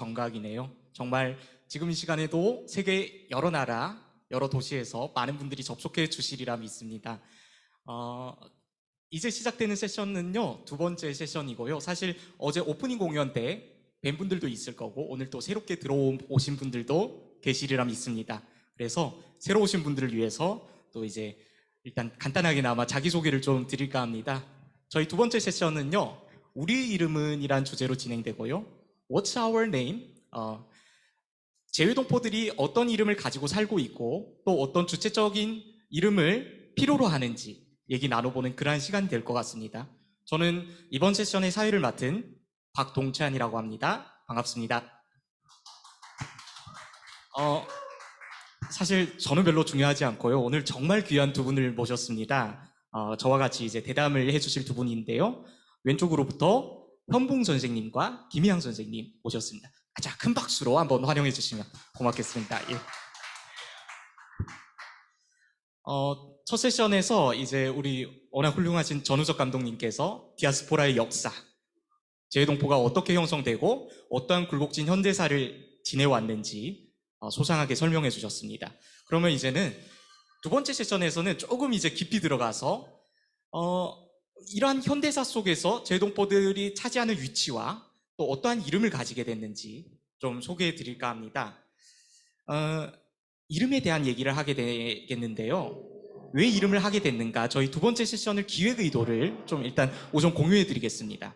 정각이네요. 정말 지금 이 시간에도 세계 여러 나라, 여러 도시에서 많은 분들이 접속해 주시리라 믿습니다. 어, 이제 시작되는 세션은요, 두 번째 세션이고요. 사실 어제 오프닝 공연 때 뵌 분들도 있을 거고, 오늘 또 새롭게 들어오신 분들도 계시리라 믿습니다. 그래서 새로 오신 분들을 위해서 또 이제 일단 간단하게나마 자기소개를 좀 드릴까 합니다. 저희 두 번째 세션은요, 우리 이름은 이란 주제로 진행되고요. What's our name? 재외동포들이 어떤 이름을 가지고 살고 있고 또 어떤 주체적인 이름을 필요로 하는지 얘기 나눠보는 그러한 시간이 될 것 같습니다. 저는 이번 세션의 사회를 맡은 박동찬이라고 합니다. 반갑습니다. 사실 저는 별로 중요하지 않고요. 오늘 정말 귀한 두 분을 모셨습니다. 저와 같이 이제 대담을 해주실 두 분인데요. 왼쪽으로부터 현봉 선생님과 김희양 선생님 모셨습니다. 자, 큰 박수로 한번 환영해 주시면 고맙겠습니다. 예. 첫 세션에서 이제 우리 워낙 훌륭하신 전우석 감독님께서 디아스포라의 역사, 재외동포가 어떻게 형성되고 어떠한 굴곡진 현대사를 지내왔는지 소상하게 설명해 주셨습니다. 그러면 이제는 두 번째 세션에서는 조금 이제 깊이 들어가서 이러한 현대사 속에서 재외동포들이 차지하는 위치와 또 어떠한 이름을 가지게 됐는지 좀 소개해 드릴까 합니다. 이름에 대한 얘기를 하게 되겠는데요. 왜 이름을 하게 됐는가? 저희 두 번째 세션을 기획 의도를 좀 일단 우선 공유해 드리겠습니다.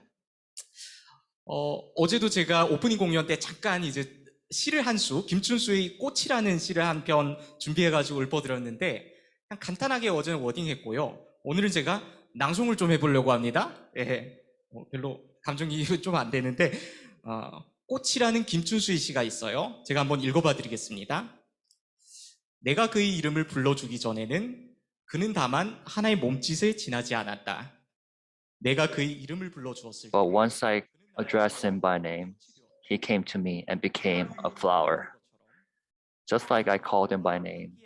어제도 제가 오프닝 공연 때 잠깐 이제 시를 한 수, 김춘수의 꽃이라는 시를 한 편 준비해가지고 읊어드렸는데 그냥 간단하게 어제는 워딩했고요. 오늘은 제가 낭송을 좀 해보려고 합니다. 예, 별로 감정이입이 좀 안 되는데 꽃이라는 김춘수의 시가 있어요. 제가 한번 읽어봐 드리겠습니다. 내가 그의 이름을 불러주기 전에는 그는 다만 하나의 몸짓에 지나지 않았다. 내가 그의 이름을 불러주었을 때 But once I addressed him by name, he came to me and became a flower. Just like I called him by name.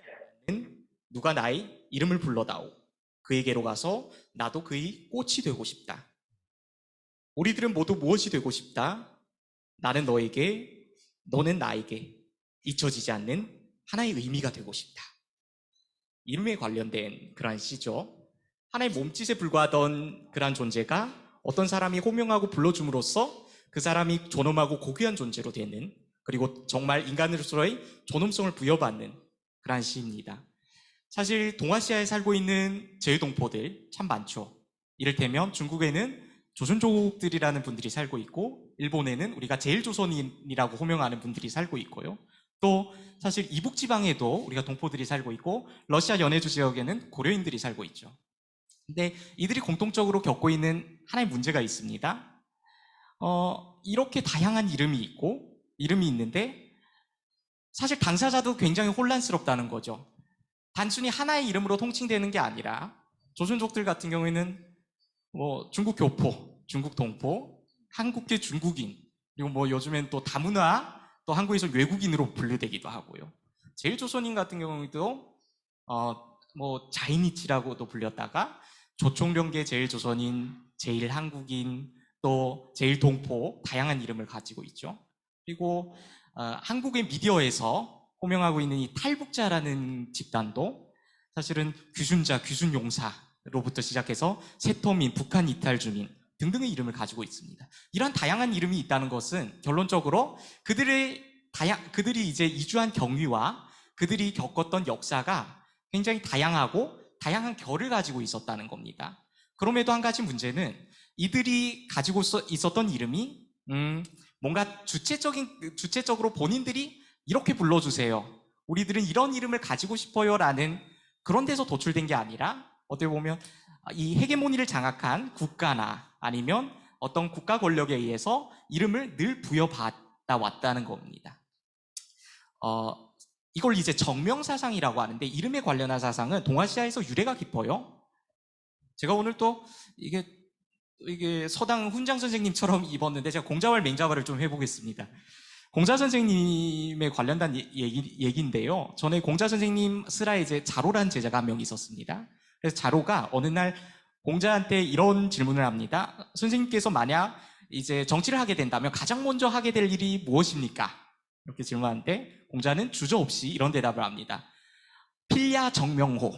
누가 나의 이름을 불러다오. 그에게로 가서 나도 그의 꽃이 되고 싶다. 우리들은 모두 무엇이 되고 싶다? 나는 너에게, 너는 나에게 잊혀지지 않는 하나의 의미가 되고 싶다. 이름에 관련된 그러한 시죠. 하나의 몸짓에 불과하던 그러한 존재가 어떤 사람이 호명하고 불러줌으로써 그 사람이 존엄하고 고귀한 존재로 되는, 그리고 정말 인간으로서의 존엄성을 부여받는 그러한 시입니다. 사실 동아시아에 살고 있는 재외동포들 참 많죠. 이를테면 중국에는 조선족들이라는 분들이 살고 있고, 일본에는 우리가 제일조선인이라고 호명하는 분들이 살고 있고요. 또 사실 이북지방에도 우리가 동포들이 살고 있고, 러시아 연해주 지역에는 고려인들이 살고 있죠. 근데 이들이 공통적으로 겪고 있는 하나의 문제가 있습니다. 이렇게 다양한 이름이 있는데 사실 당사자도 굉장히 혼란스럽다는 거죠. 단순히 하나의 이름으로 통칭되는 게 아니라 조선족들 같은 경우에는 중국 교포, 중국 동포, 한국계 중국인, 그리고 요즘엔 또 다문화, 또 한국에서 외국인으로 분류되기도 하고요. 제일조선인 같은 경우에도 자이니치라고도 불렸다가 조총련계 제일조선인, 제일한국인, 또 제일동포, 다양한 이름을 가지고 있죠. 그리고 한국의 미디어에서 호명하고 있는 이 탈북자라는 집단도 사실은 귀순자, 귀순용사로부터 시작해서 세터민, 북한 이탈주민 등등의 이름을 가지고 있습니다. 이러한 다양한 이름이 있다는 것은 결론적으로 그들이 이제 이주한 경위와 그들이 겪었던 역사가 굉장히 다양하고 다양한 결을 가지고 있었다는 겁니다. 그럼에도 한 가지 문제는 이들이 가지고 있었던 이름이 뭔가 주체적으로 본인들이 이렇게 불러주세요, 우리들은 이런 이름을 가지고 싶어요 라는 그런 데서 도출된 게 아니라 어떻게 보면 이 헤게모니를 장악한 국가나 아니면 어떤 국가 권력에 의해서 이름을 늘 부여받아 왔다는 겁니다. 이걸 이제 정명사상이라고 하는데, 이름에 관련한 사상은 동아시아에서 유래가 깊어요. 제가 오늘 또 이게 서당 훈장 선생님처럼 입었는데 제가 공자왈 맹자왈을 좀 해보겠습니다. 공자 선생님에 관련된 얘기인데요. 전에 공자 선생님 슬하에 이제 자로라는 제자가 한 명 있었습니다. 그래서 자로가 어느 날 공자한테 이런 질문을 합니다. 선생님께서 만약 이제 정치를 하게 된다면 가장 먼저 하게 될 일이 무엇입니까? 이렇게 질문하는데 공자는 주저없이 이런 대답을 합니다. 필야 정명호,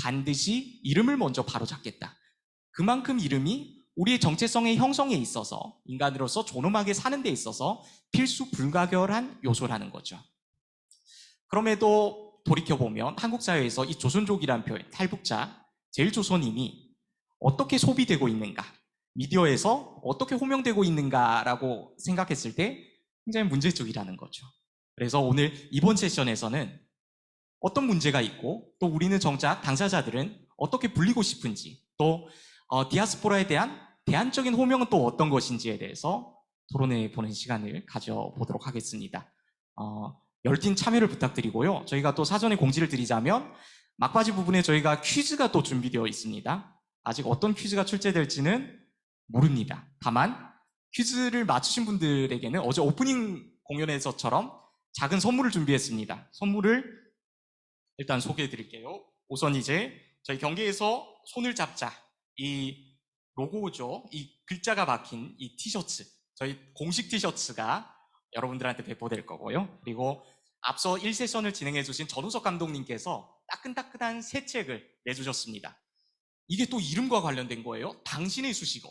반드시 이름을 먼저 바로잡겠다. 그만큼 이름이 우리의 정체성의 형성에 있어서 인간으로서 존엄하게 사는 데 있어서 필수 불가결한 요소라는 거죠. 그럼에도 돌이켜보면 한국 사회에서 이 조선족이라는 표현, 탈북자, 제일 조선인이 어떻게 소비되고 있는가, 미디어에서 어떻게 호명되고 있는가라고 생각했을 때 굉장히 문제적이라는 거죠. 그래서 오늘 이번 세션에서는 어떤 문제가 있고 또 우리는 정작 당사자들은 어떻게 불리고 싶은지 또 디아스포라에 대한 대안적인 호명은 또 어떤 것인지에 대해서 토론해 보는 시간을 가져보도록 하겠습니다. 열띤 참여를 부탁드리고요. 저희가 또 사전에 공지를 드리자면 막바지 부분에 저희가 퀴즈가 또 준비되어 있습니다. 아직 어떤 퀴즈가 출제될지는 모릅니다. 다만 퀴즈를 맞추신 분들에게는 어제 오프닝 공연에서처럼 작은 선물을 준비했습니다. 선물을 일단 소개해 드릴게요. 우선 이제 저희 경기에서 손을 잡자 이 로고죠. 이 글자가 박힌 이 티셔츠, 저희 공식 티셔츠가 여러분들한테 배포될 거고요. 그리고 앞서 1세션을 진행해 주신 전우석 감독님께서 따끈따끈한 새 책을 내주셨습니다. 이게 또 이름과 관련된 거예요. 당신의 수식어.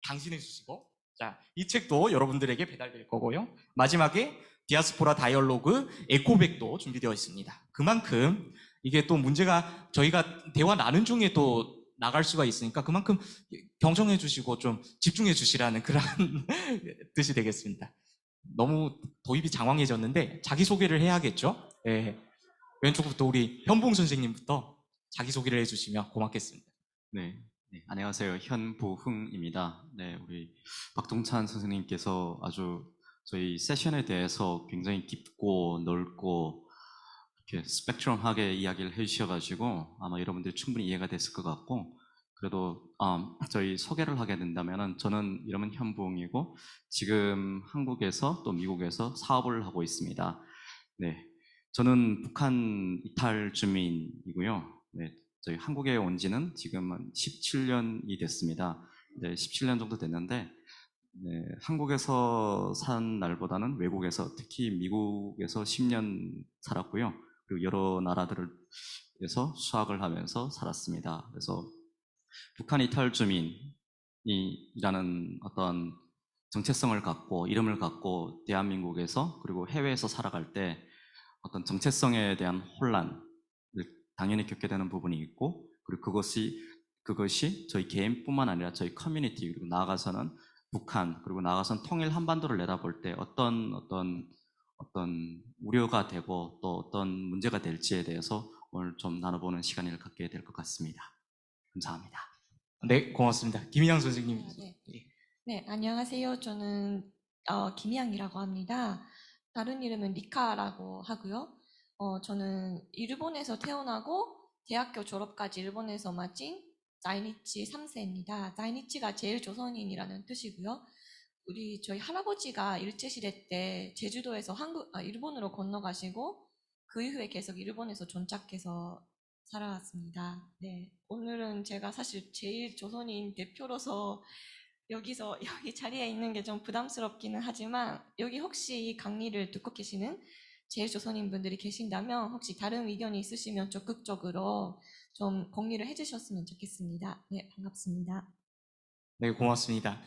당신의 수식어. 자, 이 책도 여러분들에게 배달될 거고요. 마지막에 디아스포라 다이얼로그 에코백도 준비되어 있습니다. 그만큼 이게 또 문제가 저희가 대화 나눈 중에 또 나갈 수가 있으니까 그만큼 경청해 주시고 좀 집중해 주시라는 그런 뜻이 되겠습니다. 너무 도입이 장황해졌는데 자기소개를 해야겠죠? 네. 왼쪽부터 우리 현봉 선생님부터 자기소개를 해주시면 고맙겠습니다. 네, 안녕하세요. 현보흥입니다. 네, 우리 박동찬 선생님께서 아주 저희 세션에 대해서 굉장히 깊고 넓고 이렇게 스펙트럼하게 이야기를 해주셔가지고 아마 여러분들이 충분히 이해가 됐을 것 같고, 그래도 저희 소개를 하게 된다면은 저는 이름은 현보흥이고 지금 한국에서 또 미국에서 사업을 하고 있습니다. 네, 저는 북한 이탈 주민이고요. 네, 저희 한국에 온 지는 지금은 17년이 됐습니다. 네, 17년 정도 됐는데 네, 한국에서 산 날보다는 외국에서, 특히 미국에서 10년 살았고요. 그리고 여러 나라들에서 수학을 하면서 살았습니다. 그래서 북한 이탈 주민이라는 어떤 정체성을 갖고 이름을 갖고 대한민국에서 그리고 해외에서 살아갈 때 어떤 정체성에 대한 혼란을 당연히 겪게 되는 부분이 있고, 그리고 그것이 저희 개인뿐만 아니라 저희 커뮤니티, 그리고 나아가서는 북한, 그리고 나아가서는 통일 한반도를 내다볼 때 어떤 우려가 되고 또 어떤 문제가 될지에 대해서 오늘 좀 나눠보는 시간을 갖게 될 것 같습니다. 감사합니다. 네, 고맙습니다. 김희양 선생님. 네. 네, 안녕하세요. 저는 김희양이라고 합니다. 다른 이름은 리카라고 하고요. 저는 일본에서 태어나고 대학교 졸업까지 일본에서 마친 자이니치 3세입니다. 자이니치가 제일 조선인이라는 뜻이고요. 저희 할아버지가 일제시대 때 제주도에서 일본으로 건너가시고 그 이후에 계속 일본에서 존착해서 살아왔습니다. 네, 오늘은 제가 사실 제일 조선인 대표로서 여기 자리에 있는 게 좀 부담스럽기는 하지만, 여기 혹시 이 강의를 듣고 계시는 제일 조선인 분들이 계신다면 혹시 다른 의견이 있으시면 적극적으로 좀 공유를 해주셨으면 좋겠습니다. 네, 반갑습니다. 네, 고맙습니다.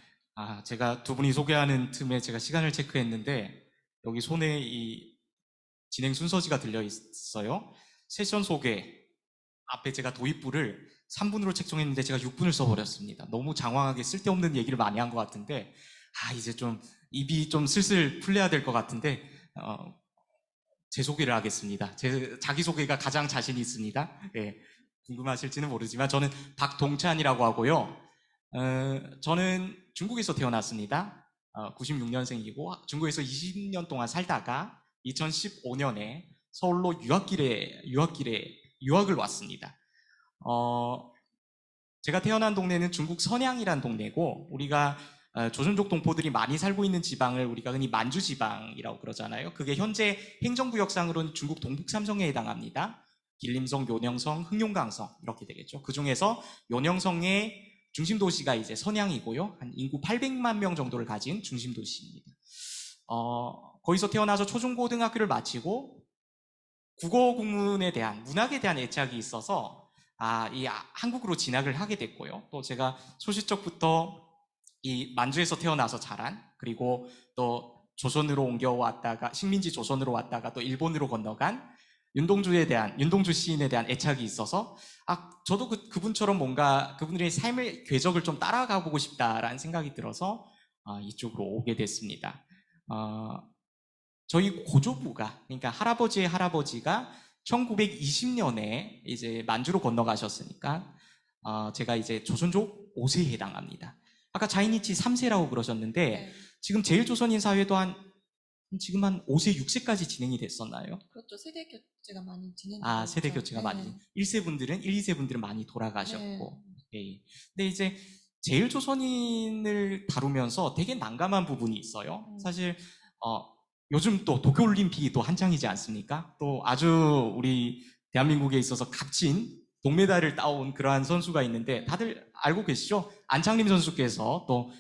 제가 두 분이 소개하는 틈에 제가 시간을 체크했는데 여기 손에 이 진행 순서지가 들려 있어요. 세션 소개 앞에 제가 도입부를 3분으로 책정했는데 제가 6분을 써버렸습니다. 너무 장황하게 쓸데없는 얘기를 많이 한 것 같은데 이제 좀 입이 좀 슬슬 풀려야 될 것 같은데 제 소개를 하겠습니다. 제 자기소개가 가장 자신이 있습니다. 네, 궁금하실지는 모르지만 저는 박동찬이라고 하고요. 저는 중국에서 태어났습니다. 96년생이고 중국에서 20년 동안 살다가 2015년에 서울로 유학을 왔습니다. 제가 태어난 동네는 중국 선양이란 동네고, 우리가 조선족 동포들이 많이 살고 있는 지방을 우리가 흔히 만주 지방이라고 그러잖아요. 그게 현재 행정구역상으로는 중국 동북 삼성에 해당합니다. 길림성, 요녕성, 흑룡강성 이렇게 되겠죠. 그 중에서 요녕성에 중심 도시가 이제 선양이고요. 한 인구 800만 명 정도를 가진 중심 도시입니다. 거기서 태어나서 초중고등학교를 마치고 국어 국문에 대한 문학에 대한 애착이 있어서 한국으로 진학을 하게 됐고요. 또 제가 소시적부터 이 만주에서 태어나서 자란, 그리고 또 조선으로 옮겨왔다가 식민지 조선으로 왔다가 또 일본으로 건너간 윤동주 시인에 대한 애착이 있어서 저도 그분처럼 뭔가 그분들의 삶의 궤적을 좀 따라가 보고 싶다라는 생각이 들어서 이쪽으로 오게 됐습니다. 저희 고조부가, 그러니까 할아버지의 할아버지가 1920년에 이제 만주로 건너가셨으니까 제가 이제 조선족 5세에 해당합니다. 아까 자이니치 3세라고 그러셨는데 네. 지금 제일조선인 사회도 지금 한 5세, 6세까지 진행이 됐었나요? 그렇죠. 세대 교체가 많이 진행되고 세대 있죠. 교체가 네. 많이 1세 분들은 1, 2세 분들은 많이 돌아가셨고. 네. 예. 근데 이제 제일조선인을 다루면서 되게 난감한 부분이 있어요. 사실 요즘 또 도쿄올림픽이 또 한창이지 않습니까? 또 아주 우리 대한민국에 있어서 값진 동메달을 따온 그러한 선수가 있는데 다들 알고 계시죠? 안창림 선수께서 또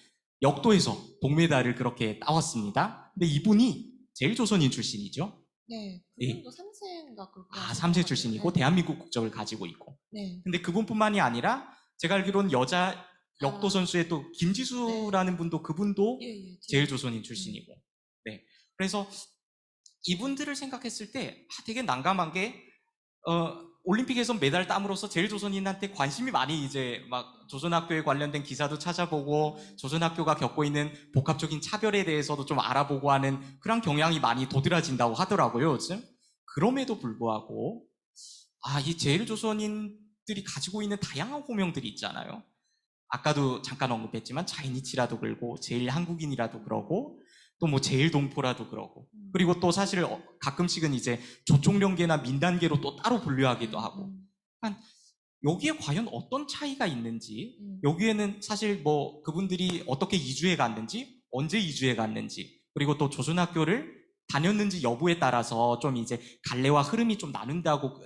역도에서 동메달을 그렇게 따왔습니다. 근데 이분이 제일조선인 출신이죠. 네. 예. 그분도 3세인가 그렇게 3세 출신이고 대한민국 국적을 가지고 있고. 네. 근데 그분뿐만이 아니라 제가 알기로는 여자 역도 선수의 또 김지수라는 분도 그분도 예. 제일조선인 출신이고. 네. 그래서 이분들을 생각했을 때 되게 난감한 게 올림픽에서 메달 땀으로써 제일조선인한테 관심이 많이 이제 막 조선학교에 관련된 기사도 찾아보고 조선학교가 겪고 있는 복합적인 차별에 대해서도 좀 알아보고 하는 그런 경향이 많이 도드라진다고 하더라고요, 요즘. 그럼에도 불구하고 이 제일조선인들이 가지고 있는 다양한 호명들이 있잖아요. 아까도 잠깐 언급했지만 자이니치라도 그러고 제일 한국인이라도 그러고 또 뭐 제일 동포라도 그러고 그리고 또 사실 가끔씩은 이제 조총련계나 민단계로 또 따로 분류하기도 하고 여기에 과연 어떤 차이가 있는지 여기에는 사실 뭐 그분들이 어떻게 이주해 갔는지 언제 이주해 갔는지 그리고 또 조선학교를 다녔는지 여부에 따라서 좀 이제 갈래와 흐름이 좀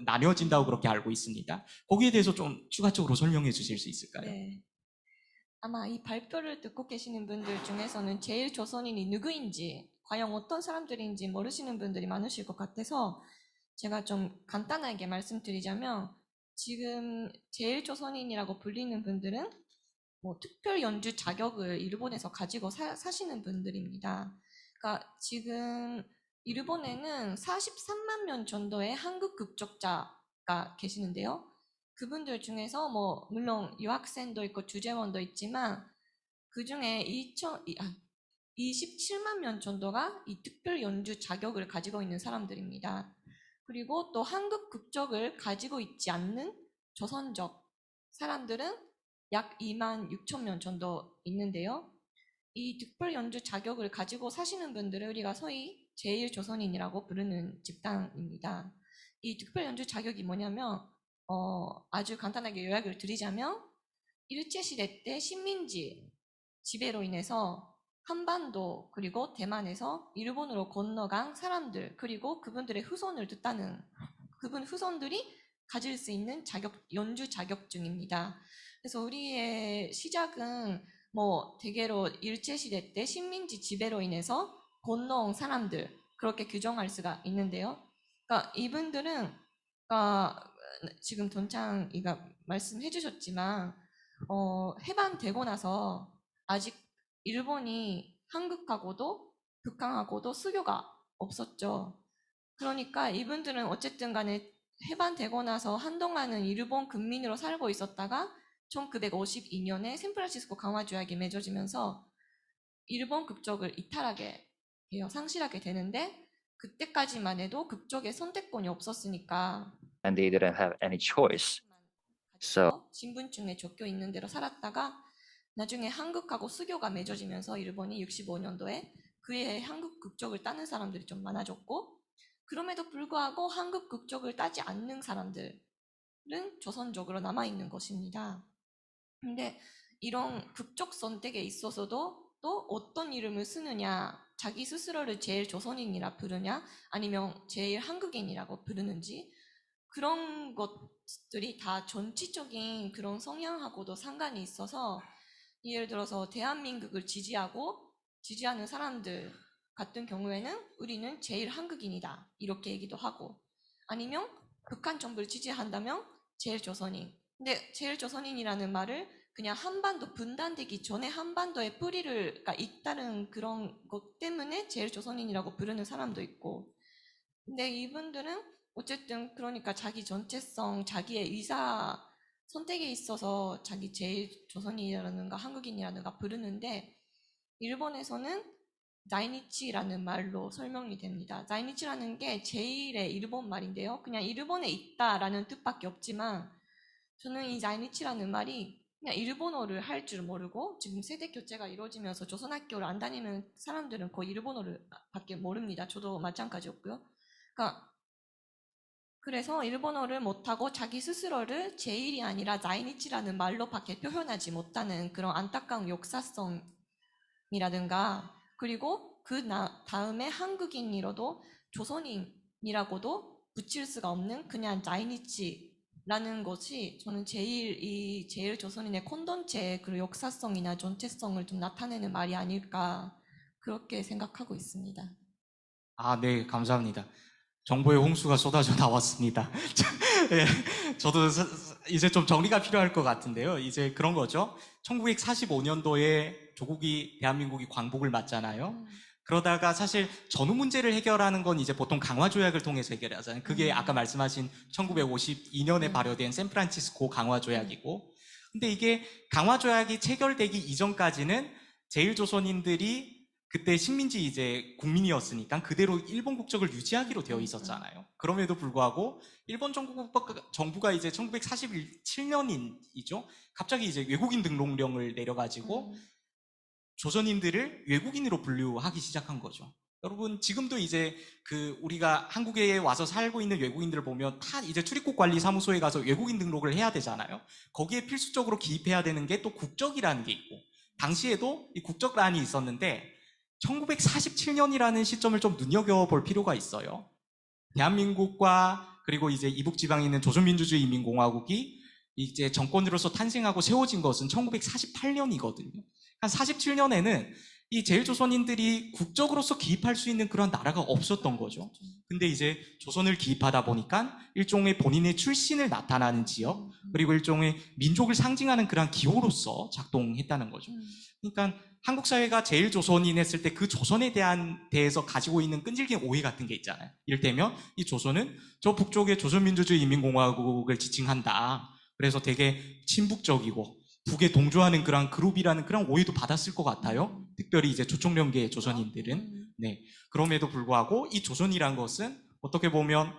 나뉘어진다고 그렇게 알고 있습니다. 거기에 대해서 좀 추가적으로 설명해 주실 수 있을까요? 네. 아마 이 발표를 듣고 계시는 분들 중에서는 제일 조선인이 누구인지, 과연 어떤 사람들인지 모르시는 분들이 많으실 것 같아서 제가 좀 간단하게 말씀드리자면 지금 제일 조선인이라고 불리는 분들은 뭐 특별 연주 자격을 일본에서 가지고 사시는 분들입니다. 그러니까 지금 일본에는 43만 명 정도의 한국 국적자가 계시는데요. 그분들 중에서 뭐 물론 유학생도 있고 주재원도 있지만 그 중에 27만 명 정도가 이 특별 연주 자격을 가지고 있는 사람들입니다. 그리고 또 한국 국적을 가지고 있지 않는 조선족 사람들은 약 2만 6천 명 정도 있는데요. 이 특별 연주 자격을 가지고 사시는 분들을 우리가 소위 제일조선인이라고 부르는 집단입니다. 이 특별 연주 자격이 뭐냐면 아주 간단하게 요약을 드리자면 일제시대 때 식민지 지배로 인해서 한반도 그리고 대만에서 일본으로 건너간 사람들 그리고 그분들의 후손을 듣다는 그분 후손들이 가질 수 있는 연주 자격증입니다. 그래서 우리의 시작은 뭐 대개로 일제시대 때 식민지 지배로 인해서 건너온 사람들 그렇게 규정할 수가 있는데요. 그러니까 이분들은 지금 돈창이가 말씀해 주셨지만 해방되고 나서 아직 일본이 한국하고도 북한하고도 수교가 없었죠. 그러니까 이분들은 어쨌든 간에 해방되고 나서 한동안은 일본 국민으로 살고 있었다가 1952년에 샌프란시스코 강화조약이 맺어지면서 일본 국적을 이탈하게 해요. 상실하게 되는데 그때까지만 해도 국적의 선택권이 없었으니까 And they didn't have any choice. So 신분증에 적혀 있는 대로 살았다가 나중에 한국하고 수교가 맺어지면서 일본이 65년도에 그해 한국 국적을 따는 사람들이 좀 많아졌고 그럼에도 불구하고 한국 국적을 따지 않는 사람들은 조선족으로 남아있는 것입니다. 근데 이런 국적 선택에 있어서도 또 어떤 이름을 쓰느냐 자기 스스로를 제일 조선인이라 부르냐 아니면 제일 한국인이라고 부르는지 그런 것들이 다 정치적인 그런 성향하고도 상관이 있어서 예를 들어서 대한민국을 지지하는 사람들 같은 경우에는 우리는 제일 한국인이다 이렇게 얘기도 하고 아니면 북한 정부를 지지한다면 제일 조선인. 근데 제일 조선인이라는 말을 그냥 한반도 분단되기 전에 한반도에 뿌리를 있다는 그런 것 때문에 제일 조선인이라고 부르는 사람도 있고 근데 이분들은 어쨌든 그러니까 자기 전체성, 자기의 의사 선택에 있어서 자기 제일 조선인이라든가 한국인이라든가 부르는데 일본에서는 자이니치라는 말로 설명이 됩니다. 자이니치라는 게 제일의 일본 말인데요. 그냥 일본에 있다라는 뜻밖에 없지만 저는 이 자이니치라는 말이 그냥 일본어를 할 줄 모르고 지금 세대 교체가 이루어지면서 조선학교를 안 다니는 사람들은 거의 일본어를 밖에 모릅니다. 저도 마찬가지였고요. 그러니까 그래서 일본어를 못하고 자기 스스로를 제일이 아니라 자이니치라는 말로밖에 표현하지 못하는 그런 안타까운 역사성이라든가 그리고 그 다음에 한국인이라도 조선인이라고도 붙일 수가 없는 그냥 자이니치라는 것이 저는 제일 조선인의 콘던체의 그 역사성이나 전체성을 좀 나타내는 말이 아닐까 그렇게 생각하고 있습니다. 아, 네, 감사합니다. 정보의 홍수가 쏟아져 나왔습니다. 저도 이제 좀 정리가 필요할 것 같은데요. 이제 그런 거죠. 1945년도에 대한민국이 광복을 맞잖아요. 그러다가 사실 전후 문제를 해결하는 건 이제 보통 강화조약을 통해서 해결하잖아요. 그게 아까 말씀하신 1952년에 발효된 샌프란시스코 강화조약이고. 근데 이게 강화조약이 체결되기 이전까지는 제일조선인들이 그때 식민지 이제 국민이었으니까 그대로 일본 국적을 유지하기로 되어 있었잖아요. 그럼에도 불구하고 일본 정부가 이제 1947년이죠. 갑자기 이제 외국인 등록령을 내려가지고 조선인들을 외국인으로 분류하기 시작한 거죠. 여러분 지금도 이제 우리가 한국에 와서 살고 있는 외국인들을 보면 다 이제 출입국 관리 사무소에 가서 외국인 등록을 해야 되잖아요. 거기에 필수적으로 기입해야 되는 게 또 국적이라는 게 있고 당시에도 이 국적란이 있었는데 1947년이라는 시점을 좀 눈여겨볼 필요가 있어요. 대한민국과 그리고 이제 이북지방에 있는 조선민주주의 인민공화국이 이제 정권으로서 탄생하고 세워진 것은 1948년이거든요. 한 47년에는 이 제일조선인들이 국적으로서 기입할 수 있는 그런 나라가 없었던 거죠. 근데 이제 조선을 기입하다 보니까 일종의 본인의 출신을 나타나는 지역, 그리고 일종의 민족을 상징하는 그런 기호로서 작동했다는 거죠. 그러니까 한국 사회가 제일조선인 했을 때 그 조선에 대해서 가지고 있는 끈질긴 오해 같은 게 있잖아요. 이를테면 이 조선은 저 북쪽의 조선민주주의 인민공화국을 지칭한다. 그래서 되게 친북적이고 북에 동조하는 그런 그룹이라는 그런 오해도 받았을 것 같아요. 특별히 이제 조총련계 조선인들은. 네. 그럼에도 불구하고 이 조선이란 것은 어떻게 보면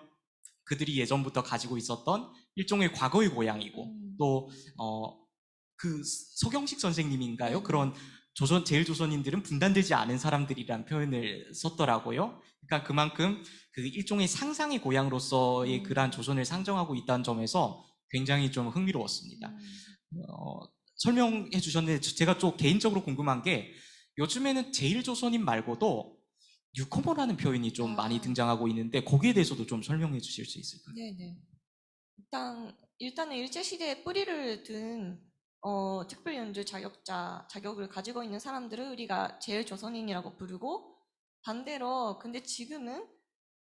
그들이 예전부터 가지고 있었던 일종의 과거의 고향이고 또 서경식 선생님인가요? 그런 제일조선인들은 분단되지 않은 사람들이란 표현을 썼더라고요. 그러니까 그만큼 그 일종의 상상의 고향으로서의 그러한 조선을 상정하고 있다는 점에서 굉장히 좀 흥미로웠습니다. 설명해 주셨는데 제가 좀 개인적으로 궁금한 게 요즘에는 제일조선인 말고도 뉴커머라는 표현이 좀 많이 등장하고 있는데 거기에 대해서도 좀 설명해 주실 수 있을까요? 네네. 일단은 일제시대에 뿌리를 든 특별연주 자격을 가지고 있는 사람들을 우리가 제일 조선인이라고 부르고 반대로 근데 지금은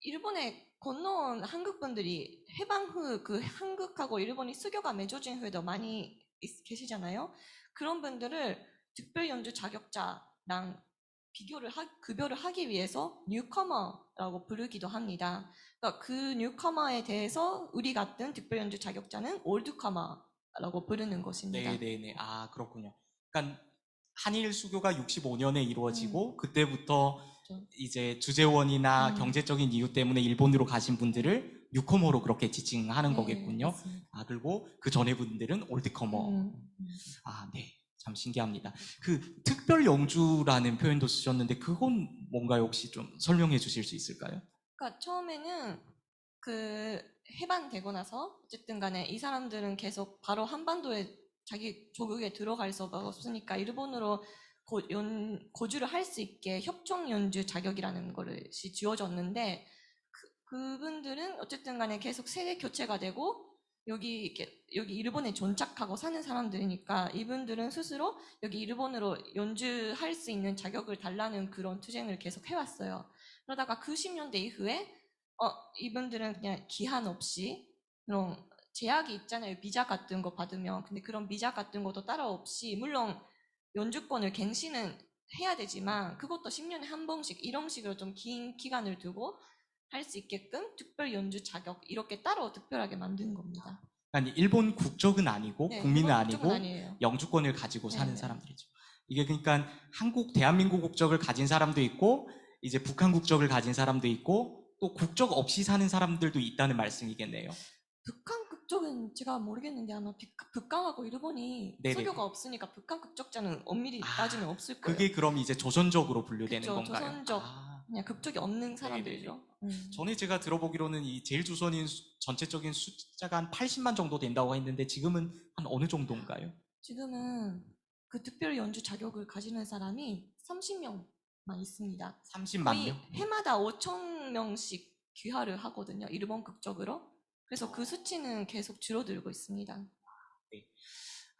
일본에 건너온 한국 분들이 해방 후 그 한국하고 일본이 수교가 맺어진 후에도 많이 계시잖아요. 그런 분들을 특별연주 자격자랑 급여를 하기 위해서 뉴커머라고 부르기도 합니다. 그러니까 그 뉴커머에 대해서 우리 같은 특별연주 자격자는 올드커머라고 부르는 것입니다. 네네네. 아, 그렇군요. 그러니까 한일 수교가 65년에 이루어지고 그때부터 이제 주재원이나 경제적인 이유 때문에 일본으로 가신 분들을 뉴커머로 그렇게 지칭하는 네, 거겠군요. 맞습니다. 아, 그리고 그 전에 분들은 올드커머. 아, 네. 참 신기합니다. 그 특별 영주라는 표현도 쓰셨는데 그건 뭔가요? 혹시 좀 설명해 주실 수 있을까요? 그러니까 처음에는 그 해방되고 나서 어쨌든 간에 이 사람들은 계속 바로 한반도에 자기 조국에 들어갈 수가 없으니까 일본으로 고주를 할 수 있게 협종 연주 자격이라는 것이 주어졌는데 그분들은 어쨌든 간에 계속 세대 교체가 되고 여기 일본에 정착하고 사는 사람들이니까 이분들은 스스로 여기 일본으로 연주할 수 있는 자격을 달라는 그런 투쟁을 계속 해왔어요. 그러다가 90년대 이후에 이분들은 그냥 기한 없이 그런 제약이 있잖아요. 비자 같은 거 받으면. 근데 그런 비자 같은 것도 따로 없이 물론 연주권을 갱신은 해야 되지만 그것도 10년에 한 번씩 이런 식으로 좀 긴 기간을 두고 할 수 있게끔 특별 연주 자격 이렇게 따로 특별하게 만든 겁니다. 아니 일본 국적은 아니고 네, 국민은 일본 아니고 국적은 아니에요. 영주권을 가지고 사는 네, 네. 사람들이죠. 이게 그러니까 대한민국 국적을 가진 사람도 있고 이제 북한 국적을 가진 사람도 있고 또 국적 없이 사는 사람들도 있다는 말씀이겠네요. 북한 국적은 제가 모르겠는데 아마 북한하고 일본이 네네. 수교가 없으니까 북한 국적자는 엄밀히 아, 따지면 없을 거예요. 그게 그럼 이제 조선적으로 분류되는 그쵸, 건가요? 조선적. 아, 그냥 국적이 없는 사람들이죠. 전에 제가 들어보기로는 이 제일조선인 전체적인 숫자가 한 80만 정도 된다고 했는데 지금은 한 어느 정도인가요? 지금은 그 특별 연주 자격을 가지는 사람이 30명만 있습니다. 30만 거의 명? 해마다 5천 명씩 귀화를 하거든요. 일본 국적으로. 그래서 그 수치는 계속 줄어들고 있습니다.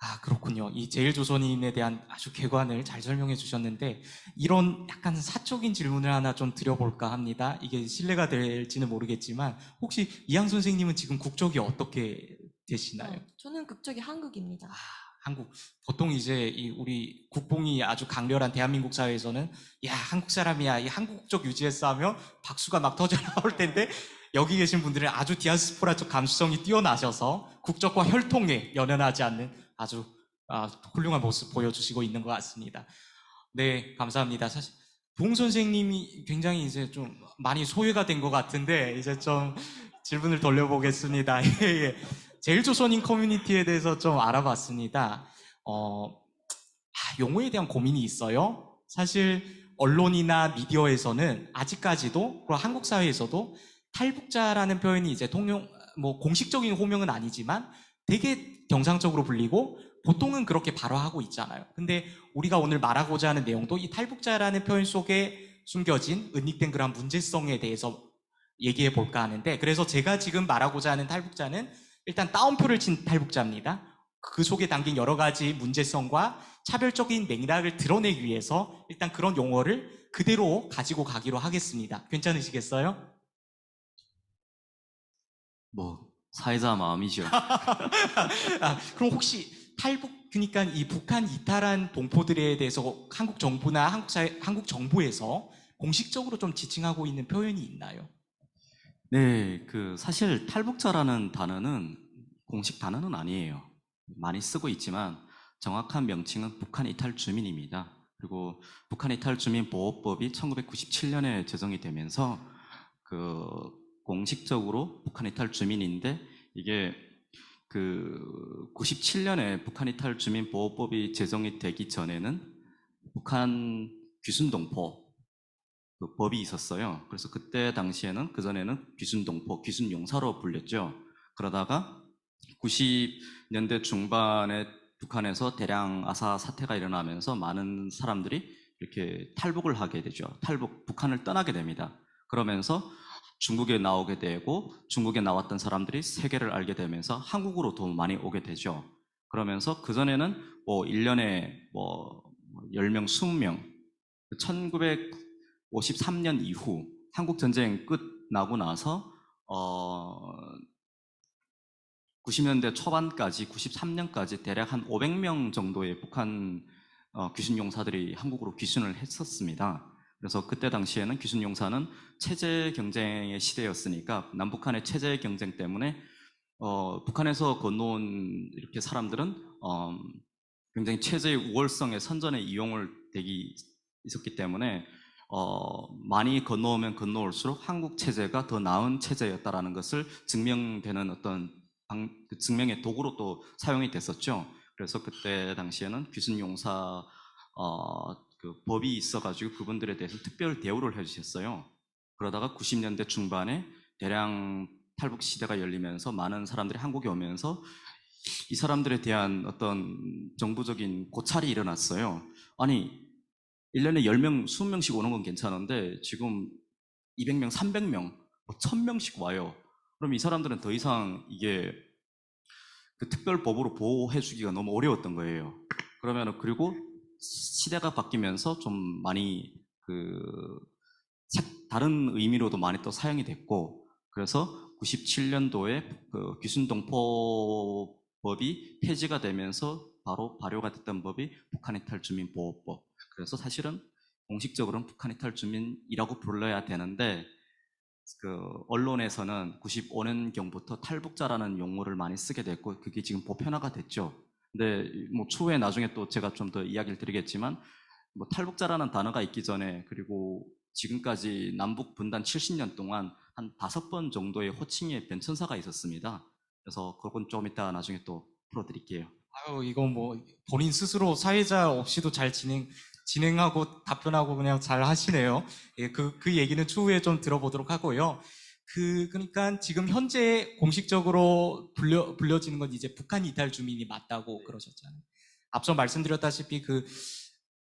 아, 그렇군요. 이 제일조선인에 대한 아주 개관을 잘 설명해 주셨는데 이런 약간 사적인 질문을 하나 좀 드려볼까 합니다. 이게 실례가 될지는 모르겠지만 혹시 이항 선생님은 지금 국적이 어떻게 되시나요? 저는 국적이 한국입니다. 한국. 보통 이제 우리 국뽕이 아주 강렬한 대한민국 사회에서는 야, 한국 사람이야. 이 한국 국적 유지했어 하면 박수가 막 터져 나올 텐데 여기 계신 분들은 아주 디아스포라적 감수성이 뛰어나셔서 국적과 혈통에 연연하지 않는 아주 훌륭한 모습 보여주시고 있는 것 같습니다. 네, 감사합니다. 사실 봉 선생님이 굉장히 이제 좀 많이 소외가 된 것 같은데 이제 좀 질문을 돌려보겠습니다. 예, 예. 제일조선인 커뮤니티에 대해서 좀 알아봤습니다. 용어에 대한 고민이 있어요. 사실 언론이나 미디어에서는 아직까지도 그리고 한국 사회에서도 탈북자라는 표현이 이제 공식적인 호명은 아니지만 되게 경상적으로 불리고 보통은 그렇게 발화하고 있잖아요. 근데 우리가 오늘 말하고자 하는 내용도 이 탈북자라는 표현 속에 숨겨진 은닉된 그런 문제성에 대해서 얘기해 볼까 하는데 그래서 제가 지금 말하고자 하는 탈북자는 일단 따옴표를 친 탈북자입니다. 그 속에 담긴 여러 가지 문제성과 차별적인 맥락을 드러내기 위해서 일단 그런 용어를 그대로 가지고 가기로 하겠습니다. 괜찮으시겠어요? 뭐 사회자 마음이죠. 그럼 혹시 그러니까 이 북한 이탈한 동포들에 대해서 한국 정부나 한국 정부에서 공식적으로 좀 지칭하고 있는 표현이 있나요? 네, 사실 탈북자라는 단어는 공식 단어는 아니에요. 많이 쓰고 있지만 정확한 명칭은 북한 이탈 주민입니다. 그리고 북한 이탈 주민 보호법이 1997년에 제정이 되면서 공식적으로 북한 이탈 주민인데 이게 97년에 북한 이탈 주민 보호법이 제정이 되기 전에는 북한 귀순동포 법이 있었어요. 그래서 그때 당시에는 그전에는 귀순동포, 귀순용사로 불렸죠. 그러다가 90년대 중반에 북한에서 대량 아사 사태가 일어나면서 많은 사람들이 이렇게 탈북을 하게 되죠. 북한을 떠나게 됩니다. 그러면서 중국에 나오게 되고 중국에 나왔던 사람들이 세계를 알게 되면서 한국으로 더 많이 오게 되죠. 그러면서 그전에는 1년에 10명, 20명 1953년 이후 한국전쟁 끝나고 나서 90년대 초반까지 93년까지 대략 한 500명 정도의 북한 귀순용사들이 한국으로 귀순을 했었습니다. 그래서 그때 당시에는 귀순용사는 체제 경쟁의 시대였으니까 남북한의 체제 경쟁 때문에 북한에서 건너온 이렇게 사람들은 굉장히 체제의 우월성에 선전에 이용을 되기 있었기 때문에 많이 건너오면 건너올수록 한국 체제가 더 나은 체제였다라는 것을 증명되는 어떤 증명의 도구로 또 사용이 됐었죠. 그래서 그때 당시에는 귀순용사 법이 있어가지고 그분들에 대해서 특별 대우를 해주셨어요. 그러다가 90년대 중반에 대량 탈북 시대가 열리면서 많은 사람들이 한국에 오면서 이 사람들에 대한 어떤 정부적인 고찰이 일어났어요. 아니 1년에 10명, 20명씩 오는 건 괜찮은데 지금 200명, 300명 1000명씩 와요. 그럼 이 사람들은 더 이상 이게 그 특별법으로 보호해주기가 너무 어려웠던 거예요. 그러면은 그리고 시대가 바뀌면서 좀 많이 그 다른 의미로도 많이 또 사용이 됐고, 그래서 97년도에 그 귀순동포법이 폐지가 되면서 바로 발효가 됐던 법이 북한이탈주민보호법. 그래서 사실은 공식적으로는 북한이탈주민이라고 불러야 되는데, 그 언론에서는 95년경부터 탈북자라는 용어를 많이 쓰게 됐고, 그게 지금 보편화가 됐죠. 근데 뭐 추후에 나중에 또 제가 좀 더 이야기를 드리겠지만, 뭐 탈북자라는 단어가 있기 전에, 그리고 지금까지 남북 분단 70년 동안 한 5번 정도의 호칭의 변천사가 있었습니다. 그래서 그건 좀 이따 나중에 또 풀어드릴게요. 아유, 이거 뭐 본인 스스로 사회자 없이도 잘 진행하고 답변하고 그냥 잘 하시네요. 예, 그 얘기는 추후에 좀 들어보도록 하고요. 그러니까 지금 현재 공식적으로 불려지는 건 이제 북한 이탈 주민이 맞다고 그러셨잖아요. 앞서 말씀드렸다시피 그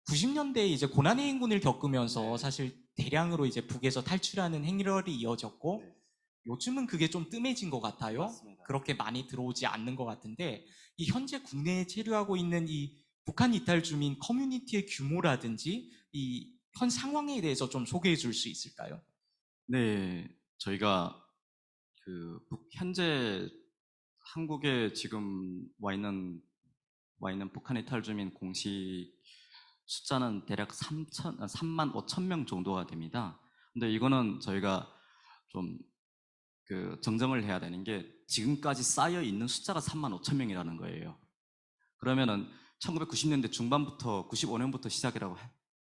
90년대에 이제 고난의 행군을 겪으면서 사실 대량으로 이제 북에서 탈출하는 행렬이 이어졌고, 요즘은 그게 좀 뜸해진 것 같아요. 맞습니다. 그렇게 많이 들어오지 않는 것 같은데, 이 현재 국내에 체류하고 있는 이 북한 이탈 주민 커뮤니티의 규모라든지 이 현 상황에 대해서 좀 소개해 줄 수 있을까요? 네, 저희가 현재 한국에 지금 와 있는 북한 이탈 주민 공식 숫자는 대략 3만 5천 명 정도가 됩니다. 근데 이거는 저희가 좀 정정을 해야 되는 게, 지금까지 쌓여 있는 숫자가 3만 5천 명이라는 거예요. 그러면은 1990년대 중반부터 95년부터 시작이라고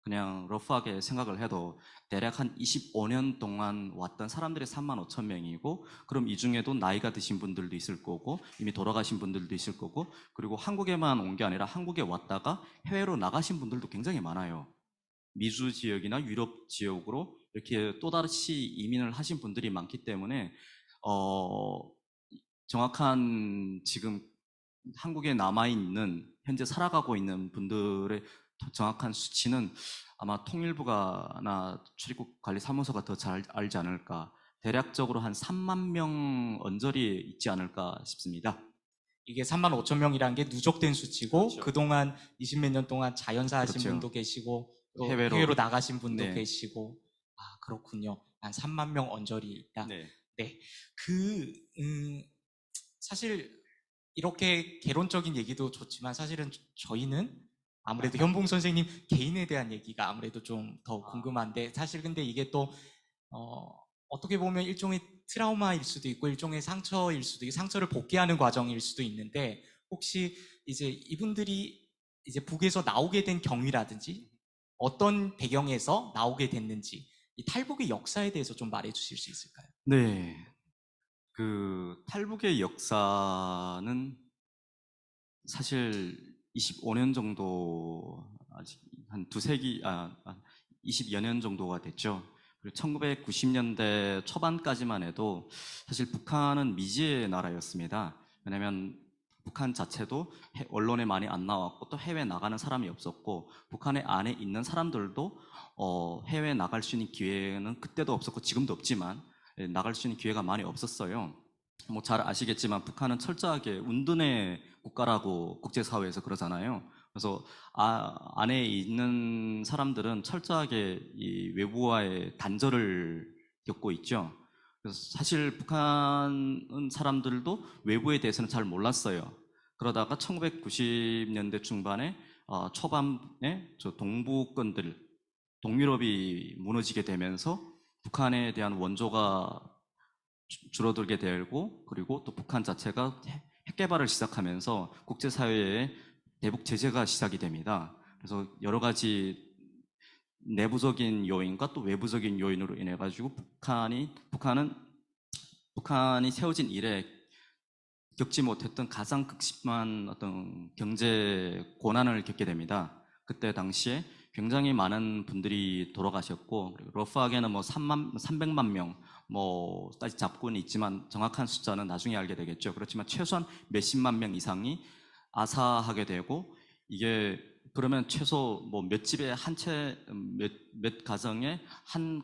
그냥 러프하게 생각을 해도 대략 한 25년 동안 왔던 사람들이 3만 5천 명이고, 그럼 이 중에도 나이가 드신 분들도 있을 거고 이미 돌아가신 분들도 있을 거고, 그리고 한국에만 온 게 아니라 한국에 왔다가 해외로 나가신 분들도 굉장히 많아요. 미주 지역이나 유럽 지역으로 이렇게 또다시 이민을 하신 분들이 많기 때문에 정확한 지금 한국에 남아있는, 현재 살아가고 있는 분들의 정확한 수치는 아마 통일부가나 출입국관리사무소가 더 잘 알지 않을까. 대략적으로 한 3만 명 언저리에 있지 않을까 싶습니다. 이게 3만 5천 명이라는 게 누적된 수치고, 그렇죠. 그동안 20몇 년 동안 자연사 하신 그렇죠. 분도 계시고 또 해외로 해외로 나가신 분도 네. 계시고. 아, 그렇군요. 한 3만 명 언저리 있다. 네. 네. 사실 이렇게 개론적인 얘기도 좋지만, 사실은 저희는 아무래도 현봉 선생님 개인에 대한 얘기가 아무래도 좀 더 궁금한데, 사실 근데 이게 또 어떻게 보면 일종의 트라우마일 수도 있고 일종의 상처일 수도 있고 상처를 복귀하는 과정일 수도 있는데, 혹시 이제 이분들이 이제 북에서 나오게 된 경위라든지 어떤 배경에서 나오게 됐는지, 이 탈북의 역사에 대해서 좀 말해 주실 수 있을까요? 네. 탈북의 역사는 사실 25년 정도, 아직 한 20여 년 정도가 됐죠. 그리고 1990년대 초반까지만 해도 사실 북한은 미지의 나라였습니다. 왜냐면 북한 자체도 언론에 많이 안 나왔고 또 해외 나가는 사람이 없었고, 북한의 안에 있는 사람들도 해외 나갈 수 있는 기회는 그때도 없었고 지금도 없지만 나갈 수 있는 기회가 많이 없었어요. 뭐 잘 아시겠지만 북한은 철저하게 운둔의 국가라고 국제사회에서 그러잖아요. 그래서 안에 있는 사람들은 철저하게 이 외부와의 단절을 겪고 있죠. 그래서 사실 북한 사람들도 외부에 대해서는 잘 몰랐어요. 그러다가 1990년대 중반에 초반에 동부권들, 동유럽이 무너지게 되면서 북한에 대한 원조가 줄어들게 되고, 그리고 또 북한 자체가 핵 개발을 시작하면서 국제사회에 대북 제재가 시작이 됩니다. 그래서 여러 가지 내부적인 요인과 또 외부적인 요인으로 인해 가지고 북한이 세워진 이래 겪지 못했던 가장 극심한 어떤 경제 고난을 겪게 됩니다. 그때 당시에 굉장히 많은 분들이 돌아가셨고, 그리고 러프하게는 뭐 300만 명, 뭐 따지 잡고는 있지만 정확한 숫자는 나중에 알게 되겠죠. 그렇지만 최소한 몇십만 명 이상이 아사하게 되고, 이게 그러면 최소 뭐 몇 집에 몇 가정에 한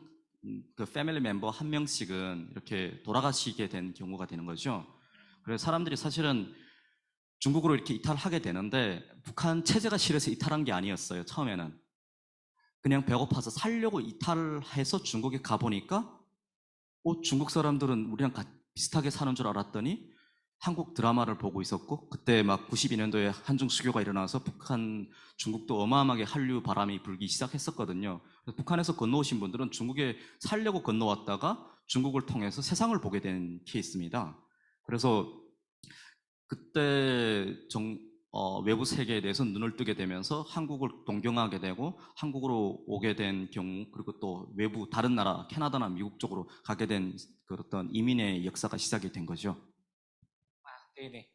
그 패밀리 멤버 한 명씩은 이렇게 돌아가시게 된 경우가 되는 거죠. 그래서 사람들이 사실은 중국으로 이렇게 이탈하게 되는데 북한 체제가 싫어서 이탈한 게 아니었어요. 처음에는 그냥 배고파서 살려고 이탈해서 중국에 가보니까 중국 사람들은 우리랑 비슷하게 사는 줄 알았더니 한국 드라마를 보고 있었고, 그때 막 92년도에 한중 수교가 일어나서 북한, 중국도 어마어마하게 한류 바람이 불기 시작했었거든요. 그래서 북한에서 건너오신 분들은 중국에 살려고 건너왔다가 중국을 통해서 세상을 보게 된 케이스입니다. 그래서 그때 외부 세계에 대해서 눈을 뜨게 되면서 한국을 동경하게 되고 한국으로 오게 된 경우, 그리고 또 외부 다른 나라, 캐나다나 미국 쪽으로 가게 된 그 어떤 이민의 역사가 시작이 된 거죠. 네네.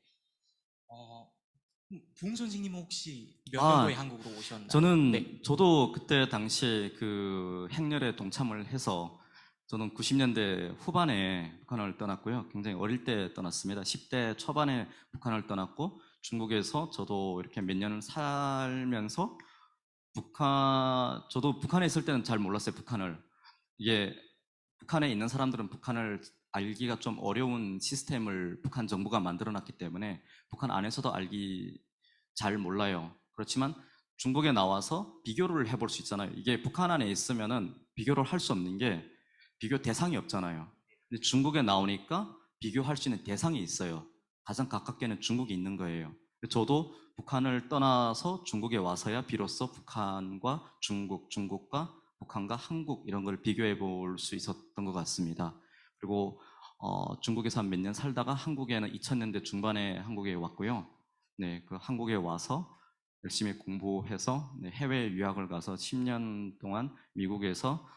부흥 선생님은 혹시 몇 년도에 한국으로 오셨나요? 저는 네. 저도 그때 당시에 그 행렬에 동참을 해서 저는 90년대 후반에 북한을 떠났고요. 굉장히 어릴 때 떠났습니다. 10대 초반에 북한을 떠났고 중국에서 저도 이렇게 몇 년을 살면서 저도 북한에 있을 때는 잘 몰랐어요. 북한을. 이게 북한에 있는 사람들은 북한을 알기가 좀 어려운 시스템을 북한 정부가 만들어 놨기 때문에 북한 안에서도 알기 잘 몰라요. 그렇지만 중국에 나와서 비교를 해볼 수 있잖아요. 이게 북한 안에 있으면은 비교를 할 수 없는 게 비교 대상이 없잖아요. 근데 중국에 나오니까 비교할 수 있는 대상이 있어요. 가장 가깝게는 중국이 있는 거예요. 저도 북한을 떠나서 중국에 와서야 비로소 북한과 중국, 중국과 북한과 한국 이런 걸 비교해 볼 수 있었던 것 같습니다. 그리고 중국에서 한 몇 년 살다가 한국에는 2000년대 중반에 한국에 왔고요. 네, 그 한국에 와서 열심히 공부해서 해외 유학을 가서 10년 동안 미국에서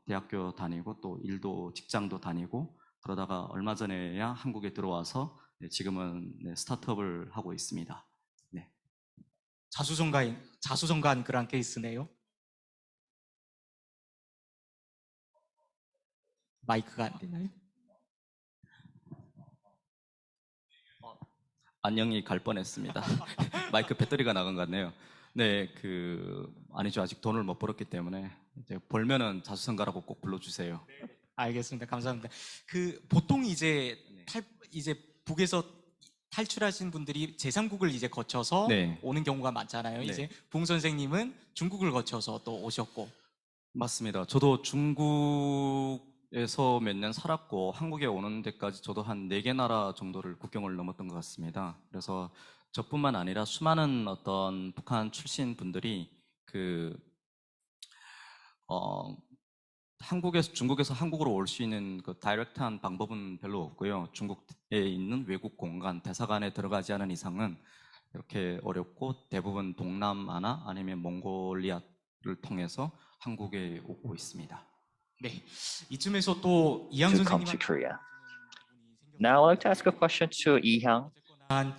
대학교 다니고 또 일도 직장도 다니고 그러다가 얼마 전에야 한국에 들어와서 지금은 스타트업을 하고 있습니다. 네. 자수성가한 그런 케이스네요. 마이크가 안 되나요? 안녕히 갈 뻔했습니다. 마이크 배터리가 나간 것 같네요. 네, 아니죠. 아직 돈을 못 벌었기 때문에 이제 벌면은 자수성가라고 꼭 불러주세요. 알겠습니다. 감사합니다. 보통 이제 북에서 탈출하신 분들이 제3국을 이제 거쳐서 네. 오는 경우가 많잖아요. 네. 이제 부흥 선생님은 중국을 거쳐서 또 오셨고. 맞습니다. 저도 중국에서 몇 년 살았고 한국에 오는 데까지 저도 한 4개 나라 정도를 국경을 넘었던 것 같습니다. 그래서 저뿐만 아니라 수많은 어떤 북한 출신 분들이 중국에서 한국으로 올 수 있는 그 다이렉트한 방법은 별로 없고요. 중국에 있는 외국 공간, 대사관에 들어가지 않은 이상은 이렇게 어렵고 대부분 동남아나 아니면 몽골리아를 통해서 한국에 오고 있습니다. 네, 이쯤에서 또 이항 To come 선생님한테 to Korea. Now I'd like to ask a question to Lee Hyang. 한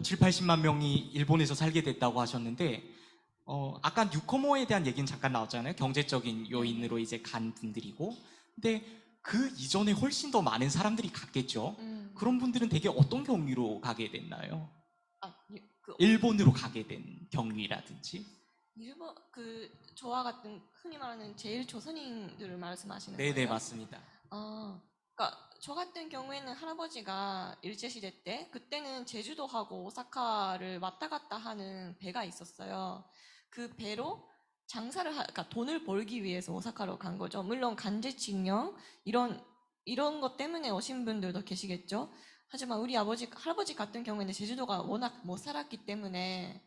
7, 80만 명이 일본에서 살게 됐다고 하셨는데 아까 뉴커머에 대한 얘기는 잠깐 나왔잖아요. 경제적인 요인으로 이제 간 분들이고. 근데 그 이전에 훨씬 더 많은 사람들이 갔겠죠. 그런 분들은 되게 어떤 경위로 가게 됐나요? 일본으로 가게 된 경위라든지. 일본 저와 같은 흔히 말하는 제일 조선인들을 말씀하시는 거예요? 네네, 맞습니다. 그러니까 저 같은 경우에는 할아버지가 일제시대 때 그때는 제주도하고 오사카를 왔다 갔다 하는 배가 있었어요. 그 배로 그러니까 돈을 벌기 위해서 오사카로 간 거죠. 물론 강제징용 이런 것 때문에 오신 분들도 계시겠죠. 하지만 우리 할아버지 같은 경우에는 제주도가 워낙 못 살았기 때문에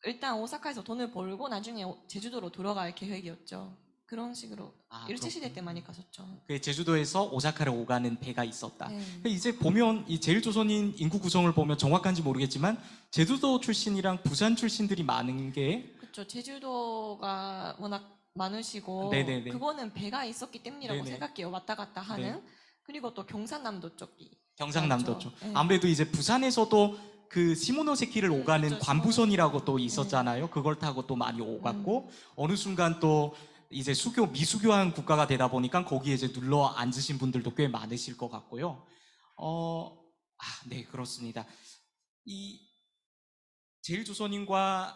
일단 오사카에서 돈을 벌고 나중에 제주도로 돌아갈 계획이었죠. 그런 식으로 일제시대 때 많이 가셨죠. 제주도에서 오사카를 오가는 배가 있었다. 네. 이제 보면 이 제일조선인 인구 구성을 보면 정확한지 모르겠지만 제주도 출신이랑 부산 출신들이 많은 게 그렇죠. 제주도가 워낙 많으시고 네네네. 그거는 배가 있었기 때문이라고 네네. 생각해요. 왔다 갔다 하는. 네. 그리고 또 경상남도 쪽이 경상남도 맞죠. 쪽. 네. 아무래도 이제 부산에서도 그 시모노세키를 오가는 그렇죠. 관부선이라고 또 시모노세키. 있었잖아요. 그걸 타고 또 많이 오갔고 어느 순간 또 이제 미수교한 국가가 되다 보니까 거기에 이제 눌러 앉으신 분들도 꽤 많으실 것 같고요. 네, 그렇습니다. 이 제일조선인과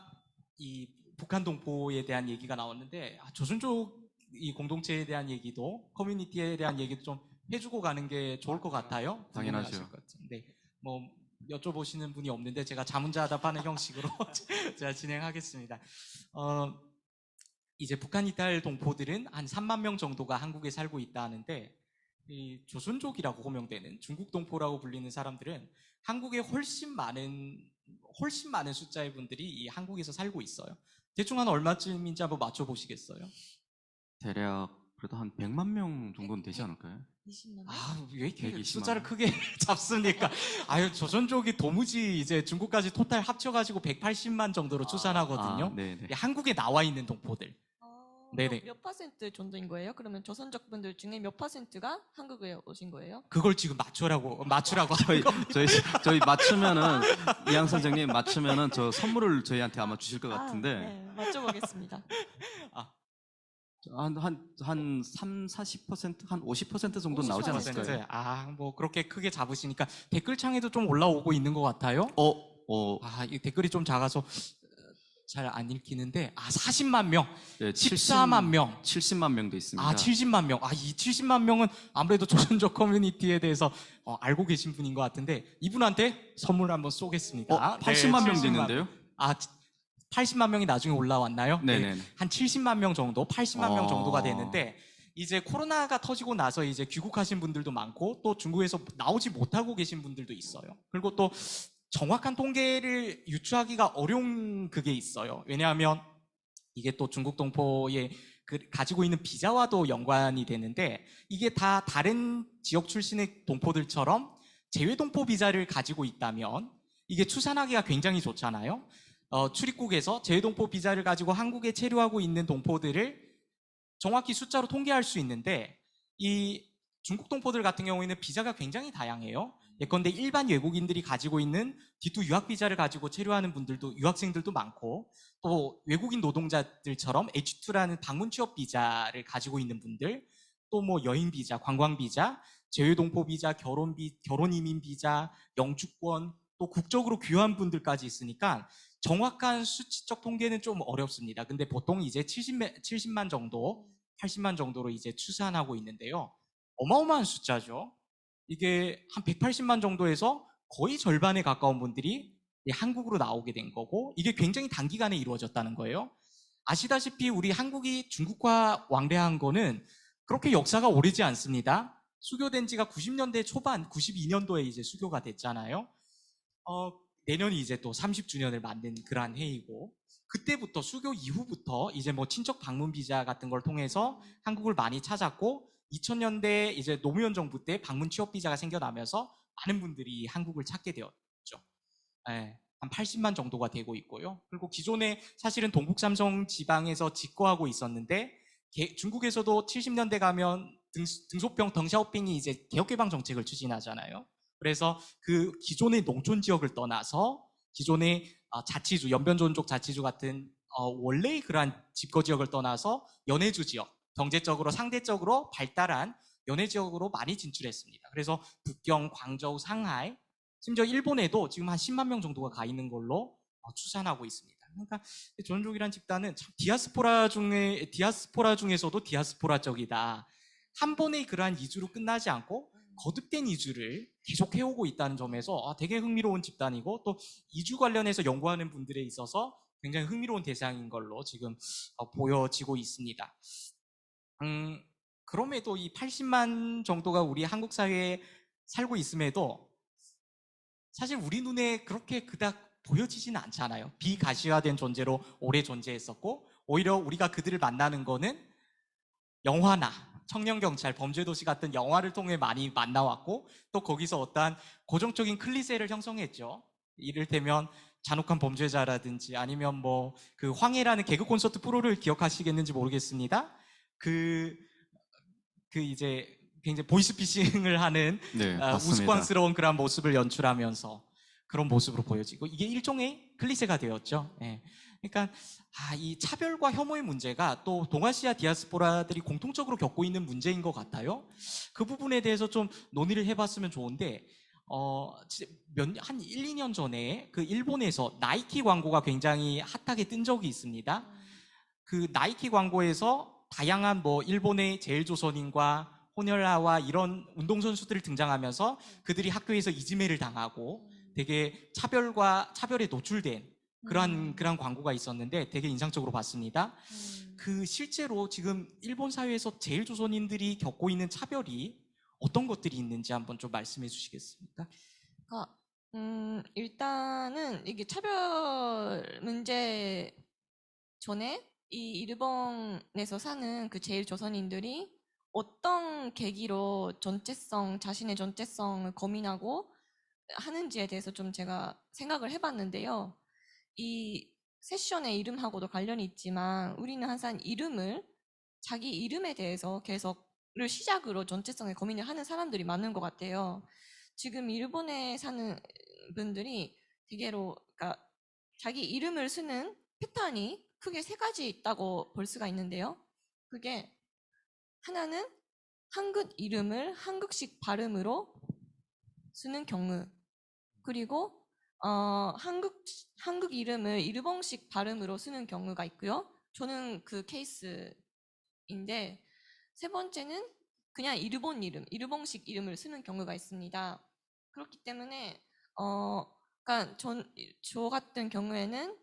이 북한 동포에 대한 얘기가 나왔는데 조선족 이 공동체에 대한 얘기도 커뮤니티에 대한 얘기도 좀 해주고 가는 게 좋을 것 같아요. 당연하죠. 궁금해하실 것 같은데 뭐 여쭤보시는 분이 없는데 제가 자문자답하는 형식으로 제가 진행하겠습니다. 이제 북한 이탈 동포들은 한 3만 명 정도가 한국에 살고 있다 하는데 이 조선족이라고 호명되는 중국 동포라고 불리는 사람들은 한국에 훨씬 많은 숫자의 분들이 이 한국에서 살고 있어요. 대충 한 얼마쯤인지 한번 맞춰보시겠어요? 대략 그래도 한 100만 명 정도는 되지 않을까요? 20만 명? 아, 왜 이렇게 120만 숫자를 명. 크게 잡습니까? 아유, 조선족이 도무지 이제 중국까지 토탈 합쳐가지고 180만 정도로 추산하거든요. 아, 네네. 한국에 나와 있는 동포들. 네네. 몇 퍼센트 정도인 거예요? 그러면 조선족 분들 중에 몇 퍼센트가 한국에 오신 거예요? 그걸 지금 맞추라고 저희 맞추면은 이양 선생님 맞추면은 저 선물을 저희한테 아마 주실 것 같은데 네, 맞춰보겠습니다. 한 3, 40%, 한 50% 정도 나오지 50%. 않았을까요? 뭐 그렇게 크게 잡으시니까 댓글창에도 좀 올라오고 있는 것 같아요. 이 댓글이 좀 작아서 잘 안 읽히는데 40만 명, 네, 14만 명, 70만 명도 있습니다. 70만 명. 이 70만 명은 아무래도 조선족 커뮤니티에 대해서 알고 계신 분인 것 같은데 이분한테 선물 한번 쏘겠습니다. 80만 명도 70만 있는데요? 80만 명이 나중에 올라왔나요? 네네. 한 70만 명 정도, 80만 명 정도가 어. 됐는데 이제 코로나가 터지고 나서 이제 귀국하신 분들도 많고 또 중국에서 나오지 못하고 계신 분들도 있어요. 그리고 또 정확한 통계를 유추하기가 어려운 그게 있어요. 왜냐하면 이게 또 중국 동포의 가지고 있는 비자와도 연관이 되는데 이게 다 다른 지역 출신의 동포들처럼 재외동포 비자를 가지고 있다면 이게 추산하기가 굉장히 좋잖아요. 출입국에서 재외동포 비자를 가지고 한국에 체류하고 있는 동포들을 정확히 숫자로 통계할 수 있는데 이 중국 동포들 같은 경우에는 비자가 굉장히 다양해요. 예컨대 일반 외국인들이 가지고 있는 D2 유학 비자를 가지고 체류하는 분들도 유학생들도 많고 또 외국인 노동자들처럼 H2라는 방문 취업 비자를 가지고 있는 분들 또 뭐 여행 비자, 관광 비자, 재외동포 비자, 결혼 이민 비자, 영주권 또 국적으로 귀화한 분들까지 있으니까 정확한 수치적 통계는 좀 어렵습니다. 근데 보통 이제 70만 정도, 80만 정도로 이제 추산하고 있는데요. 어마어마한 숫자죠. 이게 한 180만 정도에서 거의 절반에 가까운 분들이 한국으로 나오게 된 거고 이게 굉장히 단기간에 이루어졌다는 거예요. 아시다시피 우리 한국이 중국과 왕래한 거는 그렇게 역사가 오래지 않습니다. 수교된 지가 90년대 초반, 92년도에 이제 수교가 됐잖아요. 내년이 이제 또 30주년을 맞는 그러한 해이고 그때부터 수교 이후부터 이제 뭐 친척 방문 비자 같은 걸 통해서 한국을 많이 찾았고 2000년대 이제 노무현 정부 때 방문 취업 비자가 생겨나면서 많은 분들이 한국을 찾게 되었죠. 한 80만 정도가 되고 있고요. 그리고 기존에 사실은 동북 삼성 지방에서 직거하고 있었는데 중국에서도 70년대 가면 등소병 덩샤오핑이 이제 개혁개방 정책을 추진하잖아요. 그래서 그 기존의 농촌 지역을 떠나서 기존의 자치주, 연변존족 자치주 같은 원래의 그러한 집거 지역을 떠나서 연해주 지역, 경제적으로 상대적으로 발달한 연해 지역으로 많이 진출했습니다. 그래서 북경, 광저우, 상하이, 심지어 일본에도 지금 한 10만 명 정도가 가 있는 걸로 추산하고 있습니다. 그러니까 조선족이란 집단은 참 디아스포라 중에서도 디아스포라적이다. 한 번의 그러한 이주로 끝나지 않고 거듭된 이주를 계속 해오고 있다는 점에서 되게 흥미로운 집단이고 또 이주 관련해서 연구하는 분들에 있어서 굉장히 흥미로운 대상인 걸로 지금 보여지고 있습니다. 그럼에도 이 80만 정도가 우리 한국 사회에 살고 있음에도 사실 우리 눈에 그렇게 그닥 보여지지는 않잖아요. 비가시화된 존재로 오래 존재했었고 오히려 우리가 그들을 만나는 거는 영화나 청년경찰, 범죄도시 같은 영화를 통해 많이 만나왔고 또 거기서 어떠한 고정적인 클리셰를 형성했죠. 이를테면 잔혹한 범죄자라든지 아니면 뭐 그 황해라는 개그 콘서트 프로를 기억하시겠는지 모르겠습니다. 그 이제 굉장히 보이스피싱을 하는 네, 맞습니다. 우스꽝스러운 그런 모습을 연출하면서 그런 모습으로 보여지고 이게 일종의 클리셰가 되었죠. 예. 그러니까 이 차별과 혐오의 문제가 또 동아시아 디아스포라들이 공통적으로 겪고 있는 문제인 것 같아요. 그 부분에 대해서 좀 논의를 해봤으면 좋은데 한 1, 2년 전에 그 일본에서 나이키 광고가 굉장히 핫하게 뜬 적이 있습니다. 그 나이키 광고에서 다양한 뭐 일본의 제일조선인과 호녀라와 이런 운동선수들을 등장하면서 그들이 학교에서 이지매를 당하고 되게 차별에 노출된 그러한 광고가 있었는데 되게 인상적으로 봤습니다. 그 실제로 지금 일본 사회에서 제일조선인들이 겪고 있는 차별이 어떤 것들이 있는지 한번 좀 말씀해 주시겠습니까? 일단은 이게 차별 문제 전에 이 일본에서 사는 그 제일 조선인들이 어떤 계기로 자신의 정체성을 고민하고 하는지에 대해서 좀 제가 생각을 해봤는데요. 이 세션의 이름하고도 관련이 있지만 우리는 항상 자기 이름에 대해서 계속을 시작으로 정체성에 고민을 하는 사람들이 많은 것 같아요. 지금 일본에 사는 분들이 대개로 그러니까 자기 이름을 쓰는 패턴이 크게 세 가지 있다고 볼 수가 있는데요. 그게 하나는 한국 이름을 한국식 발음으로 쓰는 경우, 그리고 한국 이름을 일본식 발음으로 쓰는 경우가 있고요. 저는 그 케이스인데, 세 번째는 그냥 일본식 이름을 쓰는 경우가 있습니다. 그렇기 때문에 그러니까 저 같은 경우에는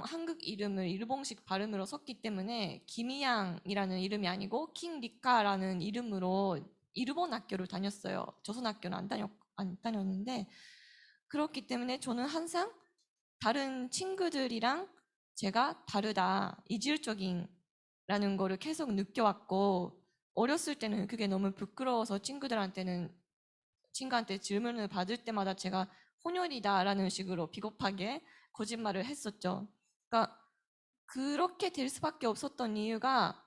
한국 이름을 일본식 발음으로 썼기 때문에 김이양이라는 이름이 아니고 킹리카라는 이름으로 일본 학교를 다녔어요. 조선 학교는 안 다녔는데, 그렇기 때문에 저는 항상 다른 친구들이랑 제가 다르다, 이질적인라는 거를 계속 느껴왔고, 어렸을 때는 그게 너무 부끄러워서 친구한테 질문을 받을 때마다 제가 혼혈이다라는 식으로 비겁하게 거짓말을 했었죠. 그러니까 그렇게 될 수밖에 없었던 이유가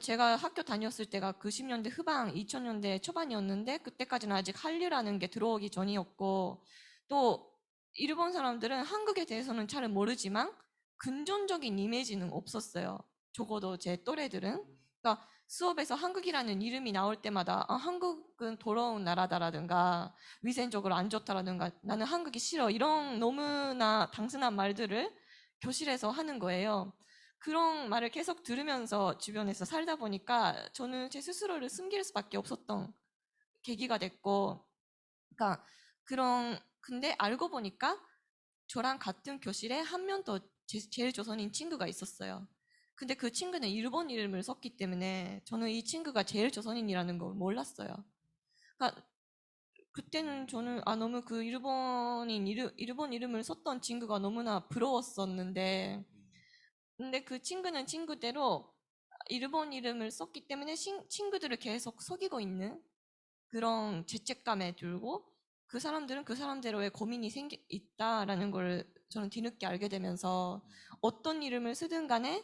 제가 학교 다녔을 때가 90년대 후반, 2000년대 초반이었는데 그때까지는 아직 한류라는 게 들어오기 전이었고, 또 일본 사람들은 한국에 대해서는 잘 모르지만 근본적인 이미지는 없었어요. 적어도 제 또래들은. 그러니까 수업에서 한국이라는 이름이 나올 때마다 한국은 더러운 나라다라든가 위생적으로 안 좋다라든가 나는 한국이 싫어, 이런 너무나 단순한 말들을 교실에서 하는 거예요. 그런 말을 계속 들으면서 주변에서 살다 보니까 저는 제 스스로를 숨길 수밖에 없었던 계기가 됐고, 그러니까 근데 알고 보니까 저랑 같은 교실에 한 명 더 제일 조선인 친구가 있었어요. 근데 그 친구는 일본 이름을 썼기 때문에 저는 이 친구가 제일 조선인이라는 걸 몰랐어요. 그러니까 그때는 저는 너무 그 일본 이름을 썼던 친구가 너무나 부러웠었는데, 근데 그 친구는 친구대로 일본 이름을 썼기 때문에 친구들을 계속 속이고 있는 그런 죄책감에 들고, 그 사람들은 그 사람대로의 고민이 있다라는 걸 저는 뒤늦게 알게 되면서 어떤 이름을 쓰든 간에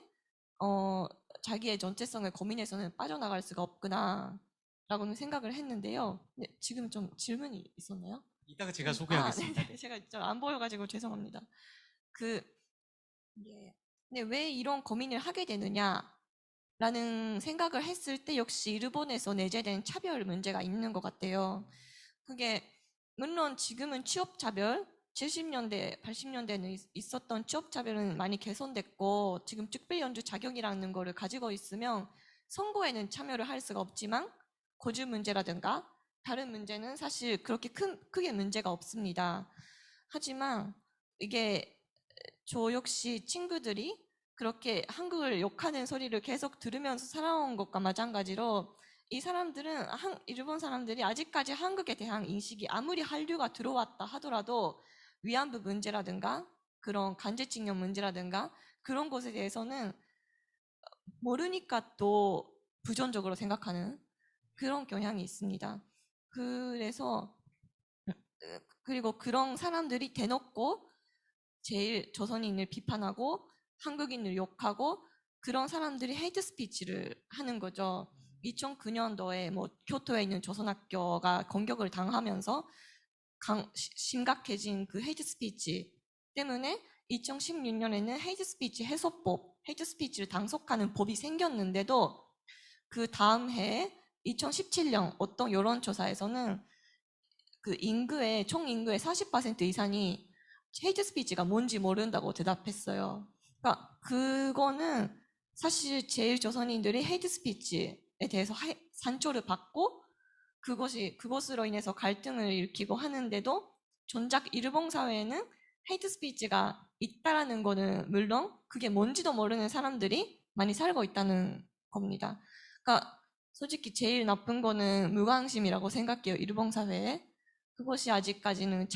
자기의 정체성을 고민해서는 빠져나갈 수가 없구나 라고는 생각을 했는데요. 네, 지금 좀 질문이 있었나요? 이따가 제가 소개하겠습니다. 네. 제가 좀 안 보여가지고 죄송합니다. 근데 왜 이런 고민을 하게 되느냐라는 생각을 했을 때 역시 일본에서 내재된 차별 문제가 있는 것 같아요. 그게 물론 지금은 취업차별, 70년대, 80년대는 있었던 취업차별은 많이 개선됐고 지금 특별연주 자격이라는 거를 가지고 있으면 선거에는 참여를 할 수가 없지만 거주 문제라든가 다른 문제는 사실 그렇게 크게 문제가 없습니다. 하지만 이게 저 역시 친구들이 그렇게 한국을 욕하는 소리를 계속 들으면서 살아온 것과 마찬가지로 이 사람들은 일본 사람들이 아직까지 한국에 대한 인식이 아무리 한류가 들어왔다 하더라도 위안부 문제라든가 그런 간제징용 문제라든가 그런 것에 대해서는 모르니까 또 부정적으로 생각하는 그런 경향이 있습니다. 그리고 그런 사람들이 대놓고 제일 조선인을 비판하고 한국인을 욕하고 그런 사람들이 헤이트 스피치를 하는 거죠. 2009년도에 교토에 있는 조선학교가 공격을 당하면서 심각해진 그 헤이트 스피치 때문에 2016년에는 헤이트 스피치 해소법, 헤이트 스피치를 단속하는 법이 생겼는데도 그 다음 해에 2017년 어떤 여론조사에서는 총 인구의 40% 이상이 헤이트 스피치가 뭔지 모른다고 대답했어요. 그러니까 그거는 사실 제일 조선인들이 헤이트 스피치에 대해서 산조를 받고 그것으로 인해서 갈등을 일으키고 하는데도 정작 일본 사회에는 헤이트 스피치가 있다라는 거는 물론 그게 뭔지도 모르는 사람들이 많이 살고 있다는 겁니다. 그러니까 솔직히 제일 나쁜 거는 무관심이라고 생각해요. 일본 사회에. 그것이 아직까지는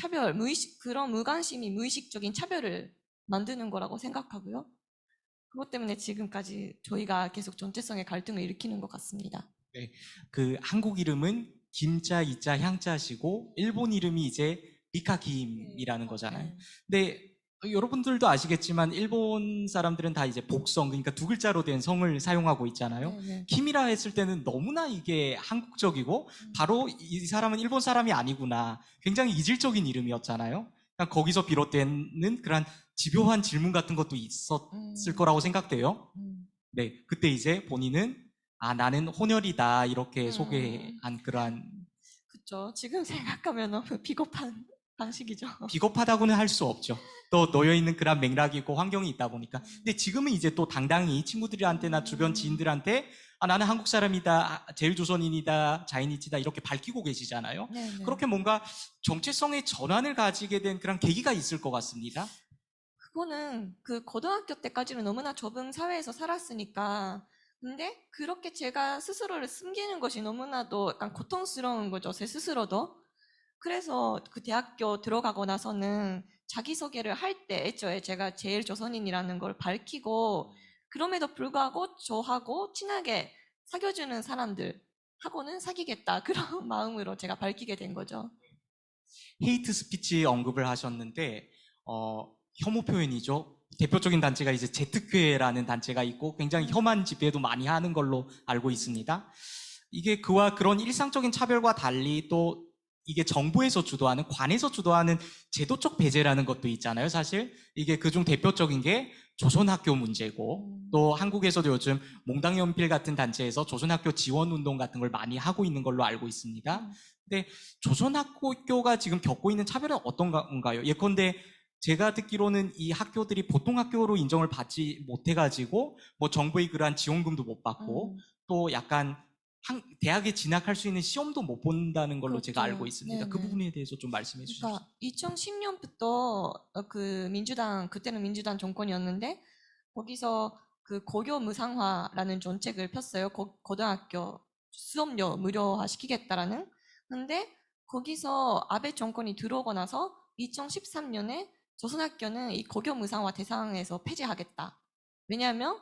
그런 무관심이 무의식적인 차별을 만드는 거라고 생각하고요. 그것 때문에 지금까지 저희가 계속 전체성의 갈등을 일으키는 것 같습니다. 그 한국 이름은 김자, 이자, 향자시고 일본 이름이 이제 리카김이라는 거잖아요. 네. 근데 여러분들도 아시겠지만 일본 사람들은 다 이제 복성, 그러니까 두 글자로 된 성을 사용하고 있잖아요. 네, 네. 김이라 했을 때는 너무나 이게 한국적이고 바로 이 사람은 일본 사람이 아니구나. 굉장히 이질적인 이름이었잖아요. 그러니까 거기서 비롯되는 그런 집요한 질문 같은 것도 있었을 거라고 생각돼요. 네, 그때 이제 본인은 나는 혼혈이다 이렇게 소개한 그러한 그쵸. 지금 생각하면 너무 비겁한 방식이죠. 비겁하다고는 할 수 없죠. 또 놓여있는 그런 맥락이고 환경이 있다 보니까. 근데 지금은 이제 또 당당히 친구들한테나 주변 지인들한테 나는 한국 사람이다, 제일조선인이다, 자이니치다 이렇게 밝히고 계시잖아요. 네, 네. 그렇게 뭔가 정체성의 전환을 가지게 된 그런 계기가 있을 것 같습니다. 그거는 그 고등학교 때까지는 너무나 좁은 사회에서 살았으니까. 근데 그렇게 제가 스스로를 숨기는 것이 너무나도 약간 고통스러운 거죠. 제 스스로도. 그래서 그 대학교 들어가고 나서는 자기소개를 할 때 애초에 제가 제일 조선인이라는 걸 밝히고 그럼에도 불구하고 저하고 친하게 사귀어주는 사람들하고는 사귀겠다. 그런 마음으로 제가 밝히게 된 거죠. 헤이트 스피치 언급을 하셨는데 혐오 표현이죠. 대표적인 단체가 이제 제특회라는 단체가 있고 굉장히 혐한 집회도 많이 하는 걸로 알고 있습니다. 이게 그와 그런 일상적인 차별과 달리 또 이게 정부에서 주도하는, 관에서 주도하는 제도적 배제라는 것도 있잖아요. 사실 이게 그중 대표적인 게 조선학교 문제고 또 한국에서도 요즘 몽당연필 같은 단체에서 조선학교 지원운동 같은 걸 많이 하고 있는 걸로 알고 있습니다. 근데 조선학교가 지금 겪고 있는 차별은 어떤 건가요? 예컨대 제가 듣기로는 이 학교들이 보통 학교로 인정을 받지 못해가지고 뭐 정부의 그러한 지원금도 못 받고 또 약간 대학에 진학할 수 있는 시험도 못 본다는 걸로 제가 그렇죠. 알고 있습니다. 그 네네. 부분에 대해서 좀 말씀해 주십시오. 그러니까 2010년부터 그 그때는 민주당 정권이었는데 거기서 그 고교 무상화라는 정책을 폈어요. 고등학교 수업료 무료화 시키겠다라는. 근데 거기서 아베 정권이 들어오고 나서 2013년에 조선학교는 이 고교 무상화 대상에서 폐지하겠다. 왜냐하면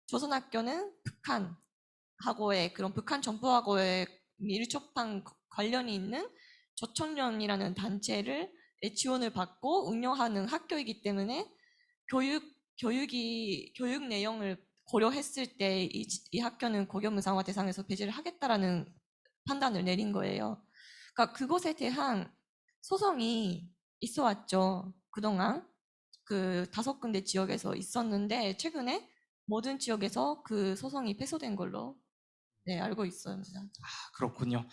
조선학교는 북한하고의 그런 북한 정부하고의 밀접한 관련이 있는 조청년이라는 단체를 지원을 받고 운영하는 학교이기 때문에 교육 내용을 고려했을 때 이 학교는 고교 무상화 대상에서 배제를 하겠다라는 판단을 내린 거예요. 그러니까 그것에 대한 소송이 있어 왔죠. 그동안 그 5군데 지역에서 있었는데 최근에 모든 지역에서 그 소송이 패소된 걸로 알고 있습니다. 그렇군요.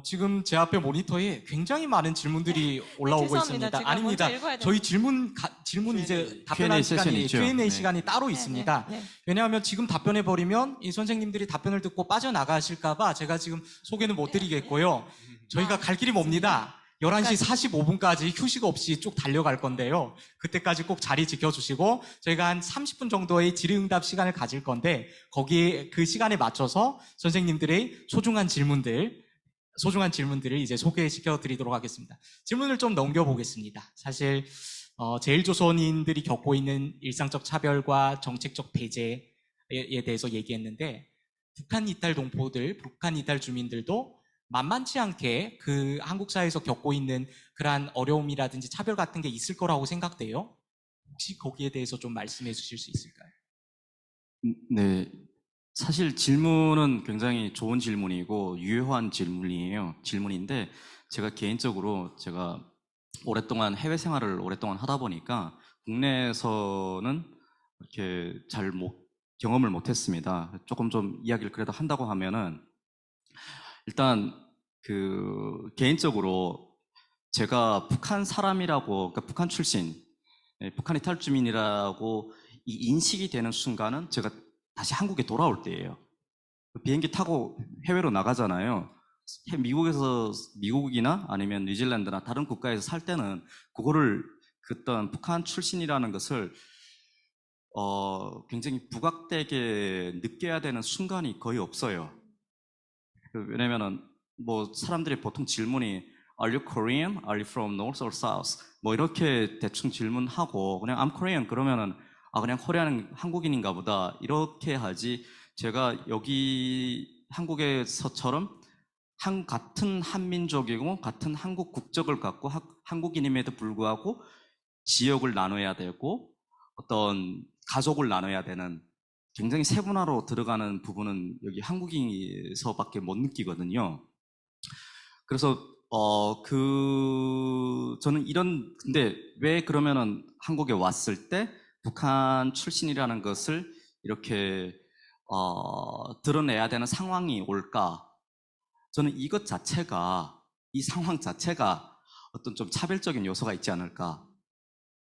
지금 제 앞에 모니터에 굉장히 많은 질문들이 올라오고 죄송합니다. 있습니다. 제가 아닙니다. 먼저 읽어야 저희 되는데. 질문 이제 Q&A 답변할 세션이 시간이 있죠. Q&A 네. 시간이 따로 있습니다. 네. 왜냐하면 지금 답변해 버리면 이 선생님들이 답변을 듣고 빠져나가실까봐 제가 지금 소개는 못 드리겠고요. 저희가 갈 길이 멉니다. 11시 45분까지 휴식 없이 쭉 달려갈 건데요. 그때까지 꼭 자리 지켜주시고 저희가 한 30분 정도의 질의응답 시간을 가질 건데 거기에 그 시간에 맞춰서 선생님들의 소중한 질문들을 이제 소개시켜 드리도록 하겠습니다. 질문을 좀 넘겨보겠습니다. 사실 제일조선인들이 겪고 있는 일상적 차별과 정책적 배제에 대해서 얘기했는데 북한 이탈 동포들, 북한 이탈 주민들도 만만치 않게 그 한국 사회에서 겪고 있는 그러한 어려움이라든지 차별 같은 게 있을 거라고 생각돼요. 혹시 거기에 대해서 좀 말씀해 주실 수 있을까요? 네, 사실 질문은 굉장히 좋은 질문이고 유효한 질문인데 제가 개인적으로 제가 오랫동안 해외 생활을 오랫동안 하다 보니까 국내에서는 이렇게 경험을 못했습니다. 조금 좀 이야기를 그래도 한다고 하면은 일단 그 개인적으로 제가 북한 사람이라고, 그러니까 북한 출신, 북한 이탈 주민이라고 이 인식이 되는 순간은 제가 다시 한국에 돌아올 때예요. 비행기 타고 해외로 나가잖아요. 미국이나 아니면 뉴질랜드나 다른 국가에서 살 때는 그거를 그 어떤 북한 출신이라는 것을 굉장히 부각되게 느껴야 되는 순간이 거의 없어요. 왜냐면은 뭐 사람들이 보통 질문이 Are you Korean? Are you from North or South? 뭐 이렇게 대충 질문하고 그냥 I'm Korean 그러면은 그냥 코리아는 한국인인가 보다 이렇게 하지. 제가 여기 한국에서처럼 같은 한민족이고 같은 한국 국적을 갖고 한국인임에도 불구하고 지역을 나눠야 되고 어떤 가족을 나눠야 되는 굉장히 세분화로 들어가는 부분은 여기 한국인에서밖에 못 느끼거든요. 그래서 저는 근데 왜 그러면은 한국에 왔을 때 북한 출신이라는 것을 이렇게 드러내야 되는 상황이 올까? 저는 이것 자체가, 이 상황 자체가 어떤 좀 차별적인 요소가 있지 않을까?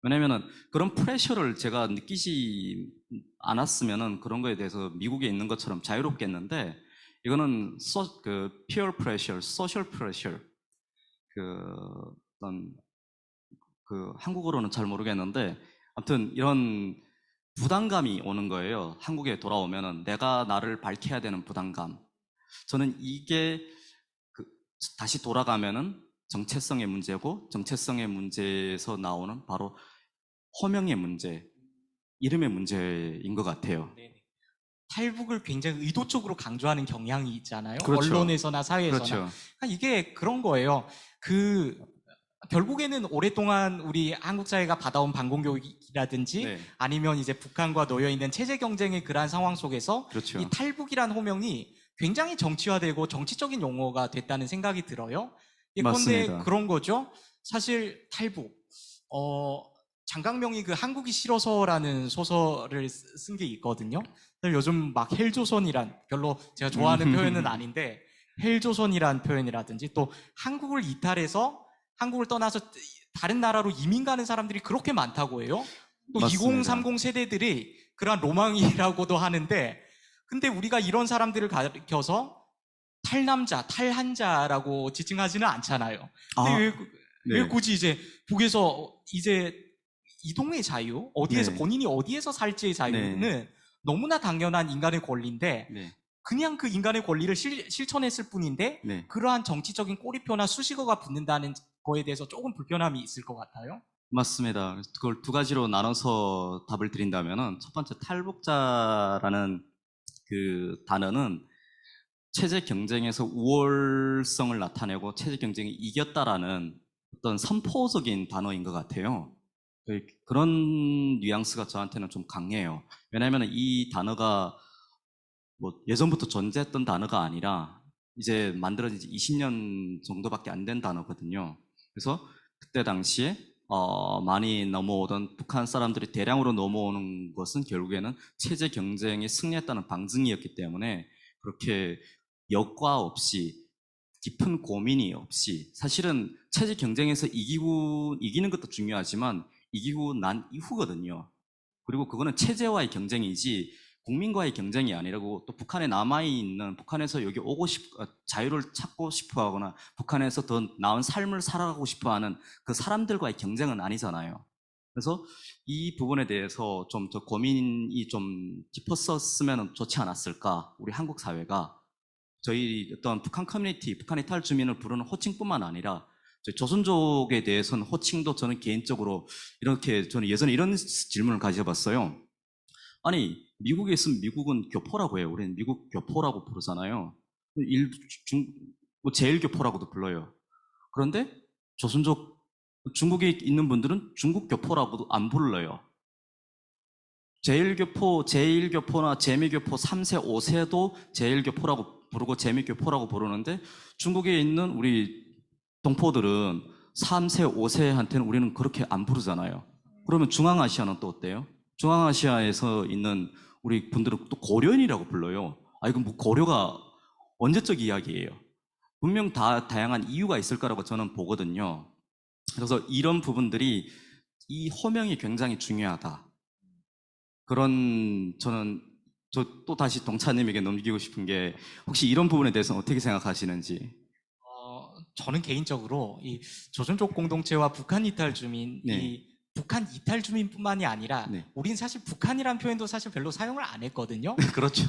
왜냐면은 그런 프레셔를 제가 느끼지 않았으면은 그런 거에 대해서 미국에 있는 것처럼 자유롭겠는데, 이거는 peer pressure, social pressure, 어떤 한국어로는 잘 모르겠는데, 아무튼 이런 부담감이 오는 거예요. 한국에 돌아오면은 내가 나를 밝혀야 되는 부담감. 저는 이게 다시 돌아가면은 정체성의 문제고, 정체성의 문제에서 나오는 바로 호명의 문제, 이름의 문제인 것 같아요. 네네. 탈북을 굉장히 의도적으로 강조하는 경향이 있잖아요. 그렇죠. 언론에서나 사회에서나. 그렇죠. 그러니까 이게 그런 거예요. 결국에는 오랫동안 우리 한국 사회가 받아온 반공교육이라든지 네. 아니면 이제 북한과 놓여 있는 체제 경쟁의 그러한 상황 속에서 그렇죠. 이 탈북이란 호명이 굉장히 정치화되고 정치적인 용어가 됐다는 생각이 들어요. 예컨대 맞습니다. 그런 거죠. 사실 탈북. 장강명이 한국이 싫어서라는 소설을 쓴 게 있거든요. 요즘 막 헬조선이란 별로 제가 좋아하는 표현은 아닌데 헬조선이란 표현이라든지 또 한국을 이탈해서 한국을 떠나서 다른 나라로 이민 가는 사람들이 그렇게 많다고 해요. 또 맞습니다. 2030 세대들이 그러한 로망이라고도 하는데 근데 우리가 이런 사람들을 가리켜서 탈남자, 탈한자라고 지칭하지는 않잖아요. 근데 왜 굳이 이제 북에서 이제 이동의 자유, 어디에서 네. 본인이 어디에서 살지의 자유는 너무나 당연한 인간의 권리인데 네. 그냥 그 인간의 권리를 실천했을 뿐인데 네. 그러한 정치적인 꼬리표나 수식어가 붙는다는 거에 대해서 조금 불편함이 있을 것 같아요. 맞습니다. 그래서 그걸 두 가지로 나눠서 답을 드린다면은 첫 번째 탈북자라는 그 단어는 체제 경쟁에서 우월성을 나타내고 체제 경쟁이 이겼다라는 어떤 선포적인 단어인 것 같아요. 그런 뉘앙스가 저한테는 좀 강해요. 왜냐하면 이 단어가 뭐 예전부터 존재했던 단어가 아니라 이제 만들어진 지 20년 정도밖에 안 된 단어거든요. 그래서 그때 당시에 많이 넘어오던 북한 사람들이 대량으로 넘어오는 것은 결국에는 체제 경쟁에 승리했다는 방증이었기 때문에 그렇게 여과 없이 깊은 고민이 없이 사실은 체제 경쟁에서 이기는 것도 중요하지만 이기고 난 이후거든요. 그리고 그거는 체제와의 경쟁이지 국민과의 경쟁이 아니라고 또 북한에 남아있는 북한에서 여기 자유를 찾고 싶어 하거나 북한에서 더 나은 삶을 살아가고 싶어 하는 그 사람들과의 경쟁은 아니잖아요. 그래서 이 부분에 대해서 좀 더 고민이 좀 깊었었으면 좋지 않았을까, 우리 한국 사회가. 저희 어떤 북한 커뮤니티, 북한 이탈 주민을 부르는 호칭뿐만 아니라 저희 조선족에 대해서는 호칭도 저는 개인적으로 저는 예전에 이런 질문을 가져봤어요. 아니, 미국에 있으면 미국은 교포라고 해요. 우리는 미국 교포라고 부르잖아요. 뭐 제일교포라고도 불러요. 그런데 중국에 있는 분들은 중국 교포라고도 안 불러요. 제일교포나 제미교포 3세, 5세도 제일교포라고 부르고 제미교포라고 부르는데 중국에 있는 우리 동포들은 3세, 5세한테는 우리는 그렇게 안 부르잖아요. 그러면 중앙아시아는 또 어때요? 중앙아시아에서 있는 우리 분들은 또 고려인이라고 불러요. 이건 뭐 고려가 언제적 이야기예요. 분명 다양한 이유가 있을 거라고 저는 보거든요. 그래서 이런 부분들이 이 호명이 굉장히 중요하다. 저는 저 또 다시 동차님에게 넘기고 싶은 게 혹시 이런 부분에 대해서는 어떻게 생각하시는지? 저는 개인적으로 이 조선족 공동체와 북한 이탈 주민, 네. 이 북한 이탈 주민뿐만이 아니라 네. 우린 사실 북한이라는 표현도 사실 별로 사용을 안 했거든요. 그렇죠.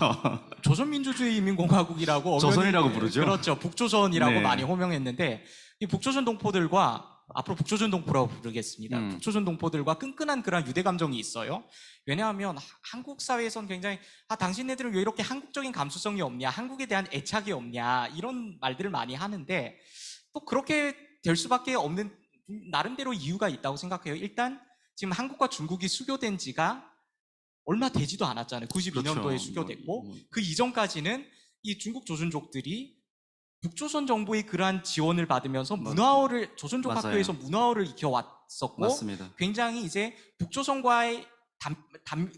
조선민주주의인민공화국이라고 엄연히 조선이라고 부르죠. 그렇죠. 북조선이라고 네. 많이 호명했는데 이 북조선 동포들과 앞으로 북조선 동포라고 부르겠습니다. 북조선 동포들과 끈끈한 그런 유대 감정이 있어요. 왜냐하면 한국 사회에선 굉장히 당신네들은 왜 이렇게 한국적인 감수성이 없냐, 한국에 대한 애착이 없냐 이런 말들을 많이 하는데 또 그렇게 될 수밖에 없는 나름대로 이유가 있다고 생각해요. 일단 지금 한국과 중국이 수교된 지가 얼마 되지도 않았잖아요. 92년도에 그렇죠. 수교됐고 그 이전까지는 이 중국 조선족들이 북조선 정부의 그러한 지원을 받으면서 문화어를 조선족 맞아요. 학교에서 문화어를 익혀왔었고 맞습니다. 굉장히 이제 북조선과의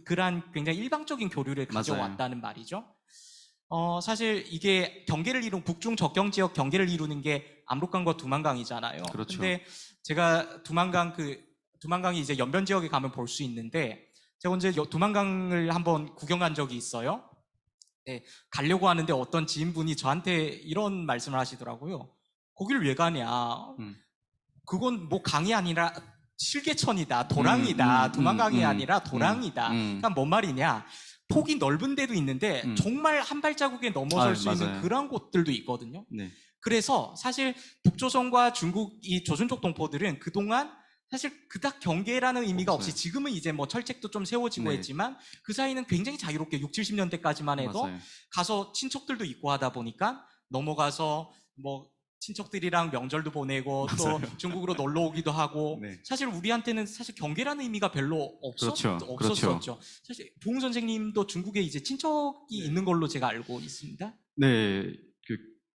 그러한 굉장히 일방적인 교류를 가져왔다는 말이죠. 사실 이게 경계를 이룬 북중 접경 지역 경계를 이루는 게 압록강과 두만강이잖아요. 그렇죠. 근데 제가 두만강이 이제 연변 지역에 가면 볼 수 있는데 제가 언제 두만강을 한번 구경한 적이 있어요. 네, 가려고 하는데 어떤 지인분이 저한테 이런 말씀을 하시더라고요. 거기를 왜 가냐? 그건 뭐 강이 아니라 실개천이다, 도랑이다. 두만강이 아니라 도랑이다. 그러니까 뭔 말이냐? 폭이 넓은 데도 있는데 정말 한 발자국에 넘어설 수 있는 맞아요. 그런 곳들도 있거든요. 네. 그래서 사실 북조선과 중국 이 조선족 동포들은 그동안 사실 그닥 경계라는 의미가 없이 지금은 이제 뭐 철책도 좀 세워지고 네. 했지만 그 사이는 굉장히 자유롭게 60, 70년대까지만 해도 맞아요. 가서 친척들도 있고 하다 보니까 넘어가서 뭐 친척들이랑 명절도 보내고 또 중국으로 놀러 오기도 하고 네. 사실 우리한테는 사실 경계라는 의미가 별로 그렇죠. 없었었죠. 사실 보흥 선생님도 중국에 이제 친척이 있는 걸로 제가 알고 있습니다. 네,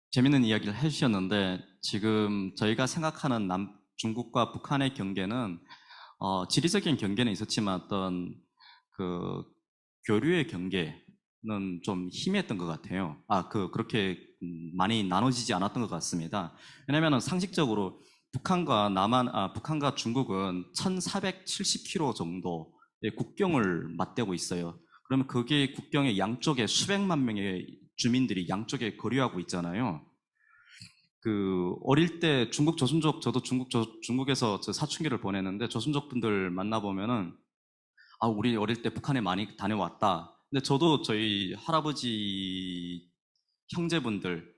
재밌는 이야기를 해주셨는데 지금 저희가 생각하는 중국과 북한의 경계는 지리적인 경계는 있었지만 어떤 그 교류의 경계는 좀 희미했던 것 같아요. 그렇게 많이 나눠지지 않았던 것 같습니다. 왜냐하면 상식적으로 북한과 중국은 1,470km 정도의 국경을 맞대고 있어요. 그러면 그게 국경의 양쪽에 수백만 명의 주민들이 양쪽에 거류하고 있잖아요. 어릴 때 저도 중국에서 사춘기를 보냈는데 조선족 분들 만나보면은 우리 어릴 때 북한에 많이 다녀왔다. 근데 저도 저희 할아버지 형제분들,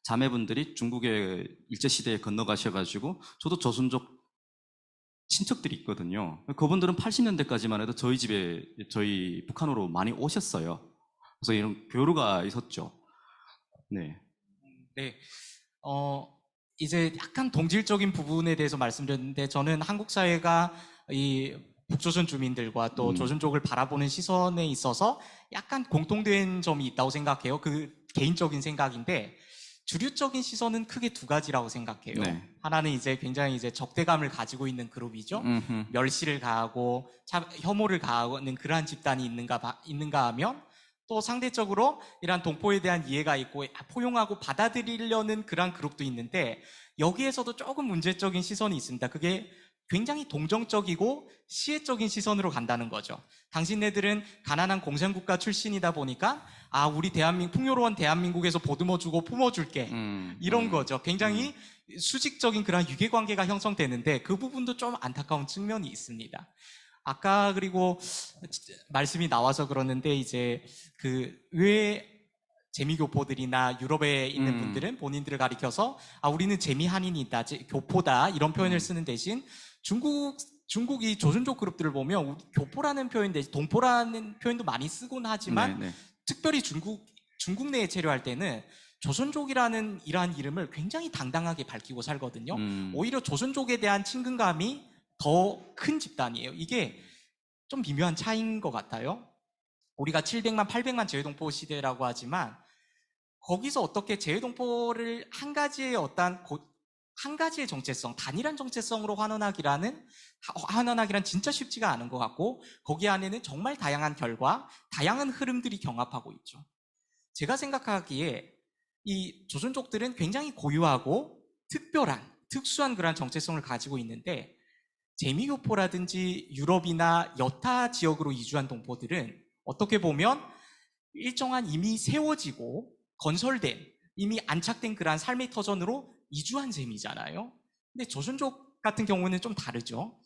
자매분들이 중국에 일제시대에 건너가셔가지고 저도 조선족 친척들이 있거든요. 그분들은 80년대까지만 해도 저희 북한으로 많이 오셨어요. 그래서 이런 교류가 있었죠. 네. 네. 이제 약간 동질적인 부분에 대해서 말씀드렸는데 저는 한국 사회가 이 북조선 주민들과 또 조선족을 바라보는 시선에 있어서 약간 공통된 점이 있다고 생각해요. 그 개인적인 생각인데 주류적인 시선은 크게 두 가지라고 생각해요. 네. 하나는 이제 굉장히 이제 적대감을 가지고 있는 그룹이죠. 멸시를 가하고 혐오를 가하는 그러한 집단이 있는가 하면 또 상대적으로 이러한 동포에 대한 이해가 있고 포용하고 받아들이려는 그런 그룹도 있는데 여기에서도 조금 문제적인 시선이 있습니다. 그게 굉장히 동정적이고 시혜적인 시선으로 간다는 거죠. 당신네들은 가난한 공산국가 출신이다 보니까 우리 풍요로운 대한민국에서 보듬어주고 품어줄게 이런 거죠. 굉장히 수직적인 그런 유괴관계가 형성되는데 그 부분도 좀 안타까운 측면이 있습니다. 아까 그리고 말씀이 나와서 그러는데 이제 왜 재미교포들이나 유럽에 있는 분들은 본인들을 가리켜서 우리는 재미한인이다, 교포다 이런 표현을 쓰는 대신 중국이 조선족 그룹들을 보면 우리 교포라는 표현 대신 동포라는 표현도 많이 쓰곤 하지만 네. 특별히 중국 내에 체류할 때는 조선족이라는 이러한 이름을 굉장히 당당하게 밝히고 살거든요. 오히려 조선족에 대한 친근감이 더 큰 집단이에요. 이게 좀 미묘한 차이인 것 같아요. 우리가 700만, 800만 재외동포 시대라고 하지만 거기서 어떻게 재외동포를 한 가지의 정체성, 단일한 정체성으로 환원하기란 진짜 쉽지가 않은 것 같고 거기 안에는 정말 다양한 결과, 다양한 흐름들이 경합하고 있죠. 제가 생각하기에 이 조선족들은 굉장히 고유하고 특수한 그런 정체성을 가지고 있는데 재미교포라든지 유럽이나 여타 지역으로 이주한 동포들은 어떻게 보면 일정한 이미 세워지고 건설된 이미 안착된 그러한 삶의 터전으로 이주한 셈이잖아요. 근데 조선족 같은 경우는 좀 다르죠.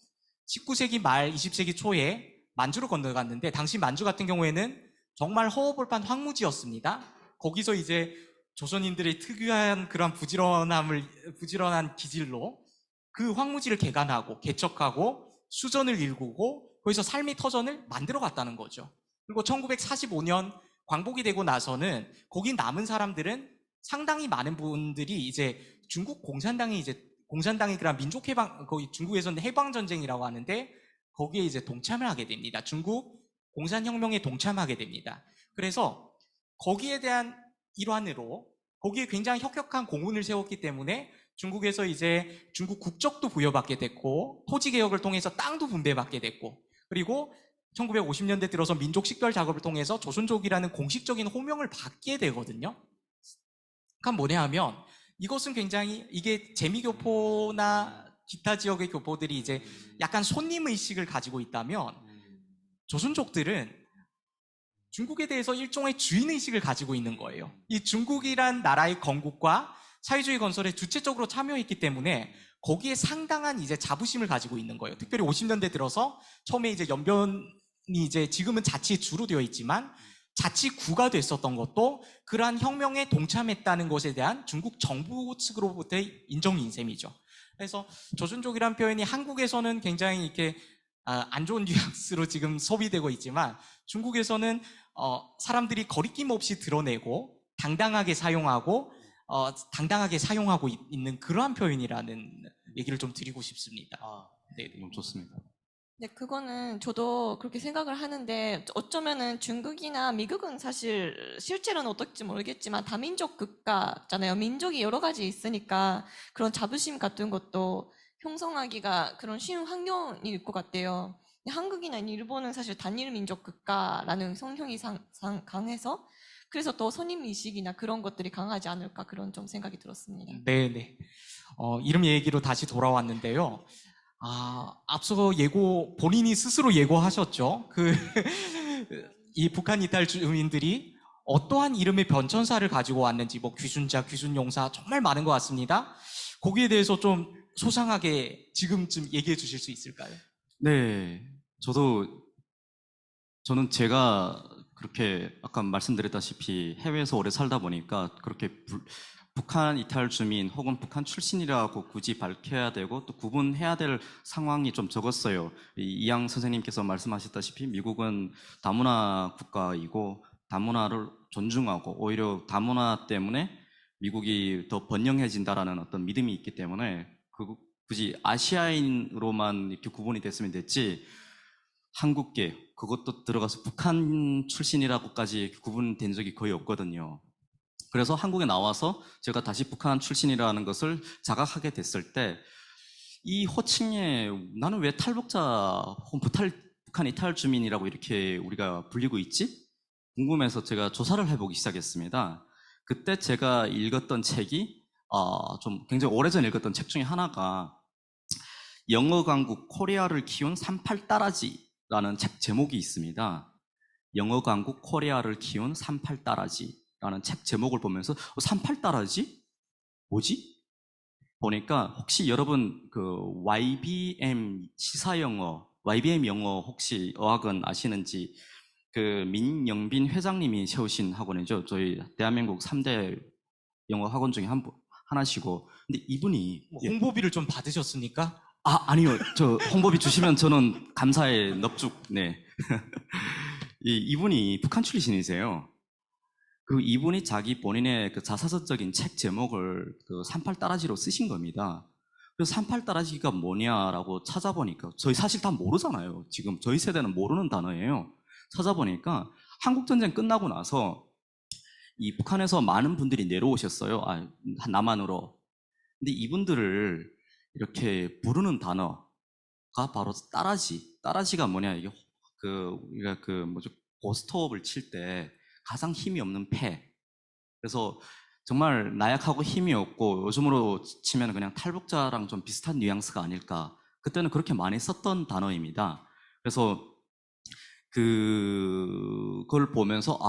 19세기 말 20세기 초에 만주로 건너갔는데 당시 만주 같은 경우에는 정말 허허벌판 황무지였습니다. 거기서 이제 조선인들의 특유한 그런 부지런한 기질로 그 황무지를 개간하고 개척하고 수전을 일구고 거기서 삶의 터전을 만들어 갔다는 거죠. 그리고 1945년 광복이 되고 나서는 거기 남은 사람들은 상당히 많은 분들이 이제 중국 공산당이 그런 민족해방, 거기 중국에서는 해방전쟁이라고 하는데 거기에 이제 동참을 하게 됩니다. 중국 공산혁명에 동참하게 됩니다. 그래서 거기에 대한 일환으로 거기에 굉장히 혁혁한 공훈을 세웠기 때문에 중국에서 이제 중국 국적도 부여받게 됐고 토지개혁을 통해서 땅도 분배받게 됐고 그리고 1950년대 들어서 민족 식별 작업을 통해서 조선족이라는 공식적인 호명을 받게 되거든요. 그럼 뭐냐 하면 이것은 굉장히 이게 재미교포나 기타 지역의 교포들이 이제 약간 손님의식을 가지고 있다면 조선족들은 중국에 대해서 일종의 주인의식을 가지고 있는 거예요. 이 중국이란 나라의 건국과 사회주의 건설에 주체적으로 참여했기 때문에 거기에 상당한 이제 자부심을 가지고 있는 거예요. 특별히 50년대 들어서 처음에 이제 연변이 이제 지금은 자치주로 되어 있지만 자치구가 됐었던 것도 그러한 혁명에 동참했다는 것에 대한 중국 정부 측으로부터의 인정인 셈이죠. 그래서 조선족이란 표현이 한국에서는 굉장히 이렇게 안 좋은 뉘앙스로 지금 소비되고 있지만 중국에서는 사람들이 거리낌 없이 드러내고 당당하게 사용하고 있는 그러한 표현이라는 얘기를 좀 드리고 싶습니다. 네, 너무 좋습니다. 네, 그거는 저도 그렇게 생각을 하는데 어쩌면은 중국이나 미국은 사실 실제로는 어떨지 모르겠지만 다민족 국가잖아요. 민족이 여러 가지 있으니까 그런 자부심 같은 것도 형성하기가 그런 쉬운 환경일 것 같아요. 한국이나 일본은 사실 단일 민족 국가라는 성향이 강해서 그래서 더 선임의식이나 그런 것들이 강하지 않을까 그런 좀 생각이 들었습니다. 네네. 이름 얘기로 다시 돌아왔는데요. 앞서 본인이 스스로 예고하셨죠. 이 북한 이탈 주민들이 어떠한 이름의 변천사를 가지고 왔는지, 뭐 귀순자, 귀순용사 정말 많은 것 같습니다. 거기에 대해서 좀 소상하게 지금쯤 얘기해 주실 수 있을까요? 네, 저는 제가 그렇게 아까 말씀드렸다시피 해외에서 오래 살다 보니까 그렇게 북한 이탈 주민 혹은 북한 출신이라고 굳이 밝혀야 되고 또 구분해야 될 상황이 좀 적었어요. 이양 선생님께서 말씀하셨다시피 미국은 다문화 국가이고 다문화를 존중하고 오히려 다문화 때문에 미국이 더 번영해진다라는 어떤 믿음이 있기 때문에 굳이 아시아인으로만 이렇게 구분이 됐으면 됐지 한국계 그것도 들어가서 북한 출신이라고까지 구분된 적이 거의 없거든요. 그래서 한국에 나와서 제가 다시 북한 출신이라는 것을 자각하게 됐을 때 이 호칭에 나는 왜 탈북자 혹은 북한 이탈 주민이라고 이렇게 우리가 불리고 있지? 궁금해서 제가 조사를 해보기 시작했습니다. 그때 제가 읽었던 책이 좀 굉장히 오래전에 읽었던 책 중에 하나가 영어 강국 코리아를 키운 38따라지라는 책 제목이 있습니다. 영어 강국 코리아를 키운 38따라지라는 책 제목을 보면서 38따라지? 뭐지? 보니까 혹시 여러분 그 YBM 시사영어, YBM 영어 혹시 어학은 아시는지 그 민영빈 회장님이 세우신 학원이죠. 저희 대한민국 3대 영어 학원 중에 하나시고 근데 이분이 홍보비를 좀 받으셨습니까? 아니요. 저 홍보비 주시면 저는 감사의 넙죽. 네. 이분이 북한 출신이세요. 그 이분이 자기 본인의 그 자사서적인 책 제목을 그 38따라지로 쓰신 겁니다. 그래서 38따라지가 뭐냐라고 찾아보니까 저희 사실 다 모르잖아요. 지금 저희 세대는 모르는 단어예요. 찾아보니까 한국전쟁 끝나고 나서 이 북한에서 많은 분들이 내려오셨어요. 남한으로. 근데 이분들을 이렇게 부르는 단어가 바로 따라지. 따라지가 뭐냐, 이게 우리가 고스톱을 칠 때 가장 힘이 없는 패. 그래서 정말 나약하고 힘이 없고 요즘으로 치면 그냥 탈북자랑 좀 비슷한 뉘앙스가 아닐까. 그때는 그렇게 많이 썼던 단어입니다. 그래서 그걸 보면서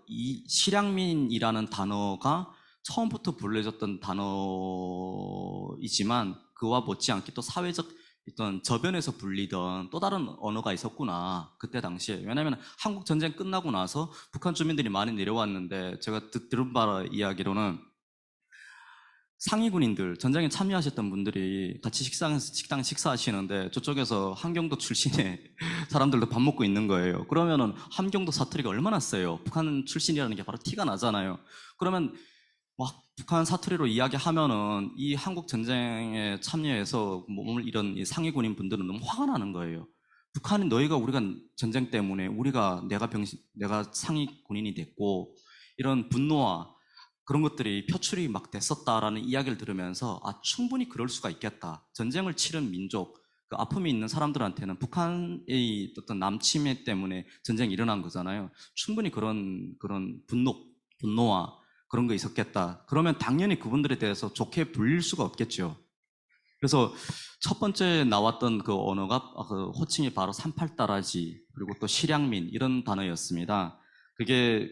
이 실향민이라는 단어가 처음부터 불려졌던 단어이지만 그와 못지않게 또 사회적 어떤 저변에서 불리던 또 다른 언어가 있었구나 그때 당시에. 왜냐하면 한국 전쟁 끝나고 나서 북한 주민들이 많이 내려왔는데 제가 들은 바 이야기로는 상위 군인들, 전쟁에 참여하셨던 분들이 같이 식당 식사하시는데 저쪽에서 함경도 출신의 사람들도 밥 먹고 있는 거예요. 그러면은 함경도 사투리가 얼마나 세요. 북한 출신이라는 게 바로 티가 나잖아요. 그러면 막 북한 사투리로 이야기하면은 이 한국 전쟁에 참여해서 몸을 잃은 이 상위 군인 분들은 너무 화가 나는 거예요. 북한이 우리가 전쟁 때문에 내가 상위 군인이 됐고 이런 분노와 그런 것들이 표출이 막 됐었다라는 이야기를 들으면서 충분히 그럴 수가 있겠다. 전쟁을 치른 민족, 그 아픔이 있는 사람들한테는 북한의 어떤 남침해 때문에 전쟁이 일어난 거잖아요. 충분히 그런 분노와 그런 거 있었겠다. 그러면 당연히 그분들에 대해서 좋게 불릴 수가 없겠죠. 그래서 첫 번째 나왔던 그 언어가 그 호칭이 바로 38다라지 그리고 또 실향민 이런 단어였습니다. 그게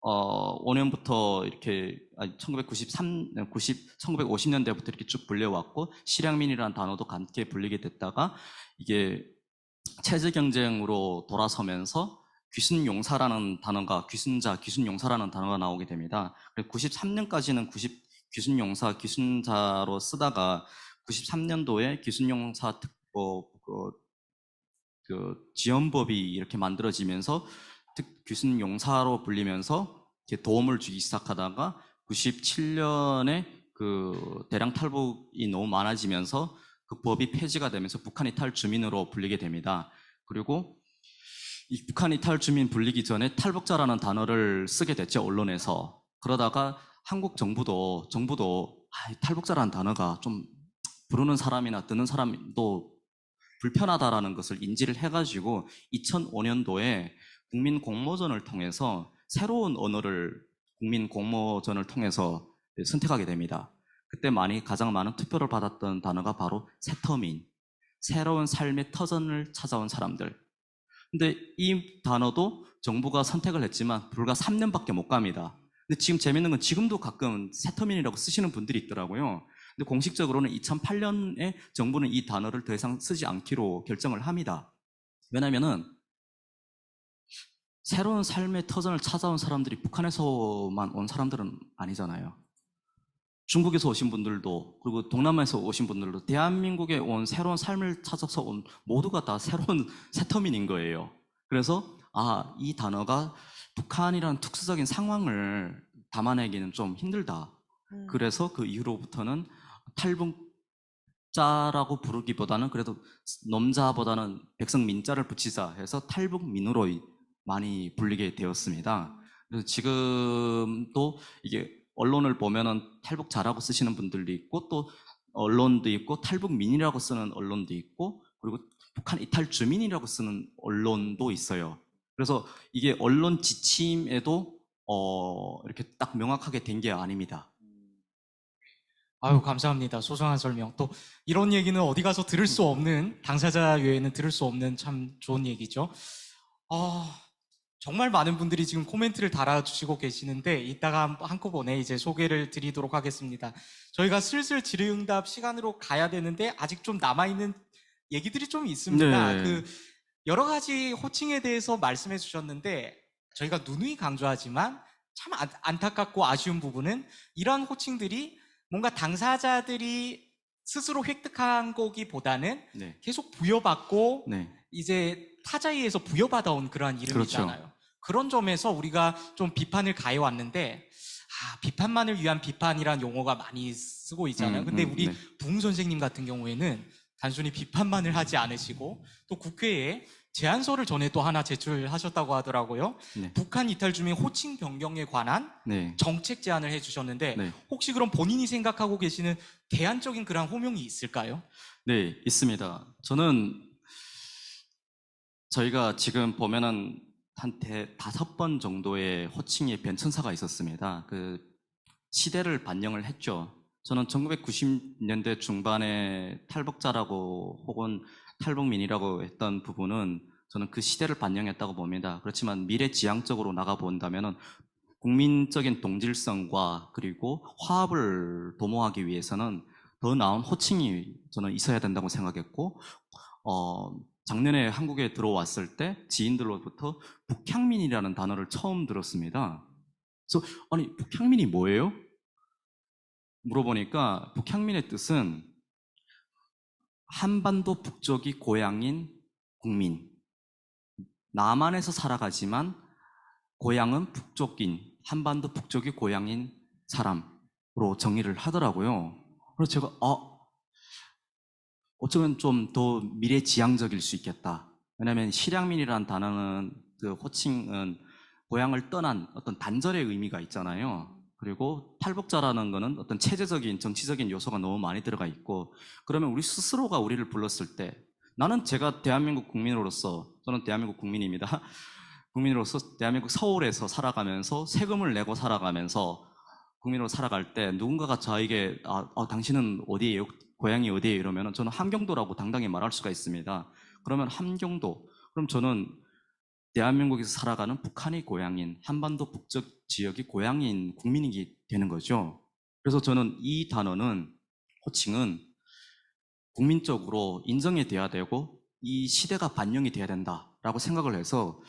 5년부터 이렇게 1950년대부터 이렇게 쭉 불려왔고 실향민이라는 단어도 함께 불리게 됐다가 이게 체제 경쟁으로 돌아서면서 귀순용사라는 단어가 귀순용사라는 단어가 나오게 됩니다. 93년까지는 귀순용사, 귀순자로 쓰다가 93년도에 귀순용사 특법 지원법이 이렇게 만들어지면서 귀순용사로 불리면서 이렇게 도움을 주기 시작하다가 97년에 그 대량 탈북이 너무 많아지면서 그 법이 폐지가 되면서 북한 이탈 주민으로 불리게 됩니다. 그리고 이 북한 이탈 주민 불리기 전에 탈북자라는 단어를 쓰게 됐죠, 언론에서. 그러다가 한국 정부도 탈북자라는 단어가 좀 부르는 사람이나 듣는 사람도 불편하다라는 것을 인지를 해가지고 2005년도에 국민 공모전을 통해서 새로운 언어를 국민 공모전을 통해서 선택하게 됩니다. 그때 가장 많은 투표를 받았던 단어가 바로 새터민, 새로운 삶의 터전을 찾아온 사람들. 근데 이 단어도 정부가 선택을 했지만 불과 3년밖에 못 갑니다. 근데 지금 재밌는 건 지금도 가끔 새터민이라고 쓰시는 분들이 있더라고요. 근데 공식적으로는 2008년에 정부는 이 단어를 더 이상 쓰지 않기로 결정을 합니다. 왜냐면은 새로운 삶의 터전을 찾아온 사람들이 북한에서만 온 사람들은 아니잖아요. 중국에서 오신 분들도 그리고 동남아에서 오신 분들도 대한민국에 온 새로운 삶을 찾아서 온 모두가 다 새로운 새터민인 거예요. 그래서 이 단어가 북한이라는 특수적인 상황을 담아내기는 좀 힘들다. 그래서 그 이후로부터는 탈북자라고 부르기보다는 그래도 nom자보다는 백성민자를 붙이자 해서 탈북민으로 많이 불리게 되었습니다. 그래서 지금도 이게 언론을 보면은 탈북자라고 쓰시는 분들도 있고 또 언론도 있고 탈북민이라고 쓰는 언론도 있고 그리고 북한 이탈 주민이라고 쓰는 언론도 있어요. 그래서 이게 언론 지침에도 이렇게 딱 명확하게 된 게 아닙니다. 아유, 감사합니다. 소중한 설명. 또 이런 얘기는 어디 가서 들을 수 없는, 당사자 외에는 들을 수 없는 참 좋은 얘기죠. 정말 많은 분들이 지금 코멘트를 달아주시고 계시는데 이따가 한꺼번에 이제 소개를 드리도록 하겠습니다. 저희가 슬슬 질의응답 시간으로 가야 되는데 아직 좀 남아있는 얘기들이 좀 있습니다. 네. 여러 가지 호칭에 대해서 말씀해 주셨는데 저희가 누누이 강조하지만 참 안타깝고 아쉬운 부분은 이런 호칭들이 뭔가 당사자들이 스스로 획득한 거기보다는 네. 계속 부여받고 네. 이제 타자에 의해서 부여받아온 그러한 이름이잖아요. 그렇죠. 그런 점에서 우리가 좀 비판을 가해왔는데 비판만을 위한 비판이란 용어가 많이 쓰고 있잖아요. 근데 우리 네. 부흥 선생님 같은 경우에는 단순히 비판만을 하지 않으시고 또 국회에 제안서를 전에 또 하나 제출하셨다고 하더라고요. 네. 북한 이탈 주민 호칭 변경에 관한 네. 정책 제안을 해주셨는데 네. 혹시 그럼 본인이 생각하고 계시는 대안적인 그런 호명이 있을까요? 네, 있습니다. 저희가 지금 보면은 한 5번 정도의 호칭의 변천사가 있었습니다. 그 시대를 반영을 했죠. 저는 1990년대 중반에 탈북자라고 혹은 탈북민이라고 했던 부분은 저는 그 시대를 반영했다고 봅니다. 그렇지만 미래지향적으로 나가본다면은 국민적인 동질성과 그리고 화합을 도모하기 위해서는 더 나은 호칭이 저는 있어야 된다고 생각했고, 작년에 한국에 들어왔을 때 지인들로부터 북향민이라는 단어를 처음 들었습니다. 그래서 아니 북향민이 뭐예요? 물어보니까 북향민의 뜻은 한반도 북쪽이 고향인 국민, 남한에서 살아가지만 고향은 북쪽인, 한반도 북쪽이 고향인 사람으로 정의를 하더라고요. 그래서 제가 어쩌면 좀 더 미래지향적일 수 있겠다. 왜냐하면 실향민이라는 단어는 그 호칭은 고향을 떠난 어떤 단절의 의미가 있잖아요. 그리고 탈북자라는 거는 어떤 체제적인 정치적인 요소가 너무 많이 들어가 있고, 그러면 우리 스스로가 우리를 불렀을 때 나는 제가 대한민국 국민으로서, 저는 대한민국 국민입니다. 국민으로서 대한민국 서울에서 살아가면서 세금을 내고 살아가면서 국민으로 살아갈 때 누군가가 저에게 당신은 어디예요? 고향이 어디예요? 이러면 저는 함경도라고 당당히 말할 수가 있습니다. 그러면 함경도, 그럼 저는 대한민국에서 살아가는 북한이 고향인, 한반도 북쪽 지역이 고향인 국민이 되는 거죠. 그래서 저는 이 단어는, 호칭은 국민적으로 인정이 돼야 되고 이 시대가 반영이 돼야 된다라고 생각을 해서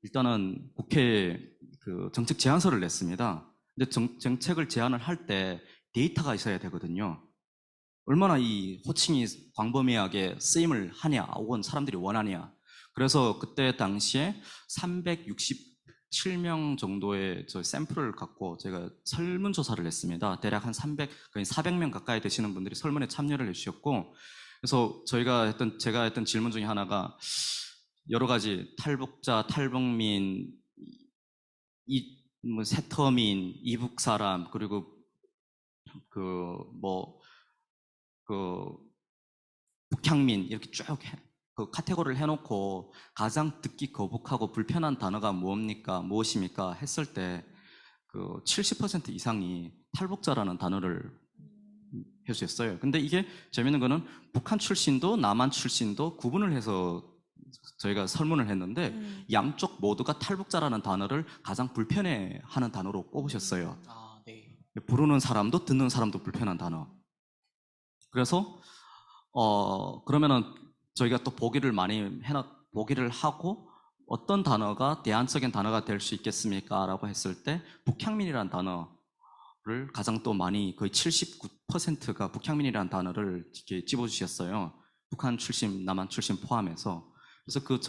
일단은 국회에 그 정책 제안서를 냈습니다. 근데 정책을 제안을 할 때 데이터가 있어야 되거든요. 얼마나 이 호칭이 광범위하게 쓰임을 하냐, 혹은 사람들이 원하냐. 그래서 그때 당시에 367명 정도의 저 샘플을 갖고 제가 설문조사를 했습니다. 대략 한 400명 가까이 되시는 분들이 설문에 참여를 해주셨고, 그래서 제가 했던 질문 중에 하나가 여러 가지 탈북자, 탈북민, 세터민, 이북 사람, 그리고 북향민 이렇게 쭉 카테고리를 해놓고 가장 듣기 거북하고 불편한 단어가 무엇입니까? 했을 때 그 70% 이상이 탈북자라는 단어를 해주셨어요. 근데 이게 재밌는 거는 북한 출신도 남한 출신도 구분을 해서 저희가 설문을 했는데 양쪽 모두가 탈북자라는 단어를 가장 불편해하는 단어로 꼽으셨어요. 네. 부르는 사람도 듣는 사람도 불편한 단어. 그래서 그러면은 저희가 또 보기를 하고 어떤 단어가 대안적인 단어가 될 수 있겠습니까? 라고 했을 때 북향민이라는 단어를 가장 또 많이, 거의 79%가 북향민이라는 단어를 이렇게 집어주셨어요. 북한 출신, 남한 출신 포함해서. 그래서 그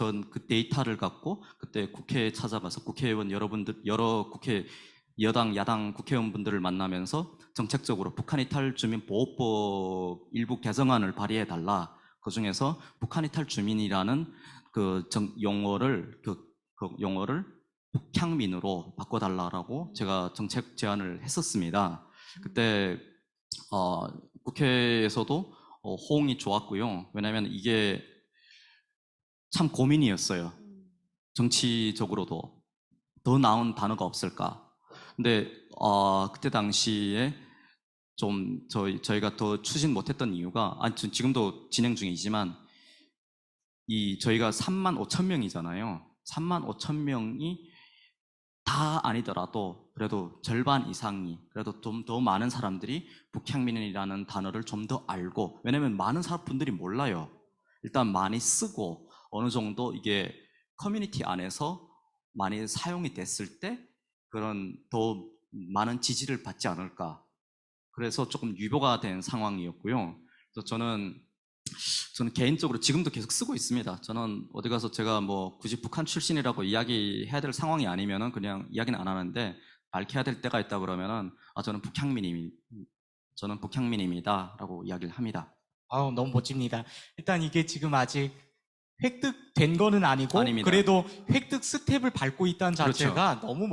데이터를 갖고 그때 국회에 찾아가서 국회의원 여러 여당, 야당 국회의원분들을 만나면서 정책적으로 북한 이탈 주민 보호법 일부 개정안을 발의해달라. 그 중에서 북한 이탈 주민이라는 용어를 북향민으로 바꿔달라고 제가 정책 제안을 했었습니다. 그때 국회에서도 호응이 좋았고요. 왜냐하면 이게 참 고민이었어요. 정치적으로도 더 나은 단어가 없을까. 근데 그때 당시에 좀 저희가 더 추진 못했던 이유가, 지금도 진행 중이지만 저희가 35,000명이잖아요. 35,000명이 다 아니더라도 그래도 절반 이상이, 그래도 좀 더 많은 사람들이 북향민이라는 단어를 좀 더 알고, 왜냐면 많은 분들이 몰라요. 일단 많이 쓰고 어느 정도 이게 커뮤니티 안에서 많이 사용이 됐을 때 그런 더 많은 지지를 받지 않을까. 그래서 조금 유보가 된 상황이었고요. 그래서 저는 개인적으로 지금도 계속 쓰고 있습니다. 저는 어디 가서 제가 굳이 북한 출신이라고 이야기해야 될 상황이 아니면은 그냥 이야기는 안 하는데, 밝혀야 될 때가 있다 그러면은 저는 북향민입니다라고 이야기를 합니다. 너무 멋집니다. 일단 이게 지금 아직 획득된 거는 아니고 아닙니다. 그래도 획득 스텝을 밟고 있다는 자체가 그렇죠. 너무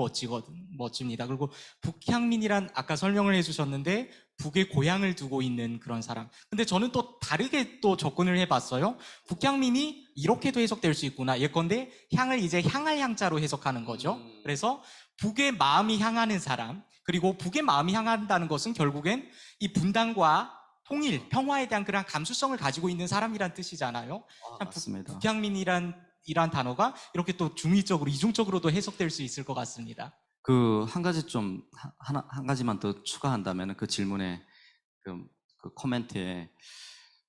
멋집니다. 그리고 북향민이란 아까 설명을 해주셨는데 북의 고향을 두고 있는 그런 사람. 근데 저는 또 다르게 또 접근을 해봤어요. 북향민이 이렇게도 해석될 수 있구나. 예컨대 향을 이제 향할 향자로 해석하는 거죠. 그래서 북의 마음이 향하는 사람, 그리고 북의 마음이 향한다는 것은 결국엔 이 분단과 통일, 평화에 대한 그런 감수성을 가지고 있는 사람이란 뜻이잖아요. 참 맞습니다. 북향민이란 이란 단어가 이렇게 또 중의적으로 이중적으로도 해석될 수 있을 것 같습니다. 그 한 가지 한 가지만 더 추가한다면 그 질문에 그 코멘트에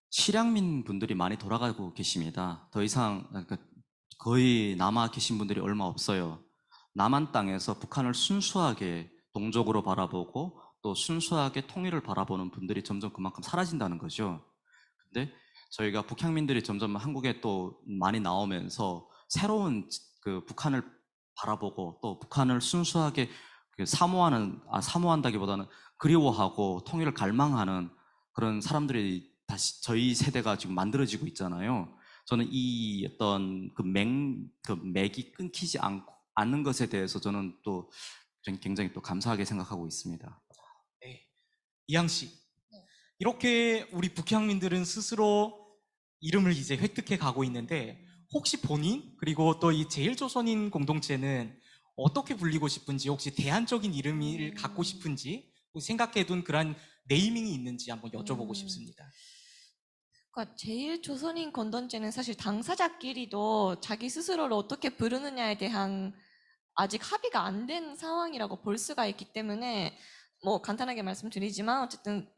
실향민 분들이 많이 돌아가고 계십니다. 더 이상 그러니까 거의 남아 계신 분들이 얼마 없어요. 남한 땅에서 북한을 순수하게 동족으로 바라보고 또 순수하게 통일을 바라보는 분들이 점점 그만큼 사라진다는 거죠. 근데 저희가 북향민들이 점점 한국에 또 많이 나오면서 새로운 그 북한을 바라보고 또 북한을 순수하게 사모한다기보다는 그리워하고 통일을 갈망하는 그런 사람들이 다시 저희 세대가 지금 만들어지고 있잖아요. 저는 이 어떤 그 맥이 끊기지 않는 것에 대해서 저는 또 굉장히 또 감사하게 생각하고 있습니다. 네. 이항 씨, 이렇게 우리 북향민들은 스스로 이름을 이제 획득해 가고 있는데 혹시 본인 그리고 또 이 제일조선인 공동체는 어떻게 불리고 싶은지 혹시 대안적인 이름을 갖고 싶은지 생각해둔 그런 네이밍이 있는지 한번 여쭤보고 싶습니다. 그러니까 제일 조선인 건던제는 사실 당사자끼리도 자기 스스로를 어떻게 부르느냐에 대한 아직 합의가 안 된 상황이라고 볼 수가 있기 때문에 뭐 간단하게 말씀드리지만 어쨌든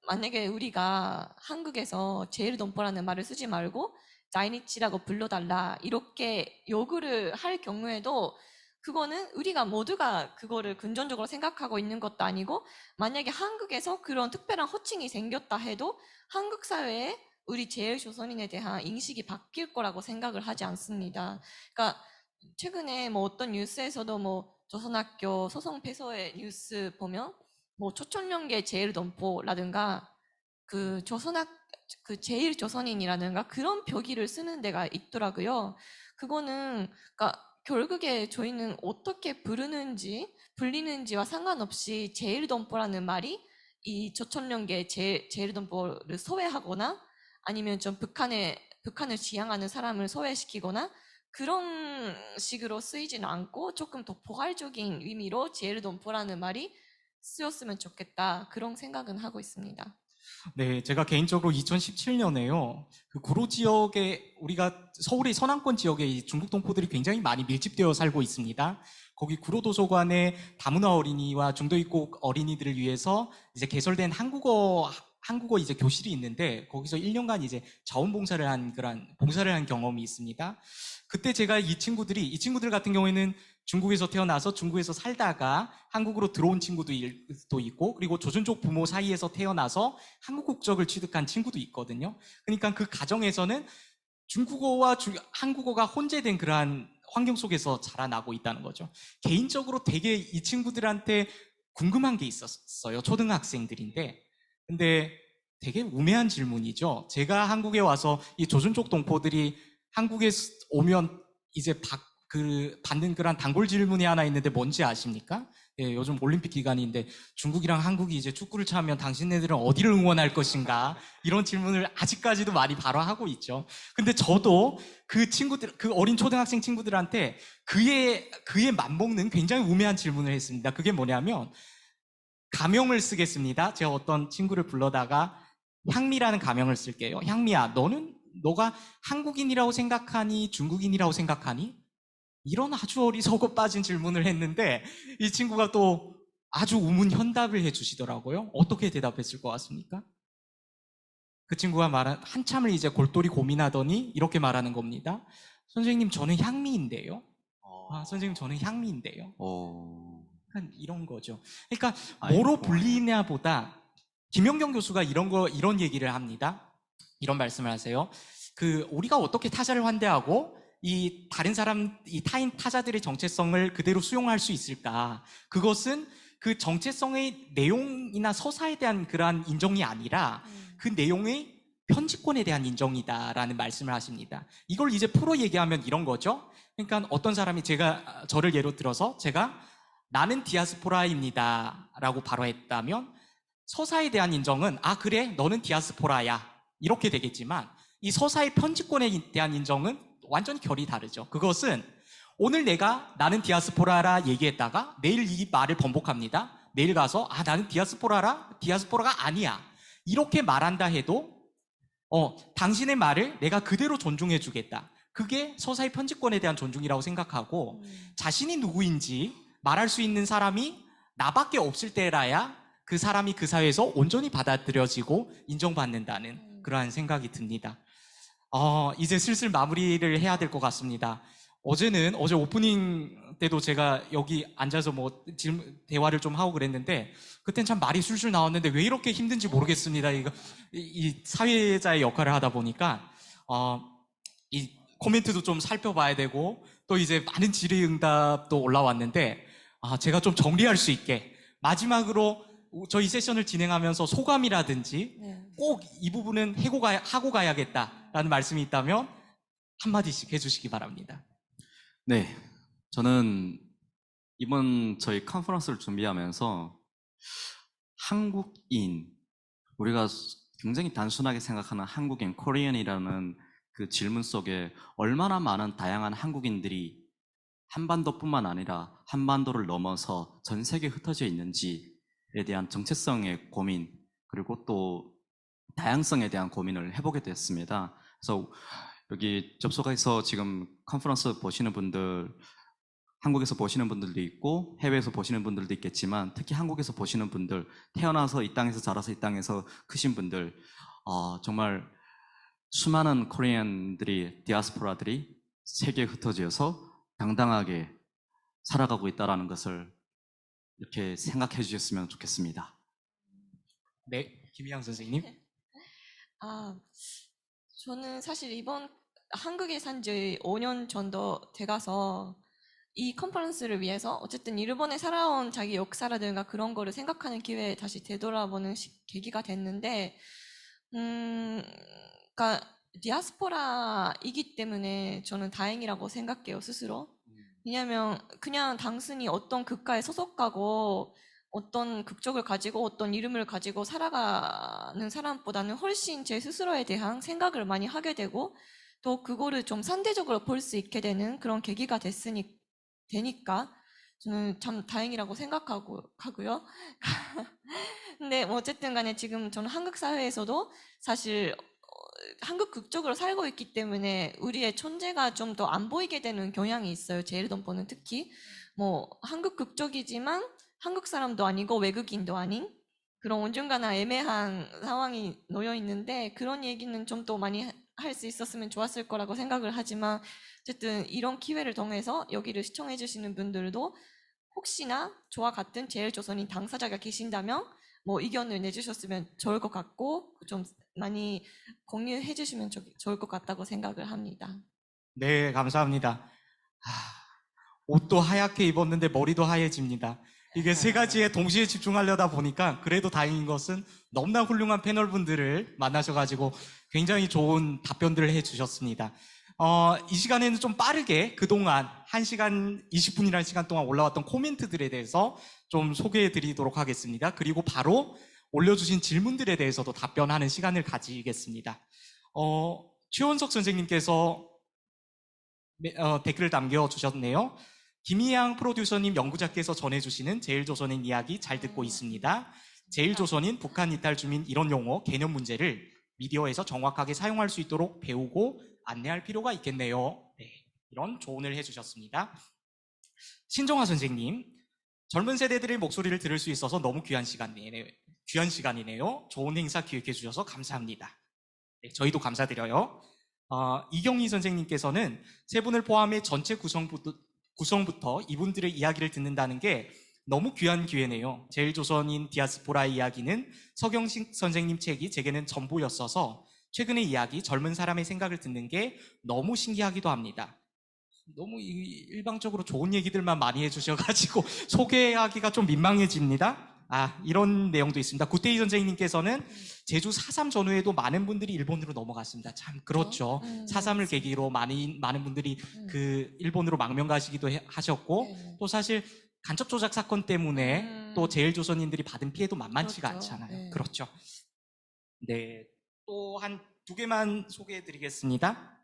만약에 우리가 한국에서 제일 동포라는 말을 쓰지 말고 자이니치라고 불러달라 이렇게 요구를 할 경우에도 그거는 우리가 모두가 그거를 근본적으로 생각하고 있는 것도 아니고 만약에 한국에서 그런 특별한 호칭이 생겼다 해도 한국 사회에 우리 제일 조선인에 대한 인식이 바뀔 거라고 생각을 하지 않습니다. 그러니까 최근에 뭐 어떤 뉴스에서도 뭐 조선학교 소송 패소의 뉴스 보면 뭐 초천년계 제일 동포라든가 그 제일 조선인이라든가 그런 표기를 쓰는 데가 있더라고요. 그거는 그러니까 결국에 저희는 어떻게 불리는지와 상관없이 제일 동포라는 말이 이 조천년계 제일 동포를 소외하거나 아니면 좀 북한을 지향하는 사람을 소외시키거나 그런 식으로 쓰이지는 않고 조금 더 포괄적인 의미로 제일 동포라는 말이 쓰였으면 좋겠다 그런 생각은 하고 있습니다. 네, 제가 개인적으로 2017년에요. 그 구로 지역에 우리가 서울의 서남권 지역에 이 중국 동포들이 굉장히 많이 밀집되어 살고 있습니다. 거기 구로도서관에 다문화 어린이와 중도 입국 어린이들을 위해서 이제 개설된 한국어 이제 교실이 있는데 거기서 1년간 이제 자원봉사를 한 경험이 있습니다. 그때 제가 이 친구들 같은 경우에는 중국에서 태어나서 중국에서 살다가 한국으로 들어온 친구도 있고 그리고 조선족 부모 사이에서 태어나서 한국 국적을 취득한 친구도 있거든요. 그러니까 그 가정에서는 중국어와 한국어가 혼재된 그러한 환경 속에서 자라나고 있다는 거죠. 개인적으로 되게 이 친구들한테 궁금한 게 있었어요. 초등학생들인데. 근데 되게 우매한 질문이죠. 제가 한국에 와서 이 조선족 동포들이 한국에 오면 이제 받는 그런 단골 질문이 하나 있는데 뭔지 아십니까? 예, 요즘 올림픽 기간인데 중국이랑 한국이 이제 축구를 차면 당신네들은 어디를 응원할 것인가? 이런 질문을 아직까지도 많이 발화하고 있죠. 근데 저도 그 어린 초등학생 친구들한테 그에 맞먹는 굉장히 우매한 질문을 했습니다. 그게 뭐냐면 가명을 쓰겠습니다. 제가 어떤 친구를 불러다가 향미라는 가명을 쓸게요. 향미야, 너가 한국인이라고 생각하니 중국인이라고 생각하니? 이런 아주 어리석어 빠진 질문을 했는데 이 친구가 또 아주 우문현답을 해주시더라고요. 어떻게 대답했을 것 같습니까? 그 친구가 한참을 이제 골똘히 고민하더니 이렇게 말하는 겁니다. 선생님, 저는 향미인데요. 선생님, 저는 향미인데요. 이런 거죠. 그러니까 뭐로 불리냐 보다 김영경 교수가 이런 얘기를 합니다. 이런 말씀을 하세요. 우리가 어떻게 타자를 환대하고 이 타인 타자들의 정체성을 그대로 수용할 수 있을까? 그것은 그 정체성의 내용이나 서사에 대한 그러한 인정이 아니라 그 내용의 편집권에 대한 인정이다라는 말씀을 하십니다. 이걸 이제 풀어 얘기하면 이런 거죠. 그러니까 어떤 사람이 저를 예로 들어서 제가 나는 디아스포라입니다 라고 바로 했다면 서사에 대한 인정은 그래 너는 디아스포라야 이렇게 되겠지만 이 서사의 편집권에 대한 인정은 완전히 결이 다르죠. 그것은 오늘 내가 나는 디아스포라라 얘기했다가 내일 이 말을 번복합니다. 내일 가서 나는 디아스포라가 아니야 이렇게 말한다 해도 당신의 말을 내가 그대로 존중해 주겠다. 그게 서사의 편집권에 대한 존중이라고 생각하고 자신이 누구인지 말할 수 있는 사람이 나밖에 없을 때라야 그 사람이 그 사회에서 온전히 받아들여지고 인정받는다는 그러한 생각이 듭니다. 이제 슬슬 마무리를 해야 될 것 같습니다. 어제 오프닝 때도 제가 여기 앉아서 대화를 좀 하고 그랬는데, 그땐 참 말이 술술 나왔는데 왜 이렇게 힘든지 모르겠습니다. 이 사회자의 역할을 하다 보니까, 이 코멘트도 좀 살펴봐야 되고, 또 이제 많은 질의응답도 올라왔는데, 제가 좀 정리할 수 있게, 마지막으로 저희 세션을 진행하면서 소감이라든지, 네. 꼭 이 부분은 하고 가야겠다라는 말씀이 있다면 한마디씩 해주시기 바랍니다. 네, 저는 이번 저희 컨퍼런스를 준비하면서 한국인, 우리가 굉장히 단순하게 생각하는 한국인, 코리안이라는 그 질문 속에 얼마나 많은 다양한 한국인들이 한반도뿐만 아니라 한반도를 넘어서 전 세계에 흩어져 있는지에 대한 정체성의 고민, 그리고 또 다양성에 대한 고민을 해보게 됐습니다. 그래서 여기 접속해서 지금 컨퍼런스 보시는 분들, 한국에서 보시는 분들도 있고 해외에서 보시는 분들도 있겠지만, 특히 한국에서 보시는 분들, 태어나서 이 땅에서 자라서 이 땅에서 크신 분들, 정말 수많은 코리안들이, 디아스포라들이 세계에 흩어져서 당당하게 살아가고 있다는 것을 이렇게 생각해 주셨으면 좋겠습니다. 네, 김희양 선생님. 저는 사실 이번 한국에 산 지 5년 정도 돼가서 이 컨퍼런스를 위해서 어쨌든 일본에 살아온 자기 역사라든가 그런 거를 생각하는 기회에 다시 되돌아보는 계기가 됐는데, 그러니까 디아스포라이기 때문에 저는 다행이라고 생각해요, 스스로. 왜냐하면 그냥 단순히 어떤 국가에 소속하고 어떤 국적을 가지고 어떤 이름을 가지고 살아가는 사람보다는 훨씬 제 스스로에 대한 생각을 많이 하게 되고, 또 그거를 좀 상대적으로 볼 수 있게 되는 그런 계기가 되니까 저는 참 다행이라고 생각하고요. 근데 어쨌든 간에 지금 저는 한국 사회에서도 사실 한국 국적으로 살고 있기 때문에 우리의 존재가 좀 더 안 보이게 되는 경향이 있어요. 제 일본보는 특히 한국 국적이지만 한국 사람도 아니고 외국인도 아닌 그런 언젠가나 애매한 상황이 놓여 있는데, 그런 얘기는 좀 더 많이 할 수 있었으면 좋았을 거라고 생각을 하지만, 어쨌든 이런 기회를 통해서 여기를 시청해 주시는 분들도 혹시나 저와 같은 제일조선인 당사자가 계신다면 의견을 내주셨으면 좋을 것 같고, 좀 많이 공유해 주시면 좋을 것 같다고 생각을 합니다. 네, 감사합니다. 옷도 하얗게 입었는데 머리도 하얘집니다. 이게 세 가지에 동시에 집중하려다 보니까 그래도 다행인 것은 너무나 훌륭한 패널분들을 만나셔가지고 굉장히 좋은 답변들을 해주셨습니다. 이 시간에는 좀 빠르게 그동안 1시간 20분이라는 시간 동안 올라왔던 코멘트들에 대해서 좀 소개해 드리도록 하겠습니다. 그리고 바로 올려주신 질문들에 대해서도 답변하는 시간을 가지겠습니다. 최원석 선생님께서 댓글을 남겨주셨네요. 김희양 프로듀서님 연구자께서 전해주시는 제일조선인 이야기 잘 듣고 있습니다. 제일조선인, 북한 이탈 주민 이런 용어, 개념 문제를 미디어에서 정확하게 사용할 수 있도록 배우고 안내할 필요가 있겠네요. 네, 이런 조언을 해주셨습니다. 신정화 선생님, 젊은 세대들의 목소리를 들을 수 있어서 너무 귀한 시간이네요. 좋은 행사 기획해 주셔서 감사합니다. 네, 저희도 감사드려요. 이경희 선생님께서는 세 분을 포함해 전체 구성부터 이분들의 이야기를 듣는다는 게 너무 귀한 기회네요. 제일조선인 디아스포라의 이야기는 서경식 선생님 책이 제게는 전부였어서 최근의 이야기, 젊은 사람의 생각을 듣는 게 너무 신기하기도 합니다. 너무 일방적으로 좋은 얘기들만 많이 해주셔가지고 소개하기가 좀 민망해집니다. 이런 내용도 있습니다. 구태희 선생님께서는 제주 4.3 전후에도 많은 분들이 일본으로 넘어갔습니다. 참 그렇죠. 4.3을 계기로 많은 분들이 그 일본으로 망명 가시기도 하셨고, 또 사실 간첩 조작 사건 때문에 또 제일조선인들이 받은 피해도 만만치가 그렇죠. 않잖아요. 네. 그렇죠. 네, 또 한 2개만 소개해드리겠습니다.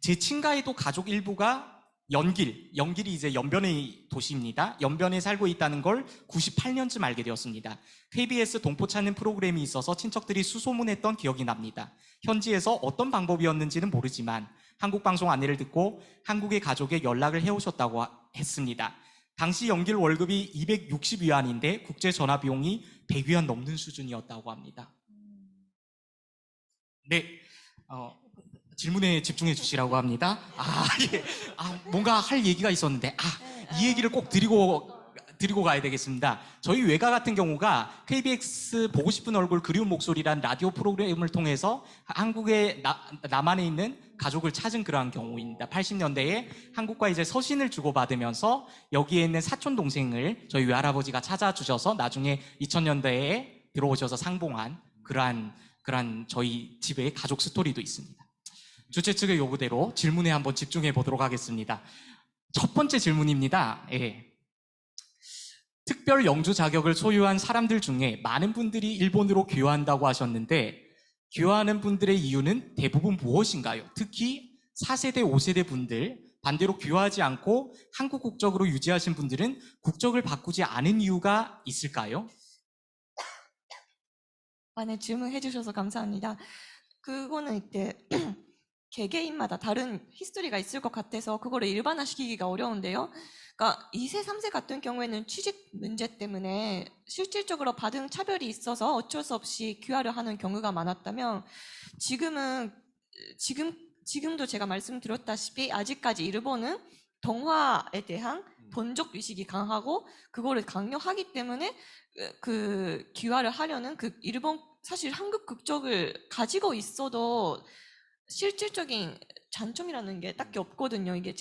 제 친가에도 가족 일부가 연길이 이제 연변의 도시입니다. 연변에 살고 있다는 걸 98년쯤 알게 되었습니다. KBS 동포 찾는 프로그램이 있어서 친척들이 수소문했던 기억이 납니다. 현지에서 어떤 방법이었는지는 모르지만 한국 방송 안내를 듣고 한국의 가족에 연락을 해오셨다고 했습니다. 당시 연길 월급이 260위안인데 국제 전화 비용이 100위안 넘는 수준이었다고 합니다. 네, 질문에 집중해 주시라고 합니다. 예. 뭔가 할 얘기가 있었는데, 이 얘기를 꼭 드리고 가야 되겠습니다. 저희 외가 같은 경우가 KBS 보고 싶은 얼굴 그리운 목소리란 라디오 프로그램을 통해서 한국의 남한에 있는 가족을 찾은 그러한 경우입니다. 80년대에 한국과 이제 서신을 주고받으면서 여기에 있는 사촌 동생을 저희 외할아버지가 찾아주셔서 나중에 2000년대에 들어오셔서 상봉한 그러한 저희 집의 가족 스토리도 있습니다. 주최 측의 요구대로 질문에 한번 집중해 보도록 하겠습니다. 첫 번째 질문입니다. 특별 영주 자격을 소유한 사람들 중에 많은 분들이 일본으로 귀화한다고 하셨는데 귀화하는 분들의 이유는 대부분 무엇인가요? 특히 4세대, 5세대 분들, 반대로 귀화하지 않고 한국 국적으로 유지하신 분들은 국적을 바꾸지 않은 이유가 있을까요? 네, 질문해 주셔서 감사합니다. 그거는 이때 개개인마다 다른 히스토리가 있을 것 같아서 그거를 일반화시키기가 어려운데요. 그러니까 2세, 3세 같은 경우에는 취직 문제 때문에 실질적으로 받은 차별이 있어서 어쩔 수 없이 귀화를 하는 경우가 많았다면 지금도 제가 말씀드렸다시피 아직까지 일본은 동화에 대한 본적 의식이 강하고 그거를 강요하기 때문에 그 귀화를 하려는 그 일본 사실 한국 국적을 가지고 있어도 실질적인 장점이라는 게 딱히 없거든요. 이게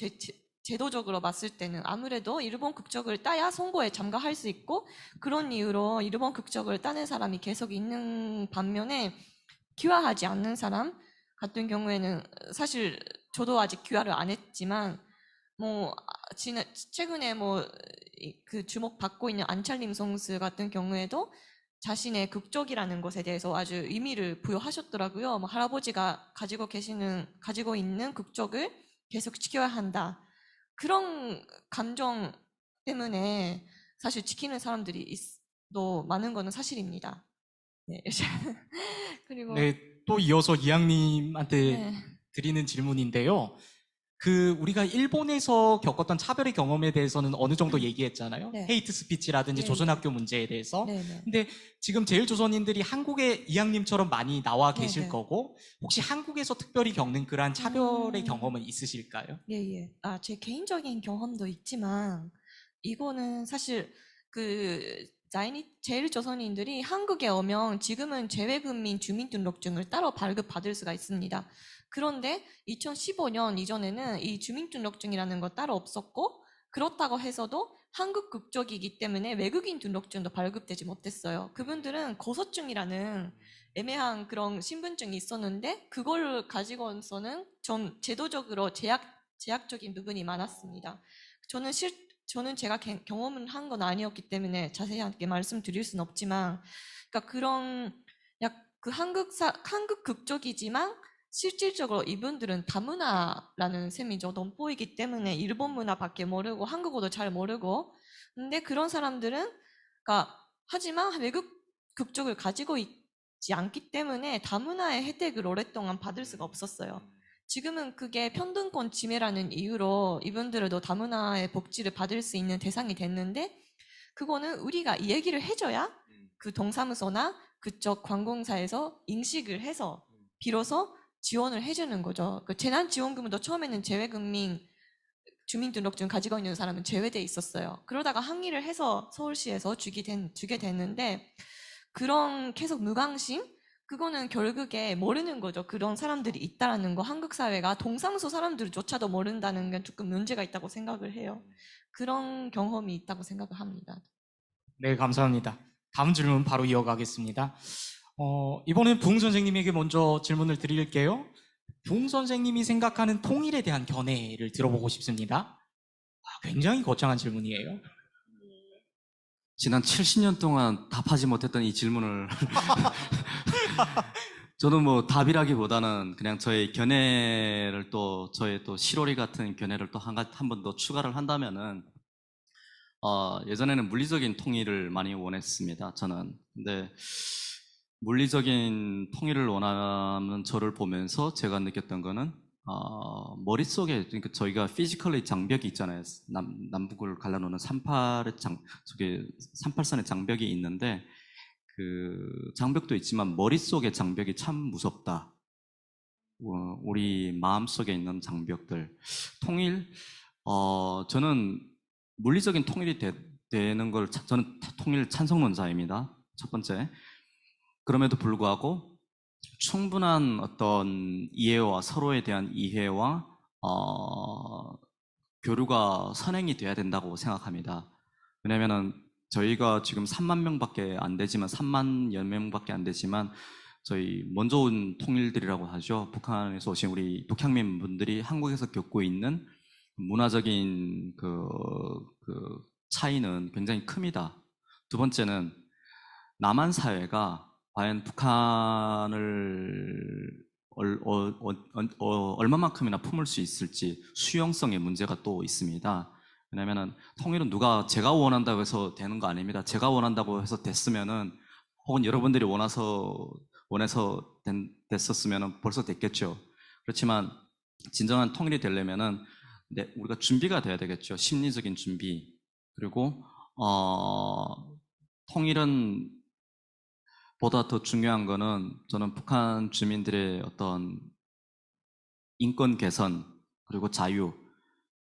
제도적으로 봤을 때는 아무래도 일본 국적을 따야 선거에 참가할 수 있고 그런 이유로 일본 국적을 따는 사람이 계속 있는 반면에 귀화하지 않는 사람 같은 경우에는 사실 저도 아직 귀화를 안 했지만 최근에 그 주목받고 있는 안찰림 선수 같은 경우에도 자신의 국적이라는 것에 대해서 아주 의미를 부여하셨더라고요. 할아버지가 가지고 있는 국적을 계속 지켜야 한다. 그런 감정 때문에 사실 지키는 사람들이 또 많은 거는 사실입니다. 네. 그리고 네, 또 이어서 이양님한테 네. 드리는 질문인데요. 우리가 일본에서 겪었던 차별의 경험에 대해서는 어느 정도 얘기했잖아요. 네. 헤이트 스피치라든지 네, 조선학교 문제에 대해서. 네, 네. 근데 지금 제일조선인들이 한국에 이양님처럼 많이 나와 네, 계실 네. 거고, 혹시 한국에서 특별히 겪는 그러한 차별의 음. 경험은 있으실까요? 예. 제 개인적인 경험도 있지만, 이거는 사실 제일조선인들이 한국에 오면 지금은 재외국민 주민등록증을 따로 발급받을 수가 있습니다. 그런데 2015년 이전에는 이 주민등록증이라는 거 따로 없었고, 그렇다고 해서도 한국 국적이기 때문에 외국인 등록증도 발급되지 못했어요. 그분들은 고소증이라는 애매한 그런 신분증이 있었는데, 그걸 가지고서는 좀 제도적으로 제약적인 부분이 많았습니다. 저는 제가 경험을 한 건 아니었기 때문에 자세하게 말씀드릴 수는 없지만, 그러니까 한국 국적이지만 실질적으로 이분들은 다문화라는 셈이죠. 넘보이기 때문에 일본 문화밖에 모르고 한국어도 잘 모르고. 근데 그런 사람들은, 하지만 외국 국적을 가지고 있지 않기 때문에 다문화의 혜택을 오랫동안 받을 수가 없었어요. 지금은 그게 평등권 침해라는 이유로 이분들도 다문화의 복지를 받을 수 있는 대상이 됐는데, 그거는 우리가 이 얘기를 해줘야 그 동사무소나 그쪽 관공사에서 인식을 해서 비로소 지원을 해주는 거죠. 그 재난지원금도 처음에는 재외국민 주민등록증 가지고 있는 사람은 제외돼 있었어요. 그러다가 항의를 해서 서울시에서 주게 됐는데, 그런 계속 무관심? 그거는 결국에 모르는 거죠. 그런 사람들이 있다라는 거. 한국 사회가 동사무소 사람들조차도 모른다는 게 조금 문제가 있다고 생각을 해요. 그런 경험이 있다고 생각을 합니다. 네, 감사합니다. 다음 질문 바로 이어가겠습니다. 이번엔 부흥 선생님에게 먼저 질문을 드릴게요. 부흥 선생님이 생각하는 통일에 대한 견해를 들어보고 싶습니다. 굉장히 거창한 질문이에요. 지난 70년 동안 답하지 못했던 이 질문을 저는 뭐 답이라기보다는 그냥 저의 견해를 또 저의 또 실오리 같은 견해를 또 한 번 더 추가를 한다면은 예전에는 물리적인 통일을 많이 원했습니다. 저는. 근데 물리적인 통일을 원하는 저를 보면서 제가 느꼈던 거는 머릿속에 그러니까 저희가 피지컬리 장벽이 있잖아요. 남북을 갈라놓는 38선의 장벽이 있는데 그 장벽도 있지만 머릿속의 장벽이 참 무섭다. 우리 마음속에 있는 장벽들. 통일, 저는 물리적인 통일이 되는 걸 저는 통일 찬성론자입니다. 첫 번째. 그럼에도 불구하고 충분한 어떤 이해와 서로에 대한 이해와 교류가 선행이 돼야 된다고 생각합니다. 왜냐면은 저희가 지금 3만 명밖에 안 되지만 3만여 명밖에 안 되지만 저희 먼저 온 통일들이라고 하죠. 북한에서 오신 우리 북향민 분들이 한국에서 겪고 있는 문화적인 그 차이는 굉장히 큽니다. 두 번째는 남한 사회가 과연 북한을 얼마만큼이나 품을 수 있을지 수용성의 문제가 또 있습니다. 왜냐면은 통일은 제가 원한다고 해서 되는 거 아닙니다. 제가 원한다고 해서 됐으면은 혹은 여러분들이 원해서 됐었으면은 벌써 됐겠죠. 그렇지만 진정한 통일이 되려면은 우리가 준비가 돼야 되겠죠. 심리적인 준비. 그리고 통일은 보다 더 중요한 거는 저는 북한 주민들의 어떤 인권 개선 그리고 자유,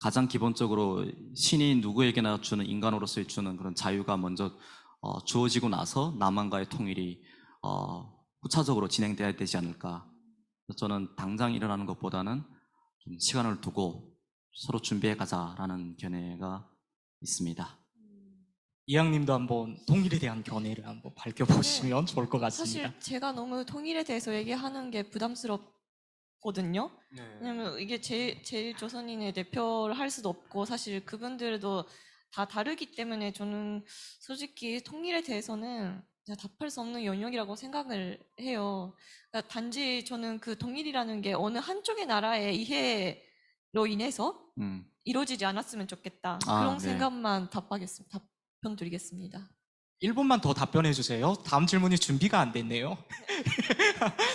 가장 기본적으로 신이 누구에게나 주는 인간으로서의 주는 그런 자유가 먼저 주어지고 나서 남한과의 통일이 후차적으로 진행돼야 되지 않을까. 저는 당장 일어나는 것보다는 좀 시간을 두고 서로 준비해 가자라는 견해가 있습니다. 이양님도 한번 통일에 대한 견해를 한번 밝혀보시면 좋을 것 같습니다. 사실 제가 너무 통일에 대해서 얘기하는 게 부담스럽거든요. 왜냐면 이게 제일 조선인의 대표를 할 수도 없고 사실 그분들도 다 다르기 때문에 저는 솔직히 통일에 대해서는 답할 수 없는 영역이라고 생각을 해요. 그러니까 단지 저는 그 통일이라는 게 어느 한쪽의 나라의 이해로 인해서 이루어지지 않았으면 좋겠다. 그런 네. 생각만 답변 드리겠습니다. 1분만 더 답변해 주세요. 다음 질문이 준비가 안 됐네요.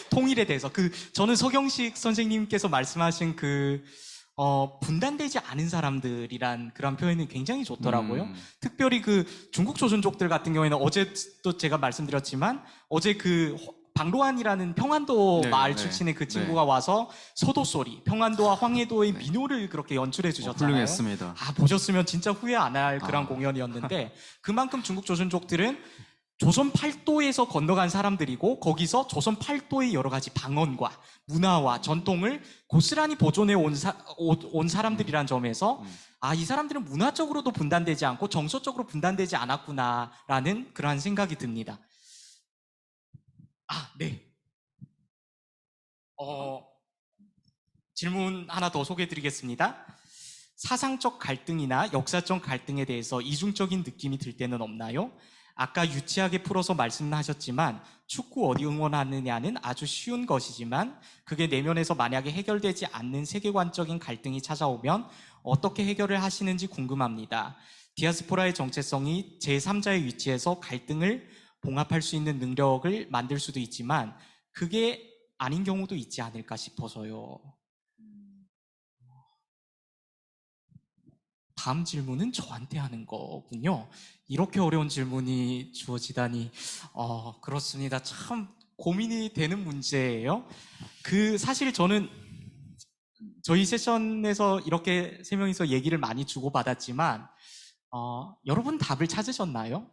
통일에 대해서 저는 서경식 선생님께서 말씀하신 분단되지 않은 사람들이란 그런 표현이 굉장히 좋더라고요. 특별히 중국 조선족들 같은 경우에는 어제도 제가 말씀드렸지만 어제 방로안이라는 평안도 네, 마을 네, 출신의 그 친구가 와서 서도소리, 평안도와 황해도의 민요를 그렇게 연출해 주셨잖아요. 훌륭했습니다. 보셨으면 진짜 후회 안 할 그런 공연이었는데 그만큼 중국 조선족들은 조선 팔도에서 건너간 사람들이고 거기서 조선 팔도의 여러 가지 방언과 문화와 전통을 고스란히 보존해 온 사람들이란 점에서 이 사람들은 문화적으로도 분단되지 않고 정서적으로 분단되지 않았구나라는 그러한 생각이 듭니다. 네. 질문 하나 더 소개해 드리겠습니다. 사상적 갈등이나 역사적 갈등에 대해서 이중적인 느낌이 들 때는 없나요? 아까 유치하게 풀어서 말씀하셨지만 축구 어디 응원하느냐는 아주 쉬운 것이지만 그게 내면에서 만약에 해결되지 않는 세계관적인 갈등이 찾아오면 어떻게 해결을 하시는지 궁금합니다. 디아스포라의 정체성이 제3자의 위치에서 갈등을 봉합할 수 있는 능력을 만들 수도 있지만 그게 아닌 경우도 있지 않을까 싶어서요. 다음 질문은 저한테 하는 거군요. 이렇게 어려운 질문이 주어지다니. 그렇습니다. 참 고민이 되는 문제예요. 사실 저는 저희 세션에서 이렇게 세 명이서 얘기를 많이 주고받았지만 여러분 답을 찾으셨나요?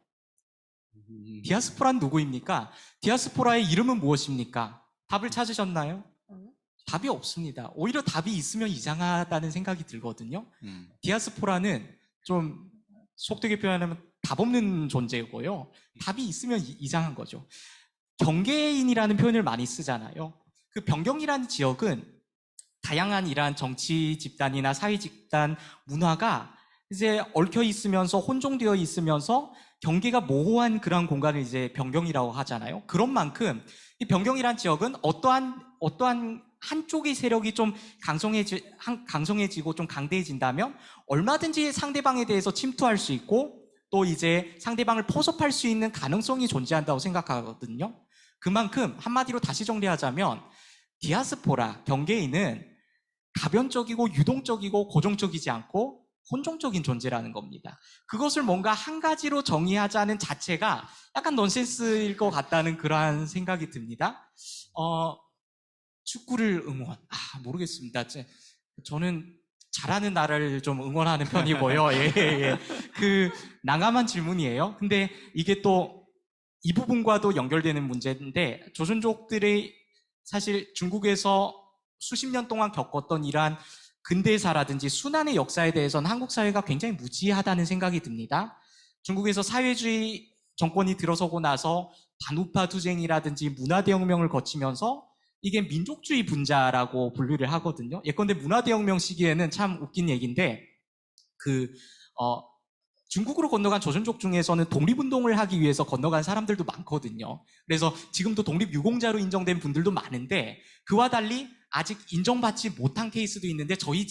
디아스포라는 누구입니까? 디아스포라의 이름은 무엇입니까? 답을 찾으셨나요? 답이 없습니다. 오히려 답이 있으면 이상하다는 생각이 들거든요. 디아스포라는 좀 속되게 표현하면 답 없는 존재고요. 답이 있으면 이상한 거죠. 경계인이라는 표현을 많이 쓰잖아요. 변경이라는 지역은 다양한 이러한 정치 집단이나 사회 집단 문화가 이제 얽혀 있으면서 혼종되어 있으면서 경계가 모호한 그런 공간을 이제 변경이라고 하잖아요. 그런 만큼 이 변경이란 지역은 어떠한 한쪽의 세력이 좀 강성해지고 좀 강대해진다면 얼마든지 상대방에 대해서 침투할 수 있고 또 이제 상대방을 포섭할 수 있는 가능성이 존재한다고 생각하거든요. 그만큼 한마디로 다시 정리하자면 디아스포라, 경계인은 가변적이고 유동적이고 고정적이지 않고 혼종적인 존재라는 겁니다. 그것을 뭔가 한 가지로 정의하자는 자체가 약간 넌센스일 것 같다는 그러한 생각이 듭니다. 축구를 응원. 모르겠습니다. 저는 잘하는 나라를 좀 응원하는 편이고요. 예, 예. 난감한 질문이에요. 근데 이게 또 이 부분과도 연결되는 문제인데, 조선족들의 사실 중국에서 수십 년 동안 겪었던 이러한 근대사라든지 순환의 역사에 대해서는 한국 사회가 굉장히 무지하다는 생각이 듭니다. 중국에서 사회주의 정권이 들어서고 나서 반우파 투쟁이라든지 문화대혁명을 거치면서 이게 민족주의 분자라고 분류를 하거든요. 예컨대 문화대혁명 시기에는 참 웃긴 얘기인데, 중국으로 건너간 조선족 중에서는 독립운동을 하기 위해서 건너간 사람들도 많거든요. 그래서 지금도 독립유공자로 인정된 분들도 많은데, 그와 달리 아직 인정받지 못한 케이스도 있는데 저희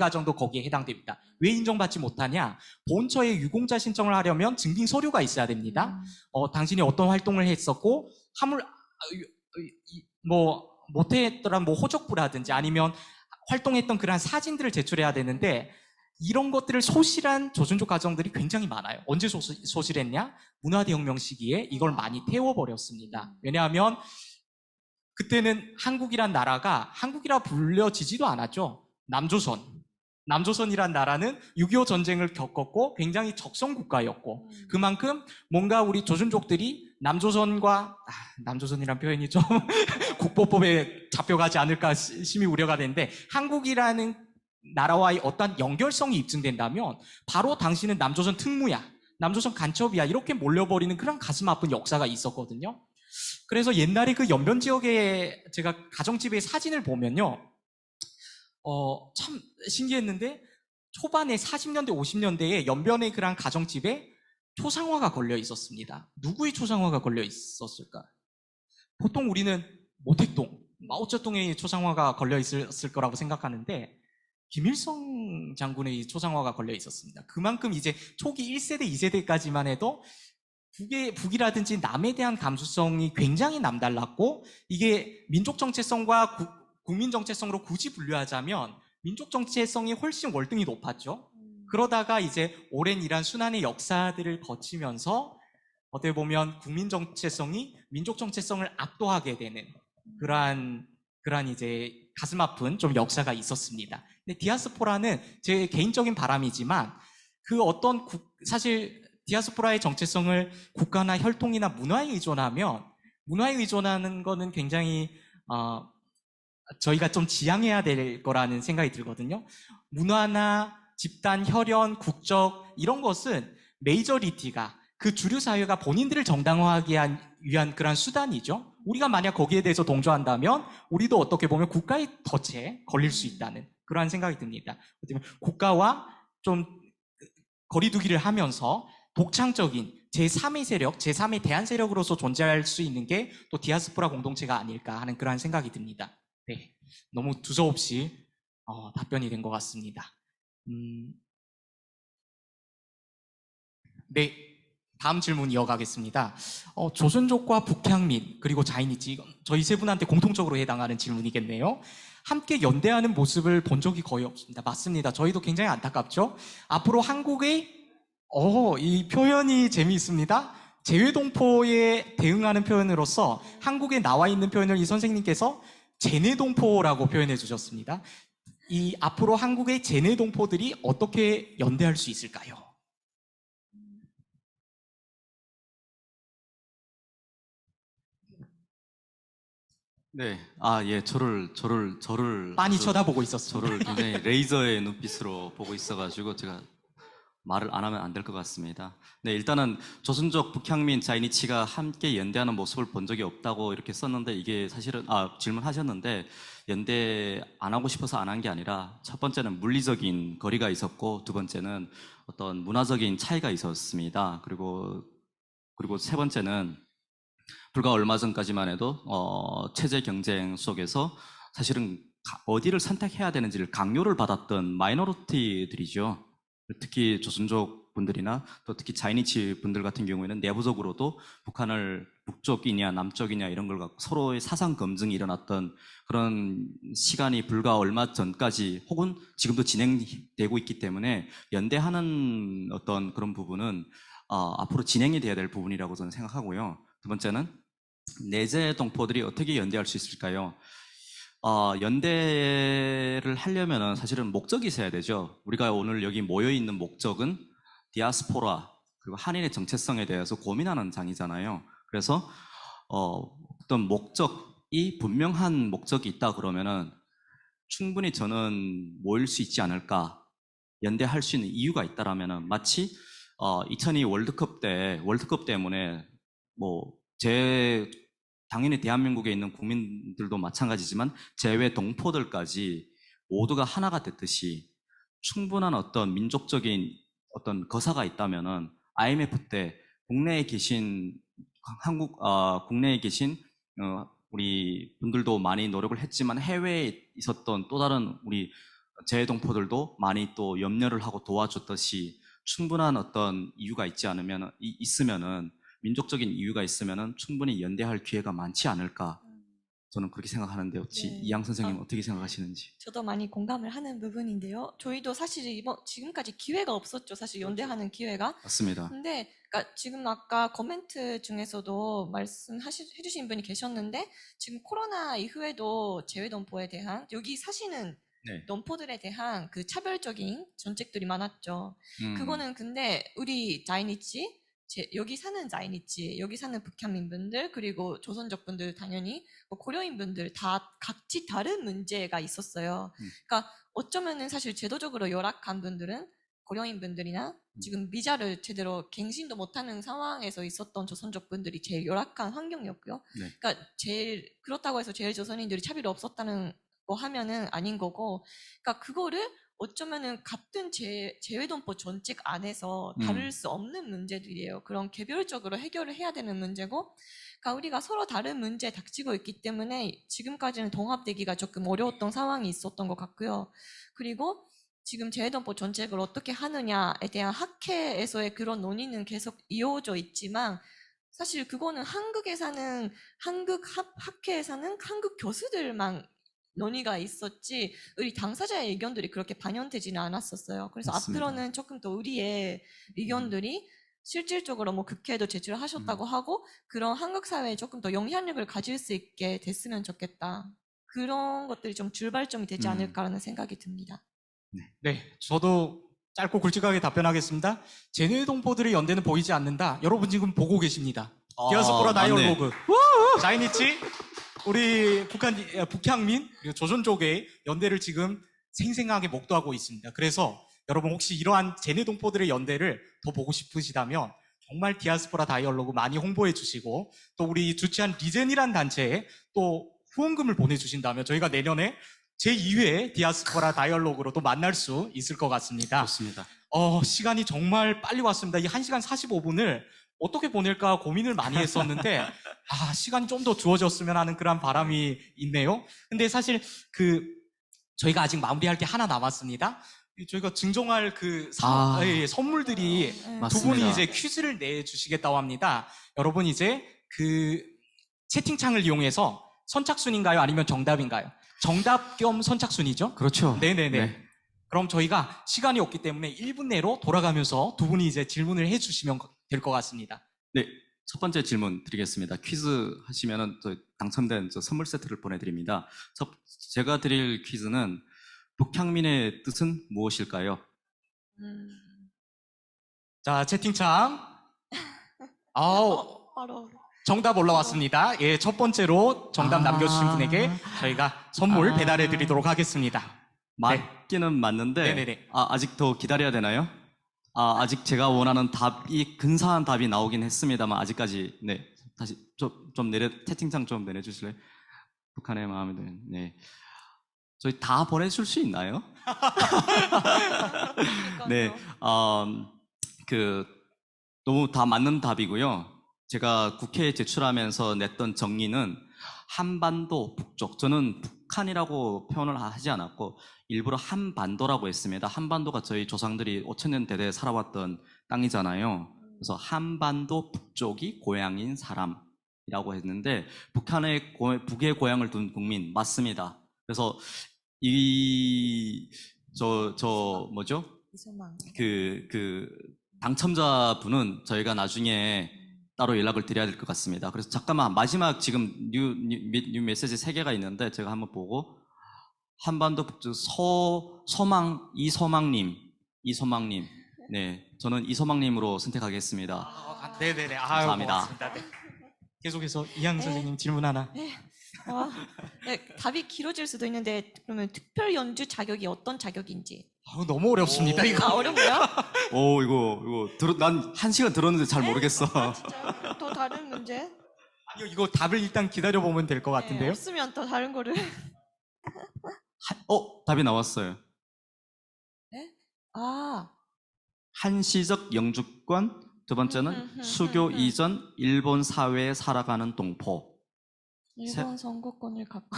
가정도 거기에 해당됩니다. 왜 인정받지 못하냐? 본처에 유공자 신청을 하려면 증빙 서류가 있어야 됩니다. 당신이 어떤 활동을 했었고 못했더라 호적부라든지 아니면 활동했던 그러한 사진들을 제출해야 되는데, 이런 것들을 소실한 조선족 가정들이 굉장히 많아요. 언제 소실했냐? 문화대혁명 시기에 이걸 많이 태워버렸습니다. 왜냐하면 그때는 한국이란 나라가 한국이라 불려지지도 않았죠. 남조선이란 나라는 6.25 전쟁을 겪었고 굉장히 적성 국가였고, 그만큼 뭔가 우리 조선족들이 남조선이란 표현이 좀 국보법에 잡혀가지 않을까 심히 우려가 되는데, 한국이라는 나라와의 어떤 연결성이 입증된다면 바로 당신은 남조선 특무야, 남조선 간첩이야, 이렇게 몰려버리는 그런 가슴 아픈 역사가 있었거든요. 그래서 옛날에 그 연변 지역에 제가 가정집의 사진을 보면요, 참 신기했는데, 초반에 40년대, 50년대에 연변의 그런 가정집에 초상화가 걸려 있었습니다. 누구의 초상화가 걸려 있었을까? 보통 우리는 모택동, 마오쩌둥의 초상화가 걸려 있었을 거라고 생각하는데, 김일성 장군의 초상화가 걸려 있었습니다. 그만큼 이제 초기 1세대, 2세대까지만 해도 북이라든지 남에 대한 감수성이 굉장히 남달랐고, 이게 민족 정체성과 국민 정체성으로 굳이 분류하자면 민족 정체성이 훨씬 월등히 높았죠. 그러다가 이제 오랜 이란 순환의 역사들을 거치면서 어떻게 보면 국민 정체성이 민족 정체성을 압도하게 되는 그러한 이제 가슴 아픈 좀 역사가 있었습니다. 근데 디아스포라는 제 개인적인 바람이지만 사실 디아스포라의 정체성을 국가나 혈통이나 문화에 의존하는 거는 굉장히 저희가 좀 지양해야 될 거라는 생각이 들거든요. 문화나 집단, 혈연, 국적 이런 것은 메이저리티가 그 주류 사회가 본인들을 정당화하기 위한 그런 수단이죠. 우리가 만약 거기에 대해서 동조한다면 우리도 어떻게 보면 국가의 덫에 걸릴 수 있다는 그러한 생각이 듭니다. 국가와 좀 거리두기를 하면서 독창적인 제3의 세력, 제3의 대한 세력으로서 존재할 수 있는 게 또 디아스포라 공동체가 아닐까 하는 그러한 생각이 듭니다. 네, 너무 두서없이 답변이 된 것 같습니다. 네, 다음 질문 이어가겠습니다. 조선족과 북향민 그리고 자이니치, 저희 세 분한테 공통적으로 해당하는 질문이겠네요. 함께 연대하는 모습을 본 적이 거의 없습니다. 맞습니다. 저희도 굉장히 안타깝죠. 앞으로 한국의 이 표현이 재미있습니다. 재외동포에 대응하는 표현으로서 한국에 나와 있는 표현을 이 선생님께서 제내동포라고 표현해 주셨습니다. 이 앞으로 한국의 제내동포들이 어떻게 연대할 수 있을까요? 네, 예, 저를 많이 아주 쳐다보고 있었습니다. 저를 굉장히 레이저의 눈빛으로 보고 있어가지고 제가 말을 안 하면 안 될 것 같습니다. 네, 일단은 조선족 북향민 자이니치가 함께 연대하는 모습을 본 적이 없다고 이렇게 썼는데 이게 사실은 질문하셨는데 연대 안 하고 싶어서 안 한 게 아니라 첫 번째는 물리적인 거리가 있었고 두 번째는 어떤 문화적인 차이가 있었습니다. 그리고 세 번째는 불과 얼마 전까지만 해도 체제 경쟁 속에서 사실은 어디를 선택해야 되는지를 강요를 받았던 마이너리티들이죠. 특히 조선족 분들이나 또 특히 자이니치 분들 같은 경우에는 내부적으로도 북한을 북쪽이냐 남쪽이냐 이런 걸 갖고 서로의 사상 검증이 일어났던 그런 시간이 불과 얼마 전까지 혹은 지금도 진행되고 있기 때문에 연대하는 어떤 그런 부분은 앞으로 진행이 돼야 될 부분이라고 저는 생각하고요. 두 번째는 내재 동포들이 어떻게 연대할 수 있을까요? 연대를 하려면은 사실은 목적이 있어야 되죠. 우리가 오늘 여기 모여 있는 목적은 디아스포라 그리고 한인의 정체성에 대해서 고민하는 장이잖아요. 그래서 어떤 목적이 분명한 목적이 있다 그러면은 충분히 저는 모일 수 있지 않을까. 연대할 수 있는 이유가 있다라면은 마치 2002 월드컵 때문에 당연히 대한민국에 있는 국민들도 마찬가지지만 제외 동포들까지 모두가 하나가 됐듯이 충분한 어떤 민족적인 어떤 거사가 있다면은 IMF 때 국내에 계신 국내에 계신 우리 분들도 많이 노력을 했지만 해외에 있었던 또 다른 우리 제외 동포들도 많이 또 염려를 하고 도와줬듯이 충분한 어떤 이유가 있으면은 민족적인 이유가 있으면은 충분히 연대할 기회가 많지 않을까 저는 그렇게 생각하는데 혹시 네. 이양 선생님 어떻게 생각하시는지? 저도 많이 공감을 하는 부분인데요. 저희도 사실 지금까지 기회가 없었죠. 사실 연대하는 기회가. 맞습니다. 근데 그러니까 지금 아까 코멘트 중에서도 해주신 분이 계셨는데 지금 코로나 이후에도 재외동포에 대한 여기 사시는 네. 동포들에 대한 그 차별적인 정책들이 많았죠. 음. 그거는 근데 우리 자이니치 여기 사는 자이니치, 여기 사는 북한민분들, 그리고 조선족 분들 당연히 고려인 분들 다 각지 다른 문제가 있었어요. 그러니까 어쩌면은 사실 제도적으로 열악한 분들은 고려인 분들이나 지금 비자를 제대로 갱신도 못하는 상황에서 있었던 조선족 분들이 제일 열악한 환경이었고요. 네. 그러니까 그렇다고 해서 제일 조선인들이 차별이 없었다는 거 하면은 아닌 거고, 그러니까 그거를 어쩌면은 같은 재외동포 정책 안에서 다룰 수 없는 문제들이에요. 그런 개별적으로 해결을 해야 되는 문제고, 그러니까 우리가 서로 다른 문제에 닥치고 있기 때문에 지금까지는 통합되기가 조금 어려웠던 상황이 있었던 것 같고요. 그리고 지금 재외동포 정책을 어떻게 하느냐에 대한 학회에서의 그런 논의는 계속 이어져 있지만 사실 그거는 한국 학회에 사는 한국 교수들만 논의가 있었지 우리 당사자의 의견들이 그렇게 반영되지는 않았었어요. 그래서 맞습니다. 앞으로는 조금 더 우리의 의견들이 실질적으로 국회에도 제출하셨다고 하고 그런 한국 사회에 조금 더 영향력을 가질 수 있게 됐으면 좋겠다. 그런 것들이 좀 출발점이 되지 않을까라는 생각이 듭니다. 네, 저도 짧고 굵직하게 답변하겠습니다. 제외동포들의 연대는 보이지 않는다. 여러분 지금 보고 계십니다. 디아스포라 맞네. 다이얼로그. 자이니치, 우리 북향민, 그리고 조선족의 연대를 지금 생생하게 목도하고 있습니다. 그래서 여러분 혹시 이러한 제외동포들의 연대를 더 보고 싶으시다면 정말 디아스포라 다이얼로그 많이 홍보해 주시고 또 우리 주최한 리젠이란 단체에 또 후원금을 보내주신다면 저희가 내년에 제2회 디아스포라 다이얼로그로 또 만날 수 있을 것 같습니다. 좋습니다. 시간이 정말 빨리 왔습니다. 이 1시간 45분을 어떻게 보낼까 고민을 많이 했었는데 시간이 좀 더 주어졌으면 하는 그런 바람이 있네요. 근데 사실 저희가 아직 마무리할 게 하나 남았습니다. 저희가 증정할 선물들이 두 맞습니다. 분이 이제 퀴즈를 내주시겠다고 합니다. 여러분 이제 채팅창을 이용해서 선착순인가요? 아니면 정답인가요? 정답 겸 선착순이죠? 그렇죠. 네네네. 네. 그럼 저희가 시간이 없기 때문에 1분 내로 돌아가면서 두 분이 이제 질문을 해주시면 될 것 같습니다. 네, 첫 번째 질문 드리겠습니다. 퀴즈 하시면은 당첨된 선물 세트를 보내드립니다. 제가 드릴 퀴즈는 북향민의 뜻은 무엇일까요? 자, 채팅창. 바로 정답 올라왔습니다. 예, 첫 번째로 정답 남겨주신 분에게 저희가 선물 배달해 드리도록 하겠습니다. 맞기는 맞는데 네네네. 아직 더 기다려야 되나요? 아직 제가 원하는 답이 근사한 답이 나오긴 했습니다만 아직까지 네 다시 좀 채팅창 좀 내려주실래요? 북한의 마음에 드는 네 저희 다 보내줄 수 있나요? 네, 그 너무 다 맞는 답이고요. 제가 국회에 제출하면서 냈던 정의는 한반도 북쪽, 저는 북한이라고 표현을 하지 않았고 일부러 한반도라고 했습니다. 한반도가 저희 조상들이 5,000년 대대 살아왔던 땅이잖아요. 그래서 한반도 북쪽이 고향인 사람이라고 했는데 북의 고향을 둔 국민 맞습니다. 그래서 뭐죠? 이소망. 그 당첨자분은 저희가 나중에 따로 연락을 드려야 될 것 같습니다. 그래서 잠깐만 마지막 지금 뉴 메시지 3개가 있는데 제가 한번 보고 한반도 북쪽 이소망님 네 저는 이소망님으로 선택하겠습니다. 네네네. 감사합니다. 고맙습니다. 네. 계속해서 이양 선생님 질문 하나. 네, 답이 길어질 수도 있는데 그러면 특별 연주 자격이 어떤 자격인지. 너무 어렵습니다 이거. 어렵네요? 오 이거 난 1시간 들었는데 잘 모르겠어. 진짜 또 다른 문제? 아니요, 이거 답을 일단 기다려 보면 될 것 같은데요. 없으면 또 다른 거를. 답이 나왔어요. 네? 한시적 영주권, 두 번째는 수교 이전 일본 사회에 살아가는 동포. 일본 선거권을 갖고.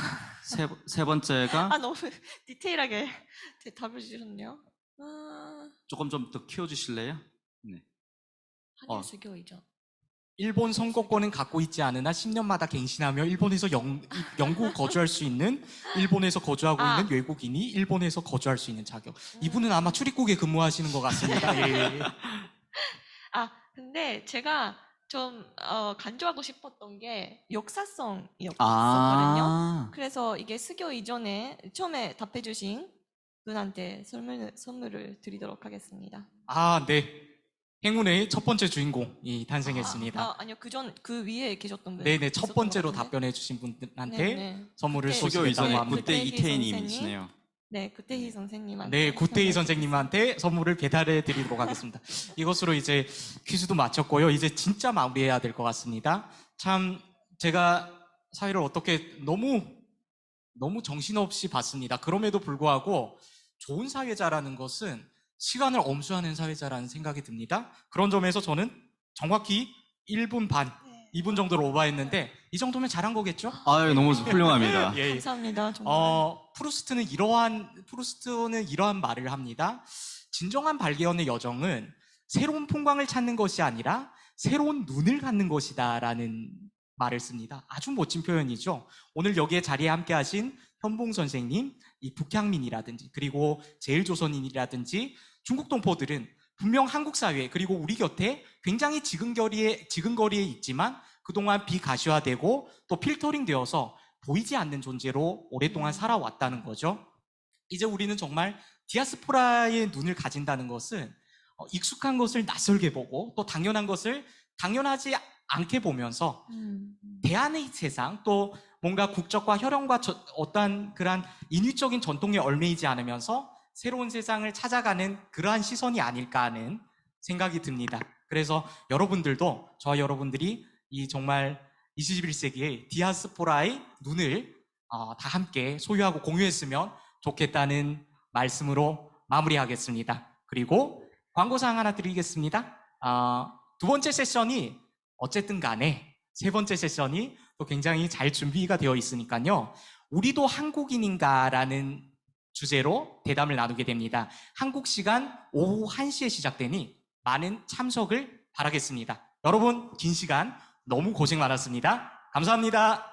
세 번째가 너무 디테일하게 답을 주셨네요. 조금 좀 더 키워주실래요? 네. 한일 수교이죠. 일본 선거권은 갖고 있지 않으나 10년마다 갱신하며 일본에서 영구 거주할 수 있는, 일본에서 거주하고 있는 외국인이 일본에서 거주할 수 있는 자격. 이분은 아마 출입국에 근무하시는 것 같습니다. 예. 근데 제가 좀 강조하고 싶었던 게 역사성이었거든요. 그래서 이게 수교 이전에 처음에 답해주신 분한테 선물을 드리도록 하겠습니다. 네. 행운의 첫 번째 주인공이 탄생했습니다. 아니요, 그 위에 계셨던 분. 네네, 첫 번째로 답변해 주신 분한테 선물을 수교 이전에 쏘시겠다고 구태 합니다. 이태희님이시네요. 네, 구태희 선생님한테. 네, 구태희 선생님한테 선물을 배달해 드리도록 하겠습니다. 이것으로 이제 퀴즈도 마쳤고요. 이제 진짜 마무리해야 될 것 같습니다. 참 제가 사회를 어떻게 너무 정신없이 봤습니다. 그럼에도 불구하고 좋은 사회자라는 것은 시간을 엄수하는 사회자라는 생각이 듭니다. 그런 점에서 저는 정확히 1분 반, 2분 정도로 오버했는데 이 정도면 잘한 거겠죠? 너무 훌륭합니다. 예. 감사합니다. 정말. 프루스트는 이러한 말을 합니다. 진정한 발견의 여정은 새로운 풍광을 찾는 것이 아니라 새로운 눈을 갖는 것이다라는 말을 씁니다. 아주 멋진 표현이죠. 오늘 여기에 자리에 함께 하신 현봉 선생님, 이 북향민이라든지 그리고 제일조선인이라든지 중국 동포들은 분명 한국 사회 그리고 우리 곁에 굉장히 지근거리에 있지만 그동안 비가시화되고 또 필터링 되어서 보이지 않는 존재로 오랫동안 살아왔다는 거죠. 이제 우리는 정말 디아스포라의 눈을 가진다는 것은 익숙한 것을 낯설게 보고 또 당연한 것을 당연하지 않게 보면서 대안의 세상 또 뭔가 국적과 혈연과 어떠한 그러한 인위적인 전통에 얽매이지 않으면서 새로운 세상을 찾아가는 그러한 시선이 아닐까 하는 생각이 듭니다. 그래서 여러분들도 저와 여러분들이 이 정말 21세기의 디아스포라의 눈을 다 함께 소유하고 공유했으면 좋겠다는 말씀으로 마무리하겠습니다. 그리고 광고사항 하나 드리겠습니다. 두 번째 세션이 어쨌든 간에 세 번째 세션이 또 굉장히 잘 준비가 되어 있으니까요. 우리도 한국인인가라는 주제로 대담을 나누게 됩니다. 한국 시간 오후 1시에 시작되니 많은 참석을 바라겠습니다. 여러분 긴 시간 너무 고생 많았습니다. 감사합니다.